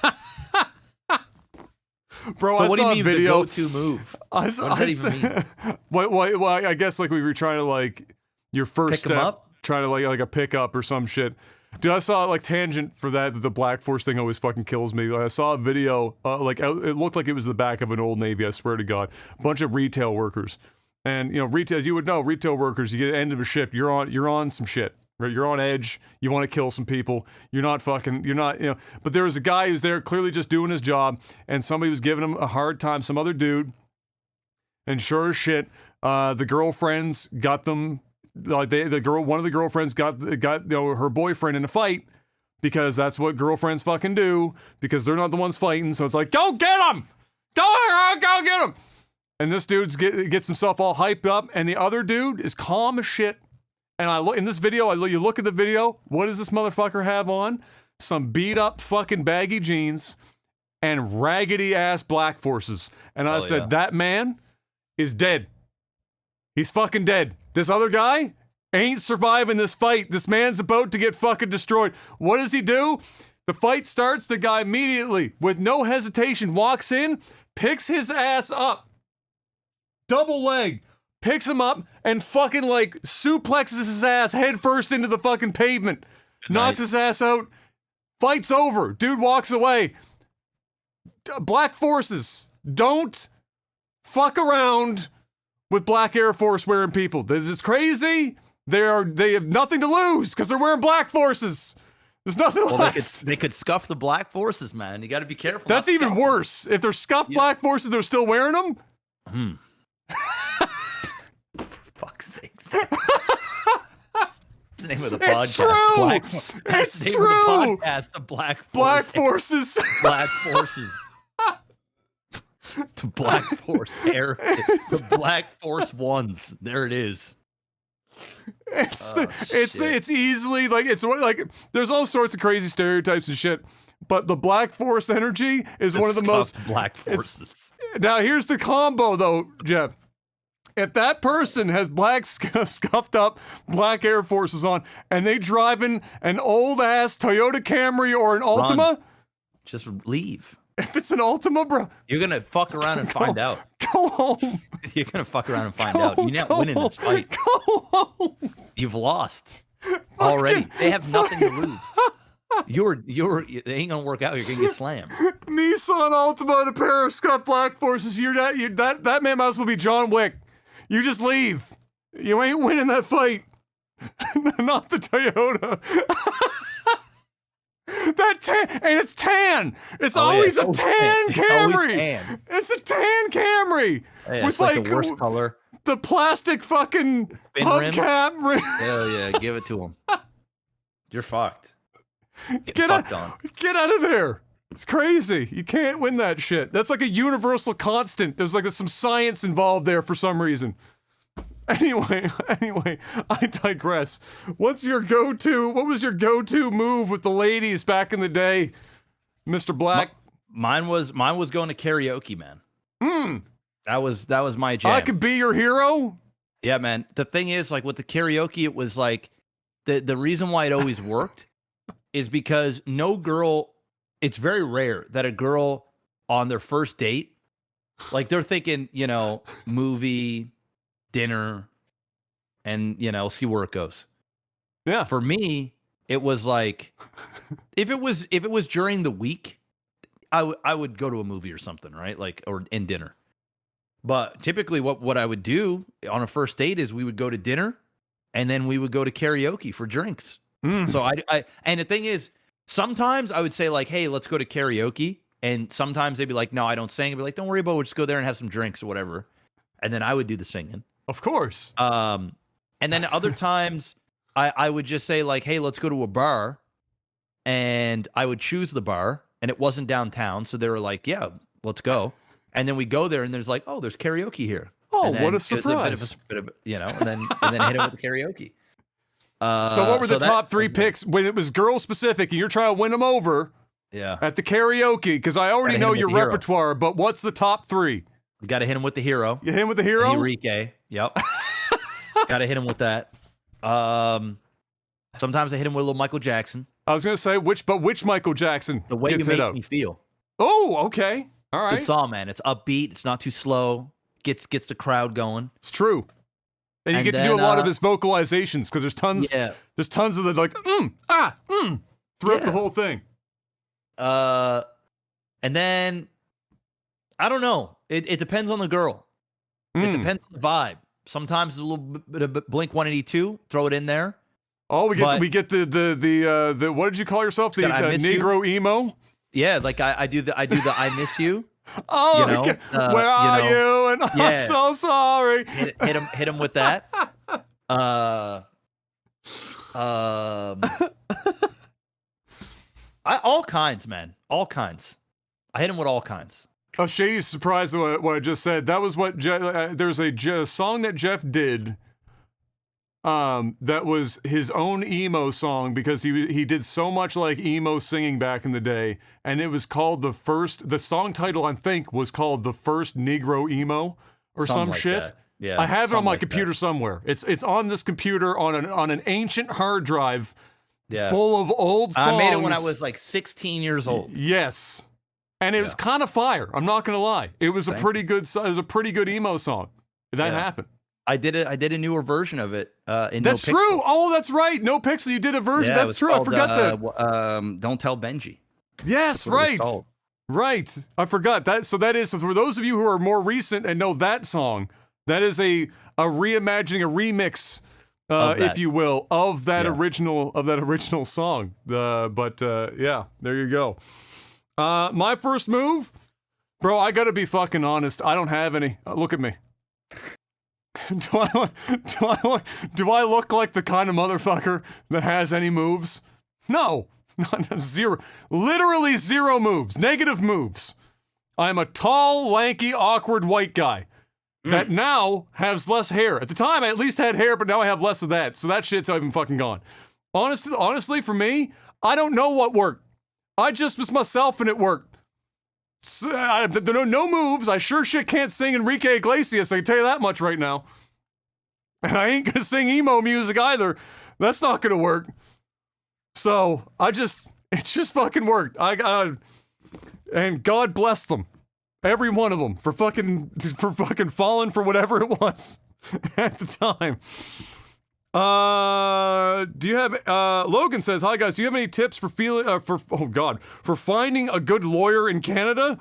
Bro, So I what do saw you mean a video. the go-to move? I What does that even mean? Well, I guess like we were trying to like your first Pick 'em step, up? trying to like a pickup or some shit. Dude, I saw like tangent for that. The Black Force thing always fucking kills me. Like, I saw a video, it looked like it was the back of an Old Navy. I swear to God, a bunch of retail workers, and you know, retail, as you would know, retail workers. You get the end of a shift, you're on some shit. Right? You're on edge. You want to kill some people. You're not. But there was a guy who's there clearly just doing his job, and somebody was giving him a hard time. Some other dude, and sure as shit, the girlfriends got them. One of the girlfriends got her boyfriend in a fight, because that's what girlfriends fucking do, because they're not the ones fighting. So it's like, go get him, go get him. And this dude gets himself all hyped up, and the other dude is calm as shit. And I look in this video. You look at the video. What does this motherfucker have on? Some beat up fucking baggy jeans and raggedy ass Blackforces. And I said, that man is dead. He's fucking dead. This other guy ain't surviving this fight. This man's about to get fucking destroyed. What does he do? The fight starts. The guy immediately, with no hesitation, walks in, picks his ass up, double leg, picks him up, and fucking like suplexes his ass head first into the fucking pavement, knocks his ass out. Fight's over. Dude walks away. Black Forces, don't fuck around with black Air Force wearing people. This is crazy. They have nothing to lose because they're wearing Black Forces. There's nothing left. They could scuff the Black Forces, man. You got to be careful. That's even worse. If they're scuffed Black Forces, they're still wearing them. Fuck's sakes. That's the name of the podcast. It's true. That's It's the name true. of the podcast. The Black Force. Black Forces. Black Forces. The Black Force Air. The Black Force ones. There it is. It's easily like there's all sorts of crazy stereotypes and shit, but the Black Force energy is one of the most Black Forces. Now here's the combo though, Jeff. If that person has scuffed up Black Air Forces on, and they driving an old ass Toyota Camry or an Altima, just leave. If it's an Altima, bro, you're gonna fuck around and find out. Go home. You're gonna fuck around and find out. You're not winning this fight. Go home. You've lost already. They have nothing to lose. They ain't gonna work out. You're gonna get slammed. Nissan Altima and a pair of scuffed Black Forces. That man might as well be John Wick. You just leave. You ain't winning that fight. Not the Toyota. And it's tan. It's always a tan Camry. It's a tan Camry. Yeah, it's like the worst color. The plastic fucking hubcap rim. Hell yeah, give it to him. You're fucked. Get out of there. It's crazy. You can't win that shit. That's like a universal constant. There's like some science involved there for some reason. Anyway, I digress. What was your go-to move with the ladies back in the day, Mr. Black? Mine was going to karaoke, man. That was my jam. I could be your hero? Yeah, man. The thing is, like with the karaoke, it was like the reason why it always worked is because no girl, it's very rare that a girl on their first date, like they're thinking, movie, dinner, and see where it goes. Yeah. For me, it was like if it was during the week, I would go to a movie or something, right? Like or in dinner. But typically what I would do on a first date is we would go to dinner and then we would go to karaoke for drinks. So I and the thing is, sometimes I would say like, hey, let's go to karaoke. And sometimes they'd be like, no, I don't sing. I'd be like, don't worry about it. We'll just go there and have some drinks or whatever. And then I would do the singing. Of course. And then other times I would just say like, hey, let's go to a bar. And I would choose the bar and it wasn't downtown. So they were like, yeah, let's go. And then we go there and there's like, oh, there's karaoke here. Oh, what a surprise. And then hit it with the karaoke. So what were the top three picks when it was girl specific and you're trying to win them over? Yeah. At the karaoke, because I already know your repertoire, but what's the top three? You got to hit him with the hero. You hit him with the hero? Enrique. Yep. Got to hit him with that. Sometimes I hit him with a little Michael Jackson. I was gonna say which Michael Jackson? The Way You Make Me Feel. Oh, okay. All right. Good song, man. It's upbeat. It's not too slow. Gets the crowd going. It's true. And you get to do a lot of his vocalizations because there's tons. Yeah. There's tons of the like throughout the whole thing. And then I don't know. It depends on the girl. It depends on the vibe. Sometimes it's a little bit of Blink 182. Throw it in there. Oh, we get the what did you call yourself? The Negro emo. Yeah, like I do the I miss you. Oh, you know, where are you? And I'm so sorry. Hit him with that. All kinds, man. All kinds. I hit him with all kinds. Oh, Shady's surprised at what I just said. That was what there's a song that Jeff did. That was his own emo song because he did so much like emo singing back in the day, and it was called the song title I think was called The First Negro Emo or Something some like shit. that. Yeah, I have it on my like computer somewhere. It's on this computer on an ancient hard drive full of old songs. I made it when I was like 16 years old. Yes. And it was kind of fire. I'm not gonna lie. It was a pretty good emo song. That happened. I did a newer version of it. That's true. Oh, that's right. No Pixel. You did a version. Yeah, that's true. I forgot that. Don't Tell Benji. Yes, right. Right. I forgot that. So that is for those of you who are more recent and know that song. That is a reimagining, a remix, if you will, of that original song. Yeah, there you go. My first move, bro. I gotta be fucking honest. I don't have any. Look at me. Do I look like the kind of motherfucker that has any moves? No, not zero. Literally zero moves. Negative moves. I'm a tall, lanky, awkward white guy that now has less hair. At the time, I at least had hair, but now I have less of that. So that shit's even fucking gone. Honestly, for me, I don't know what worked. I just was myself and it worked. So, there are no moves. I sure shit can't sing Enrique Iglesias, I can tell you that much right now. And I ain't gonna sing emo music either. That's not gonna work. So, it just fucking worked. And God bless them. Every one of them for fucking falling for whatever it was at the time. Do you have Logan says, "Hi guys, do you have any tips for finding a good lawyer in Canada?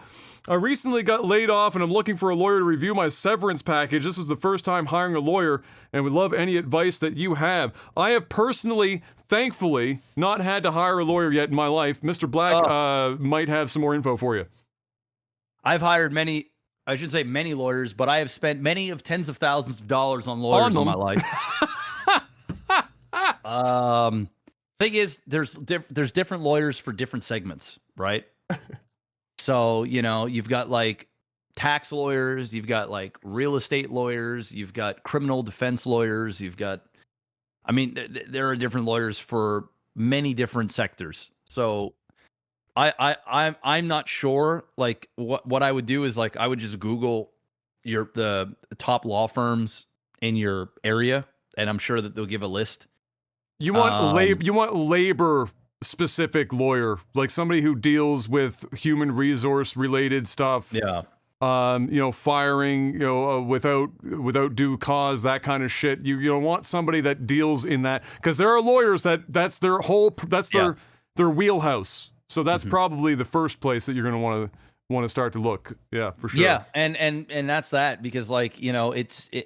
I recently got laid off and I'm looking for a lawyer to review my severance package. This was the first time hiring a lawyer and would love any advice that you have. I have personally, thankfully, not had to hire a lawyer yet in my life. Mr. Black might have some more info for you." I've hired many lawyers, but I have spent many of tens of thousands of dollars on lawyers in my life. Thing is, there's different lawyers for different segments, right? So, you know, you've got like tax lawyers, you've got like real estate lawyers, you've got criminal defense lawyers, there are different lawyers for many different sectors. So I'm not sure. Like what I would do is like I would just Google the top law firms in your area, and I'm sure that they'll give a list. You want labor specific lawyer, like somebody who deals with human resource related stuff. Yeah. Firing, without due cause, that kind of shit. You don't want somebody that deals in that, because there are lawyers that's their their wheelhouse. So that's probably the first place that you're going to want to start to look. Yeah, for sure. Yeah, and that's that, because like, you know,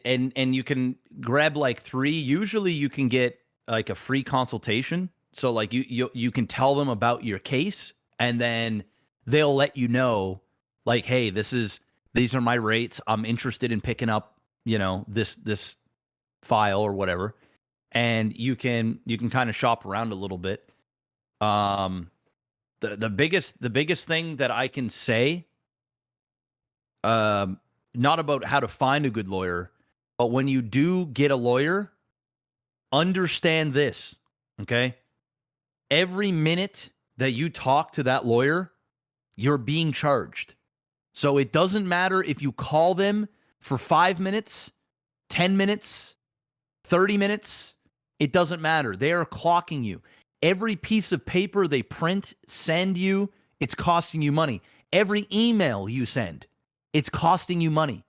and you can grab like 3. Usually you can get like a free consultation. So like you can tell them about your case, and then they'll let you know like, hey, these are my rates. I'm interested in picking up, you know, this file or whatever. And you can kind of shop around a little bit. The biggest thing that I can say, not about how to find a good lawyer, but when you do get a lawyer, understand this, okay? Every minute that you talk to that lawyer, you're being charged. So it doesn't matter if you call them for 5 minutes, 10 minutes, 30 minutes. It doesn't matter. They are clocking you. Every piece of paper they print, send you, it's costing you money. Every email you send, it's costing you money.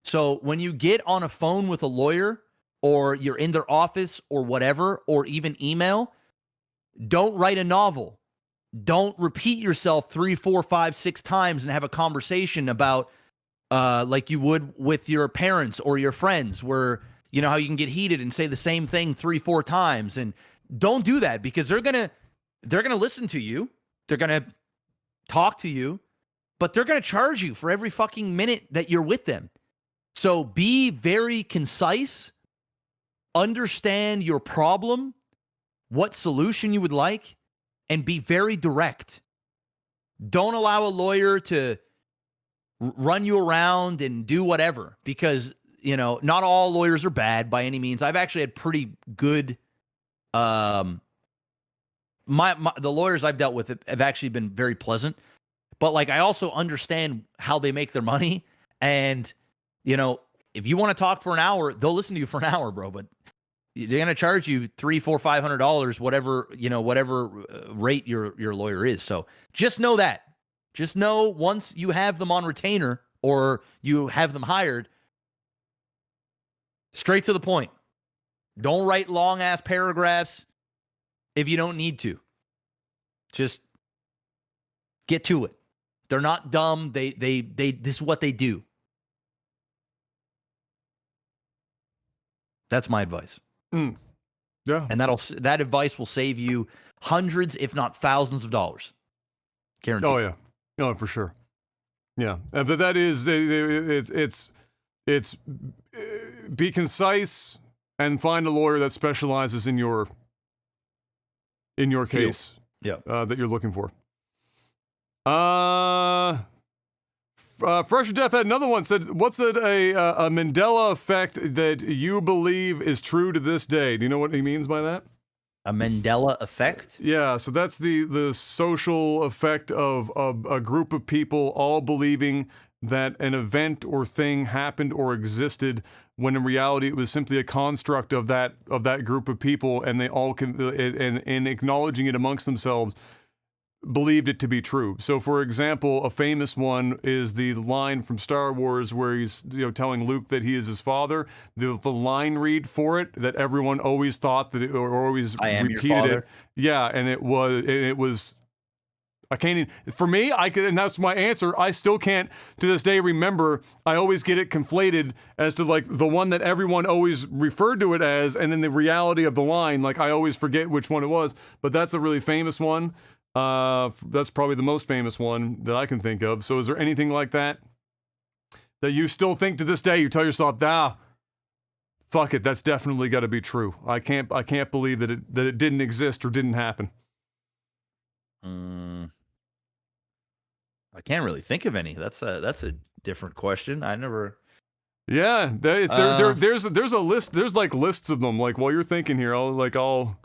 So when you get on a phone with a lawyer or you're in their office or whatever, or even email, don't write a novel. Don't repeat yourself 3, 4, 5, 6 times and have a conversation about like you would with your parents or your friends, where you know how you can get heated and say the same thing 3, 4 times. And don't do that, because they're gonna listen to you, they're gonna talk to you, but they're gonna charge you for every fucking minute that you're with them. So be very concise, understand your problem, what solution you would like, and be very direct. Don't allow a lawyer to run you around and do whatever, because, you know, not all lawyers are bad by any means. I've actually had pretty good, the lawyers I've dealt with have actually been very pleasant, but like, I also understand how they make their money. And, you know, if you want to talk for an hour, they'll listen to you for an hour, bro, but they're going to charge you $300, $400, $500, whatever, you know, whatever rate your lawyer is. So just know that. Just know once you have them on retainer or you have them hired, straight to the point. Don't write long ass paragraphs if you don't need to. Just get to it. They're not dumb. They this is what they do. That's my advice. Yeah. And that advice will save you hundreds, if not thousands of dollars. Guaranteed. Oh yeah. Oh, for sure. Yeah. But that is, it's be concise and find a lawyer that specializes in your case. Yeah. That you're looking for. Fresh Jeff had another one, said, what's a Mandela effect that you believe is true to this day? Do you know what he means by that? A Mandela effect? Yeah, so that's the social effect of a group of people all believing that an event or thing happened or existed, when in reality it was simply a construct of that group of people, and they all can, and acknowledging it amongst themselves, believed it to be true. So, for example, a famous one is the line from Star Wars where he's, you know, telling Luke that he is his father. The line read for it that everyone always thought that it, or always repeated it. Yeah, and it was. I can't even, for me, and that's my answer. I still can't to this day remember. I always get it conflated as to like the one that everyone always referred to it as, and then the reality of the line. Like I always forget which one it was, but that's a really famous one. That's probably the most famous one that I can think of. So is there anything like that you still think to this day, you tell yourself, fuck it, that's definitely got to be true. I can't believe that it didn't exist or didn't happen. I can't really think of any. That's a different question. I never. Yeah, there's a list. There's like lists of them. Like while you're thinking here, I'll.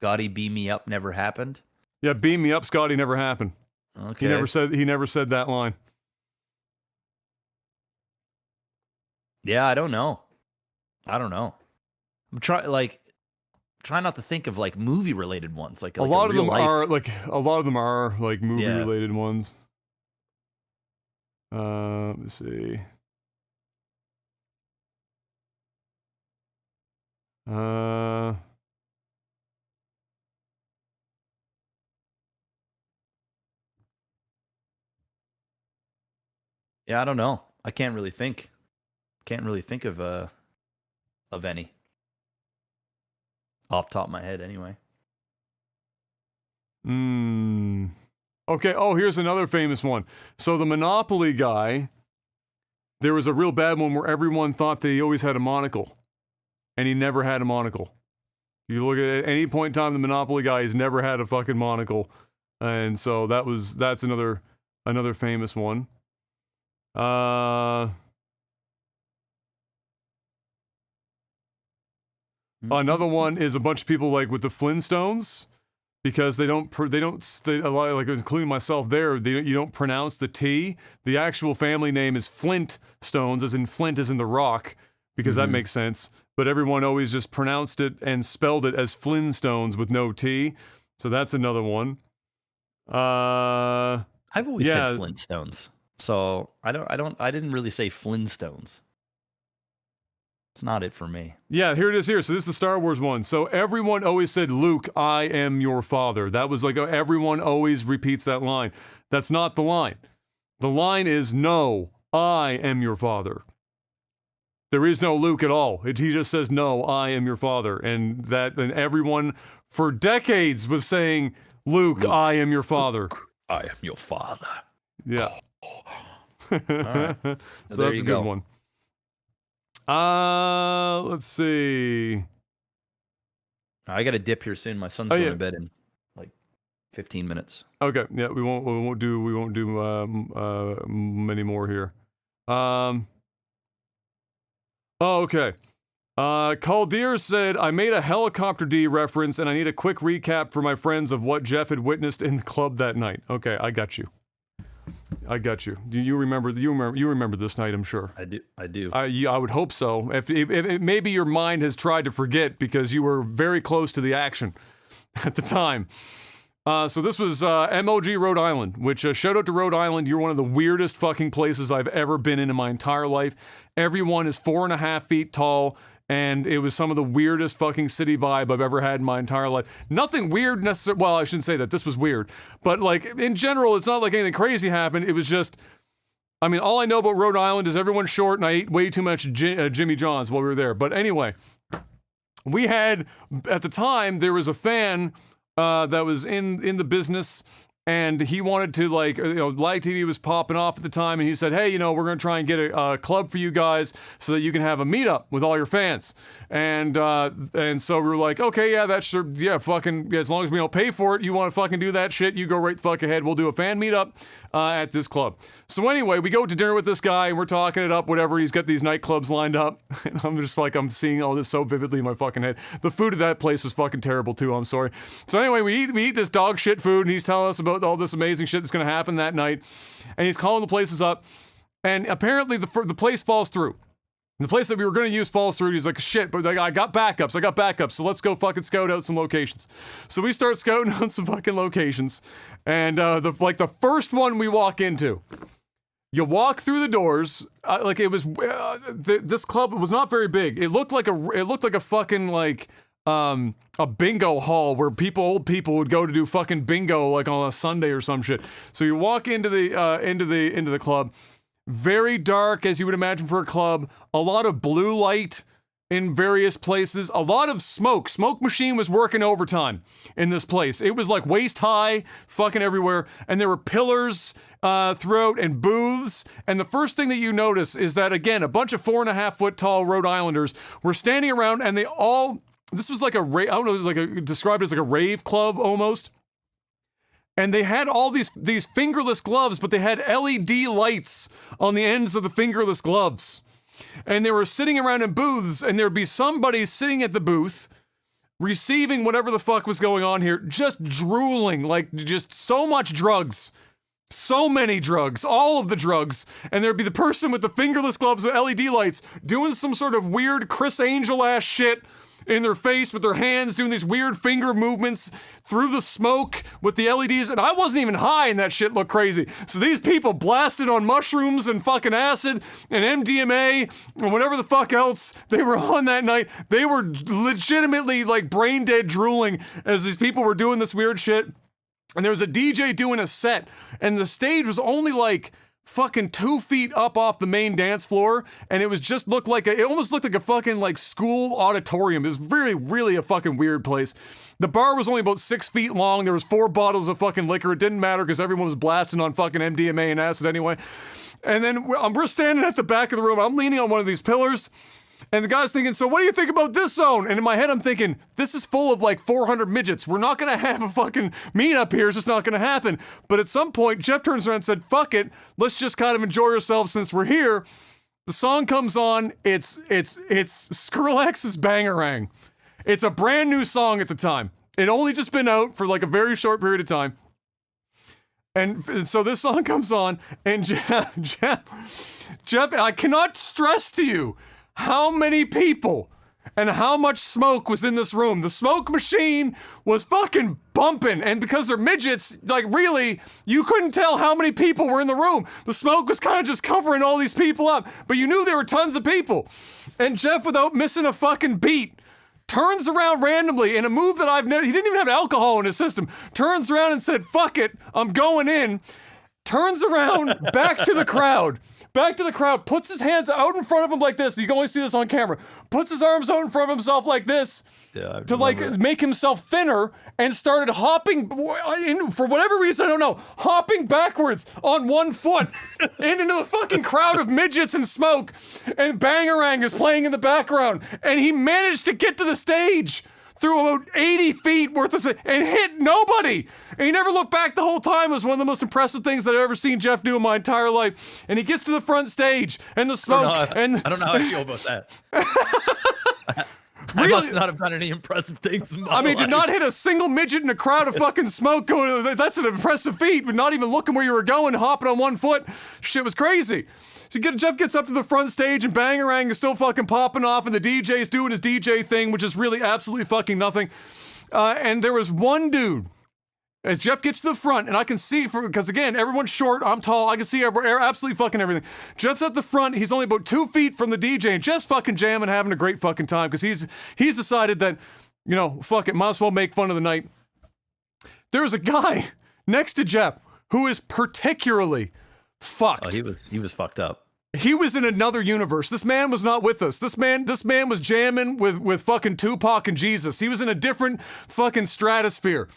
Scotty, beam me up never happened. Yeah, beam me up, Scotty never happened. Okay. He never said that line. Yeah, I don't know. I'm trying not to think of like movie related ones. Like a lot of them are like movie related ones. Let's see. Yeah, I don't know. I can't really think. Can't really think of any. Off the top of my head, anyway. Okay. Oh, here's another famous one. So the Monopoly guy, there was a real bad one where everyone thought that he always had a monocle, and he never had a monocle. You look at any point in time, the Monopoly guy has never had a fucking monocle, and so that's another famous one. Another one is a bunch of people like with the Flintstones. because they don't like including myself there. You don't pronounce the T. The actual family name is Flintstones, as in Flint is in the rock, because that makes sense. But everyone always just pronounced it and spelled it as Flintstones with no T. So that's another one. I've always said Flintstones, so I didn't really say Flintstones. It's not it for me. Yeah, here it is here. So this is the Star Wars one. So everyone always said, Luke, I am your father. That was like, everyone always repeats that line. That's not the line. The line is, no, I am your father. There is no Luke at all. He just says, no, I am your father. And everyone for decades was saying, Luke, I am your father. Luke, I am your father. Yeah. All right. So that's a good one. Let's see. I got to dip here soon. My son's going to bed in like 15 minutes. Okay. Yeah, we won't do many more here. Oh, okay. Caldeer said, I made a Helicopter D reference and I need a quick recap for my friends of what Jeff had witnessed in the club that night. Okay, I got you. Do you remember? You remember this night, I'm sure. I do. I would hope so. If maybe your mind has tried to forget because you were very close to the action at the time. So this was MOG Rhode Island, which shout out to Rhode Island. You're one of the weirdest fucking places I've ever been in my entire life. Everyone is 4.5 feet tall. And it was some of the weirdest fucking city vibe I've ever had in my entire life. Nothing weird necessarily. Well, I shouldn't say that. This was weird. But, like, in general, it's not like anything crazy happened. It was just, I mean, all I know about Rhode Island is everyone's short and I ate way too much Jimmy John's while we were there. But anyway, we had, at the time, there was a fan that was in the business. And he wanted to, like, Live TV was popping off at the time, and he said, hey, we're going to try and get a club for you guys so that you can have a meetup with all your fans. And so we were like, okay, yeah, that's sure, yeah, fucking, yeah, as long as we don't pay for it, you want to fucking do that shit, you go right the fuck ahead, we'll do a fan meetup at this club. So anyway, we go to dinner with this guy, and we're talking it up, whatever, he's got these nightclubs lined up, and I'm just like, I'm seeing all this so vividly in my fucking head. The food at that place was fucking terrible, too, I'm sorry. So anyway, we eat this dog shit food, and he's telling us about all this amazing shit that's going to happen that night, and he's calling the places up, and apparently the place falls through. The place that we were going to use falls through. He's like, shit, but I got backups, so let's go fucking scout out some locations. So we start scouting out some fucking locations, and the first one we walk into, you walk through the doors, like it was this club was not very big. It looked like a fucking like a bingo hall where old people would go to do fucking bingo like on a Sunday or some shit. So you walk into the club, very dark as you would imagine for a club, a lot of blue light in various places, a lot of smoke. Smoke machine was working overtime in this place. It was like waist high, fucking everywhere, and there were pillars throughout and booths. And the first thing that you notice is that, again, a bunch of 4.5 foot tall Rhode Islanders were standing around, and they all, this was like a rave, I don't know, it was like described as like a rave club almost. And they had all these fingerless gloves, but they had LED lights on the ends of the fingerless gloves. And they were sitting around in booths, and there'd be somebody sitting at the booth, receiving whatever the fuck was going on here, just drooling, like just so much drugs. So many drugs, all of the drugs. And there'd be the person with the fingerless gloves with LED lights doing some sort of weird Chris Angel ass shit in their face with their hands, doing these weird finger movements through the smoke with the LEDs, and I wasn't even high and that shit looked crazy. So these people blasted on mushrooms and fucking acid and MDMA and whatever the fuck else they were on that night. They were legitimately like brain dead drooling as these people were doing this weird shit. And there was a DJ doing a set, and the stage was only like fucking 2 feet up off the main dance floor, and it was just it almost looked like a fucking like school auditorium. It was really a fucking weird place. The bar was only about 6 feet long. There was 4 bottles of fucking liquor. It didn't matter because everyone was blasting on fucking MDMA and acid anyway. And then we're standing at the back of the room. I'm leaning on one of these pillars, and the guy's thinking, so what do you think about this zone? And in my head, I'm thinking, this is full of like 400 midgets. We're not going to have a fucking meetup here. It's just not going to happen. But at some point, Jeff turns around and said, fuck it. Let's just kind of enjoy ourselves since we're here. The song comes on. It's Skrillex's Bangarang. It's a brand new song at the time. It only just been out for like a very short period of time. And so this song comes on, and Jeff, I cannot stress to you how many people and how much smoke was in this room. The smoke machine was fucking bumping, and because they're midgets, like really, you couldn't tell how many people were in the room. The smoke was kind of just covering all these people up, but you knew there were tons of people. And Jeff, without missing a fucking beat, turns around randomly in a move that I've never, he didn't even have alcohol in his system, turns around and said, fuck it, I'm going in, turns around back to the crowd, puts his hands out in front of him like this, you can only see this on camera, puts his arms out in front of himself like this, to like make himself thinner, and started hopping, for whatever reason, I don't know, hopping backwards on one foot into the fucking crowd of midgets and smoke, and Bangarang is playing in the background, and he managed to get to the stage through about 80 feet worth of and hit nobody. And he never looked back the whole time. It was one of the most impressive things that I've ever seen Jeff do in my entire life. And he gets to the front stage, and the smoke. I don't know how I feel about that. I must not have done any impressive things in my life. did not hit a single midget in a crowd of fucking smoke going, that's an impressive feat, but not even looking where you were going, hopping on one foot. Shit was crazy. So Jeff gets up to the front stage, and Bangarang is still fucking popping off, and the DJ's doing his DJ thing, which is really absolutely fucking nothing. And there was one dude, as Jeff gets to the front, and I can see, because again, everyone's short, I'm tall, I can see absolutely fucking everything. Jeff's at the front, he's only about 2 feet from the DJ, and Jeff's fucking jamming, having a great fucking time, because he's decided that, you know, fuck it, might as well make fun of the night. There's a guy next to Jeff who is particularly fucked. Oh, he was fucked up. He was in another universe. This man was not with us. This man was jamming with fucking Tupac and Jesus. He was in a different fucking stratosphere.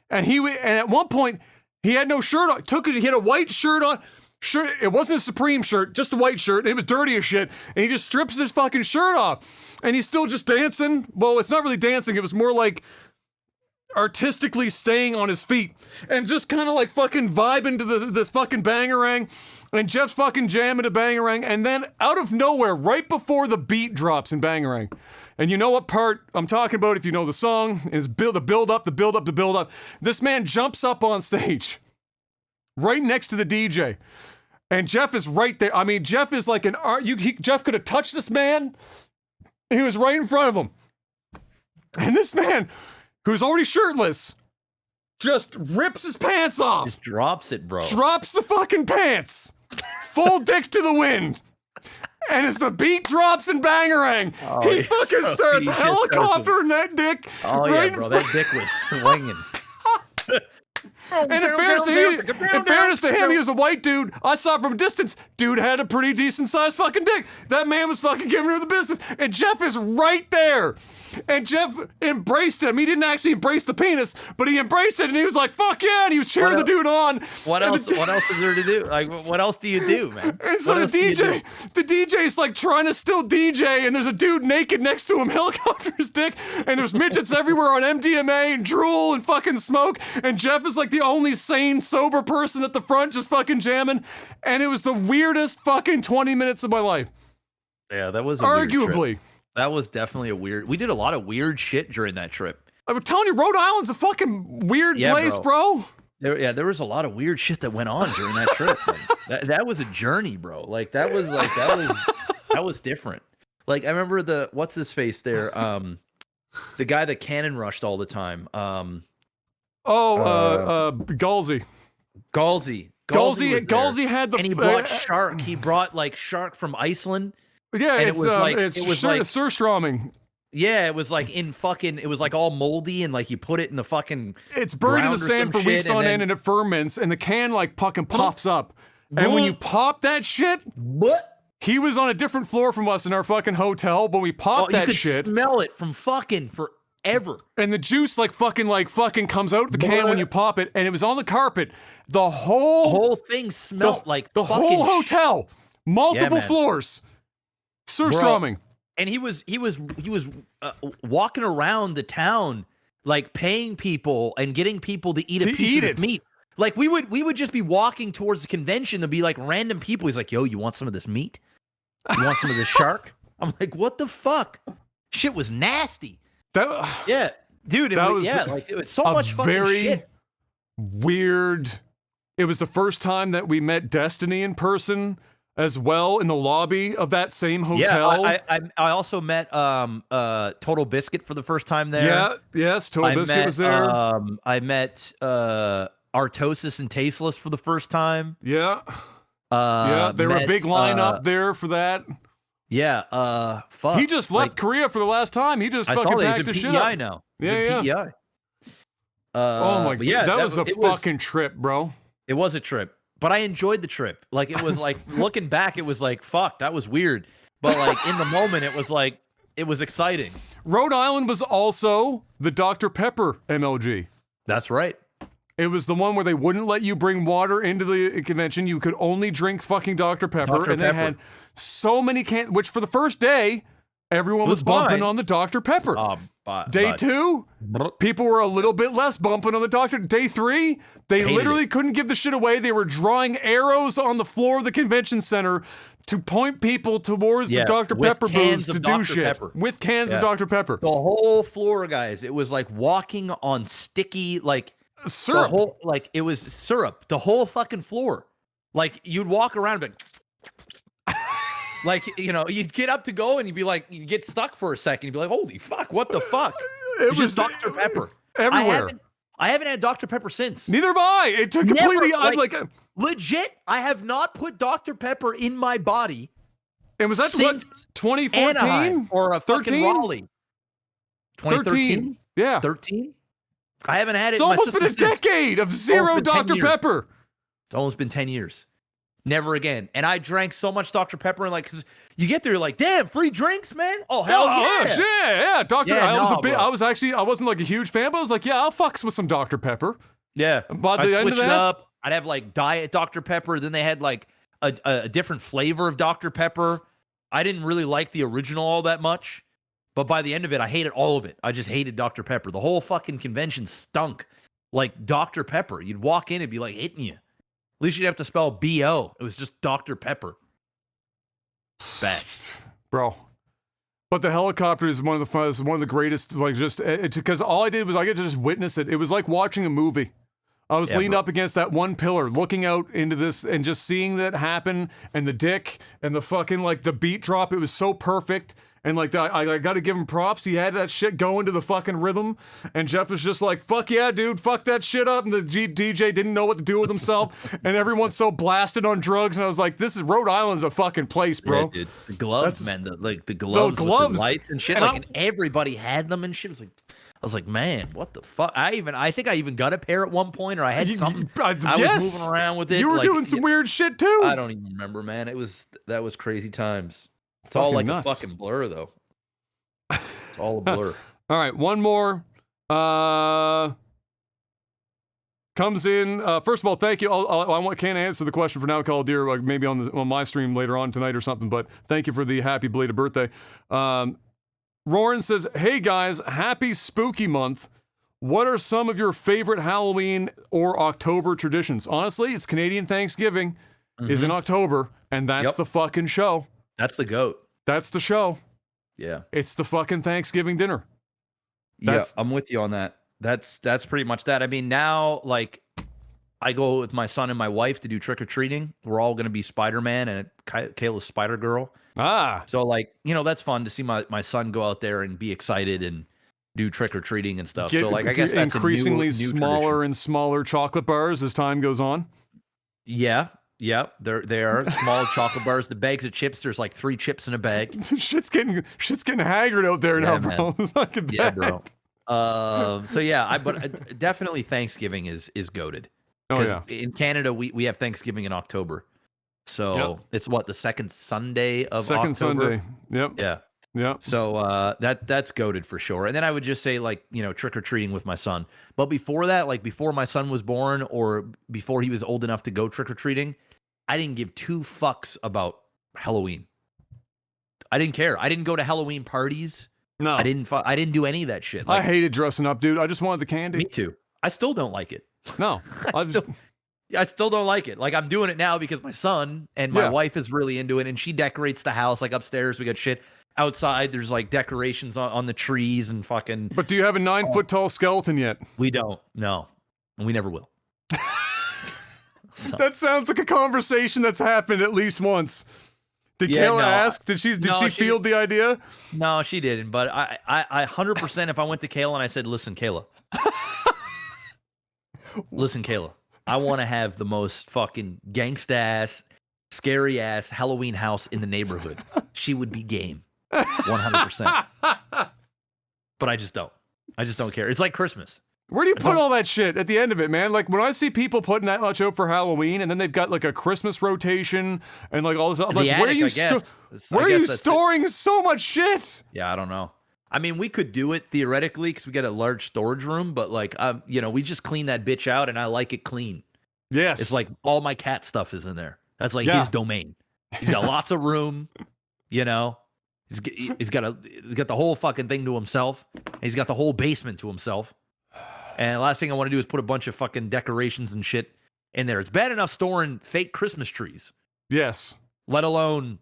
And at one point, he had no shirt on. He had a white shirt on. Shirt, it wasn't a Supreme shirt, just a white shirt, and it was dirty as shit. And he just strips his fucking shirt off. And he's still just dancing. Well, it's not really dancing. It was more like artistically staying on his feet. And just kind of like fucking vibing to this fucking Bangarang. And Jeff's fucking jamming to Bangarang, and then out of nowhere, right before the beat drops in Bangarang, and you know what part I'm talking about if you know the song, is the build up. This man jumps up on stage, right next to the DJ, and Jeff is right there. I mean, Jeff is like Jeff could have touched this man. He was right in front of him, and this man, who's already shirtless, just rips his pants off. Just drops it, bro. Drops the fucking pants. Full dick to the wind. And as the beat drops in Bangarang, he fucking starts helicoptering that dick. Oh, right, yeah, bro. That dick was swinging. And in fairness to him, he was a white dude. I saw it from a distance. Dude had a pretty decent sized fucking dick. That man was fucking giving her the business. And Jeff is right there. And Jeff embraced him. He didn't actually embrace the penis, but he embraced it, and he was like, fuck yeah, and he was cheering the dude on. What else is there to do? Like, what else do you do, man? And so the DJ's like trying to still DJ, and there's a dude naked next to him, helicopter his dick, and there's midgets everywhere on MDMA and drool and fucking smoke, and Jeff is like the only sane, sober person at the front just fucking jamming, and it was the weirdest fucking 20 minutes of my life. Yeah, that was arguably. That was definitely a weird. We did a lot of weird shit during that trip. I'm telling you, Rhode Island's a fucking weird place, bro. There was a lot of weird shit that went on during that trip. That was a journey, bro. Like that was different. Like I remember what's his face there, the guy that cannon rushed all the time. Galsey. Galsey had the and he brought shark. He brought like shark from Iceland. Yeah, it's surströmming. Yeah, it was like it was like all moldy, and like you put it in the fucking. It's buried in the sand for weeks on end, and it ferments, and the can like fucking puffs up. And when you pop that shit, he was on a different floor from us in our fucking hotel, but we popped that shit. You could smell it from fucking forever. And the juice like fucking comes out of the can when you pop it, and it was on the carpet. The whole thing smelled like the whole hotel, multiple floors. Surströmming. And he was walking around the town, like paying people and getting people to eat a piece of meat. Like we would just be walking towards the convention. There'd be like random people. He's like, "Yo, you want some of this meat? You want some of this shark?" I'm like, "What the fuck?" Shit was nasty. Yeah. dude. That was like it was so much fucking very shit. weird. It was the first time that we met Destiny in person as well in the lobby of that same hotel. Yeah, I also met Total Biscuit for the first time there. Yeah, yes, Total Biscuit was there. I met Artosis and Tasteless for the first time. Yeah. Yeah, there were a big lineup there for that. Yeah, fuck. He just left Korea for the last time. He just fucking packed his shit up. Now. Yeah. PEI. Oh my god, yeah, that was a fucking trip, bro. It was a trip, but I enjoyed the trip. Like it was like looking back, it was like fuck, that was weird. But like in the moment, it was like it was exciting. Rhode Island was also the Dr. Pepper MLG. That's right. It was the one where they wouldn't let you bring water into the convention. You could only drink fucking Dr. Pepper. They had so many which for the first day, everyone was bumping on the Dr. Pepper. Day 2, people were a little bit less bumping on the Dr. Day 3, they literally couldn't give the shit away. They were drawing arrows on the floor of the convention center to point people towards the Dr. Pepper booths to do shit. With cans of Dr. Pepper. The whole floor, guys, it was like walking on sticky, like, syrup. It was syrup. The whole fucking floor. Like, you'd walk around and be like, you know, you'd get up to go and you'd be like, you'd get stuck for a second. You'd be like, holy fuck, what the fuck? It was just Dr. Pepper. Everywhere. I haven't had Dr. Pepper since. Neither have I. It took completely, legit, I have not put Dr. Pepper in my body. And was that what, 2014? Or a 13? Raleigh. 2013? Yeah. 13? I haven't had it. It's almost been a decade of zero Dr. Pepper. It's almost been 10 years. Never again. And I drank so much Dr. Pepper, and like, because you get there, you're like, damn, free drinks, man. Oh, hell yeah. Shit, yeah. I wasn't like a huge fan, but I was like, yeah, I'll fucks with some Dr. Pepper. Yeah. By the end of that, up. I'd have like diet Dr. Pepper. Then they had like a different flavor of Dr. Pepper. I didn't really like the original all that much. But by the end of it, I hated all of it. I just hated Dr. Pepper. The whole fucking convention stunk like Dr. Pepper. You'd walk in and be like hitting you. At least you'd have to spell B-O. It was just Dr. Pepper. Bad. Bro. But the helicopter is one of the greatest, like, just, because all I did was I get to just witness it. It was like watching a movie. I was leaned up against that one pillar, looking out into this and just seeing that happen, and the dick and the fucking, like, the beat drop. It was so perfect. And like, I got to give him props. He had that shit going to the fucking rhythm. And Jeff was just like, fuck yeah, dude, fuck that shit up. And the DJ didn't know what to do with himself. And everyone's so blasted on drugs. And I was like, this is Rhode Island's a fucking place, bro. Yeah, dude. The gloves, man. The gloves with the lights and shit. And everybody had them and shit. I was like, man, what the fuck? I think I even got a pair at one point, or I had something. I was moving around with it. You were doing some weird shit too. I don't even remember, man. That was crazy times. It's all like nuts. A fucking blur, though. It's all a blur. All right, one more. Comes in. First of all, thank you. I can't answer the question for now, Call of Deer, like maybe on my stream later on tonight or something. But thank you for the happy belated birthday. Roran says, "Hey guys, happy spooky month. What are some of your favorite Halloween or October traditions?" Honestly, it's Canadian Thanksgiving is in October, and that's the fucking show. That's the GOAT. That's the show. Yeah. It's the fucking Thanksgiving dinner. Yeah, I'm with you on that. That's pretty much that. I mean, now, like, I go with my son and my wife to do trick-or-treating. We're all going to be Spider-Man and Kayla's Spider-Girl. So, like, you know, that's fun to see my son go out there and be excited and do trick-or-treating and stuff. So, like, I guess that's increasingly a new smaller tradition. and smaller chocolate bars as time goes on. Yeah. Yeah, they are small chocolate bars. The bags of chips, there's like 3 chips in a bag. shit's getting haggard out there now, bro. Yeah, bro. So yeah, but definitely Thanksgiving is goated. Oh yeah. In Canada, we have Thanksgiving in October, so it's what, the second Sunday of October. Sunday. Yep. Yeah. Yeah. So that's goated for sure. And then I would just say, like, you know, trick or treating with my son. But before that, like before my son was born or before he was old enough to go trick or treating, I didn't give 2 fucks about Halloween. I didn't care. I didn't go to Halloween parties. No. I didn't do any of that shit. Like, I hated dressing up, dude. I just wanted the candy. Me too. I still don't like it. No. I still don't like it. Like, I'm doing it now because my son and my wife is really into it, and she decorates the house, like upstairs. We got shit. outside. There's like decorations on the trees and fucking. But do you have a 9-foot tall skeleton yet? We don't. No, and we never will. That sounds like a conversation that's happened at least once. Did Kayla ask? Did she field the idea? No, she didn't. But I 100%. If I went to Kayla and I said, "Listen, Kayla, I want to have the most fucking gangsta ass, scary ass Halloween house in the neighborhood," she would be game, 100%. But I just don't. I just don't care. It's like Christmas. Where do you put all that shit at the end of it, man? Like, when I see people putting that much out for Halloween, and then they've got like a Christmas rotation and like all this, I'm like, where are you storing so much shit? Yeah, I don't know. I mean, we could do it theoretically because we got a large storage room, but like, we just clean that bitch out, and I like it clean. Yes, it's like all my cat stuff is in there. That's like his domain. He's got lots of room. He's got the whole fucking thing to himself. He's got the whole basement to himself. And the last thing I want to do is put a bunch of fucking decorations and shit in there. It's bad enough storing fake Christmas trees. Yes. Let alone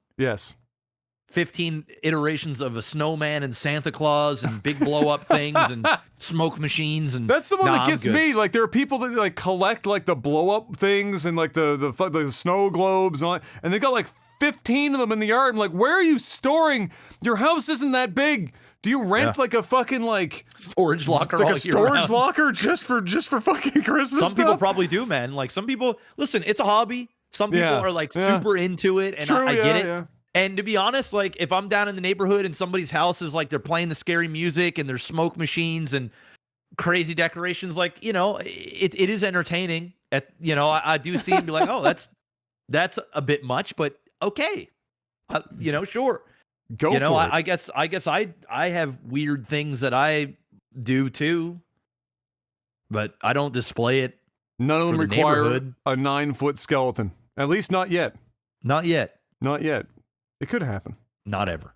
15 iterations of a snowman and Santa Claus and big blow up things and smoke machines. And that's the one that gets me. Like, there are people that like collect like the blow up things and like the snow globes and all that, and they got like 15 of them in the yard. I'm like, where are you storing? Your house isn't that big. Do you rent like a fucking like storage locker? Like a storage locker just for fucking Christmas? Some people probably do, man. Like, some people, listen, it's a hobby. Some people are like super into it, and I get it. Yeah. And to be honest, like, if I'm down in the neighborhood and somebody's house is like they're playing the scary music and there's smoke machines and crazy decorations, like, it is entertaining. I do see and be like, oh, that's a bit much, but okay, sure. Go for it. I guess I have weird things that I do too, but I don't display it. None of them require a 9-foot skeleton. At least not yet. Not yet. Not yet. It could happen. Not ever.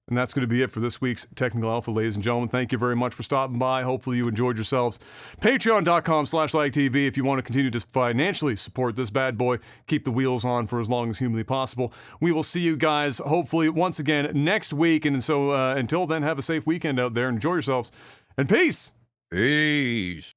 And that's going to be it for this week's Technical Alpha, ladies and gentlemen. Thank you very much for stopping by. Hopefully you enjoyed yourselves. Patreon.com/LagTV if you want to continue to financially support this bad boy. Keep the wheels on for as long as humanly possible. We will see you guys, hopefully, once again next week. And so until then, have a safe weekend out there. Enjoy yourselves. And peace. Peace.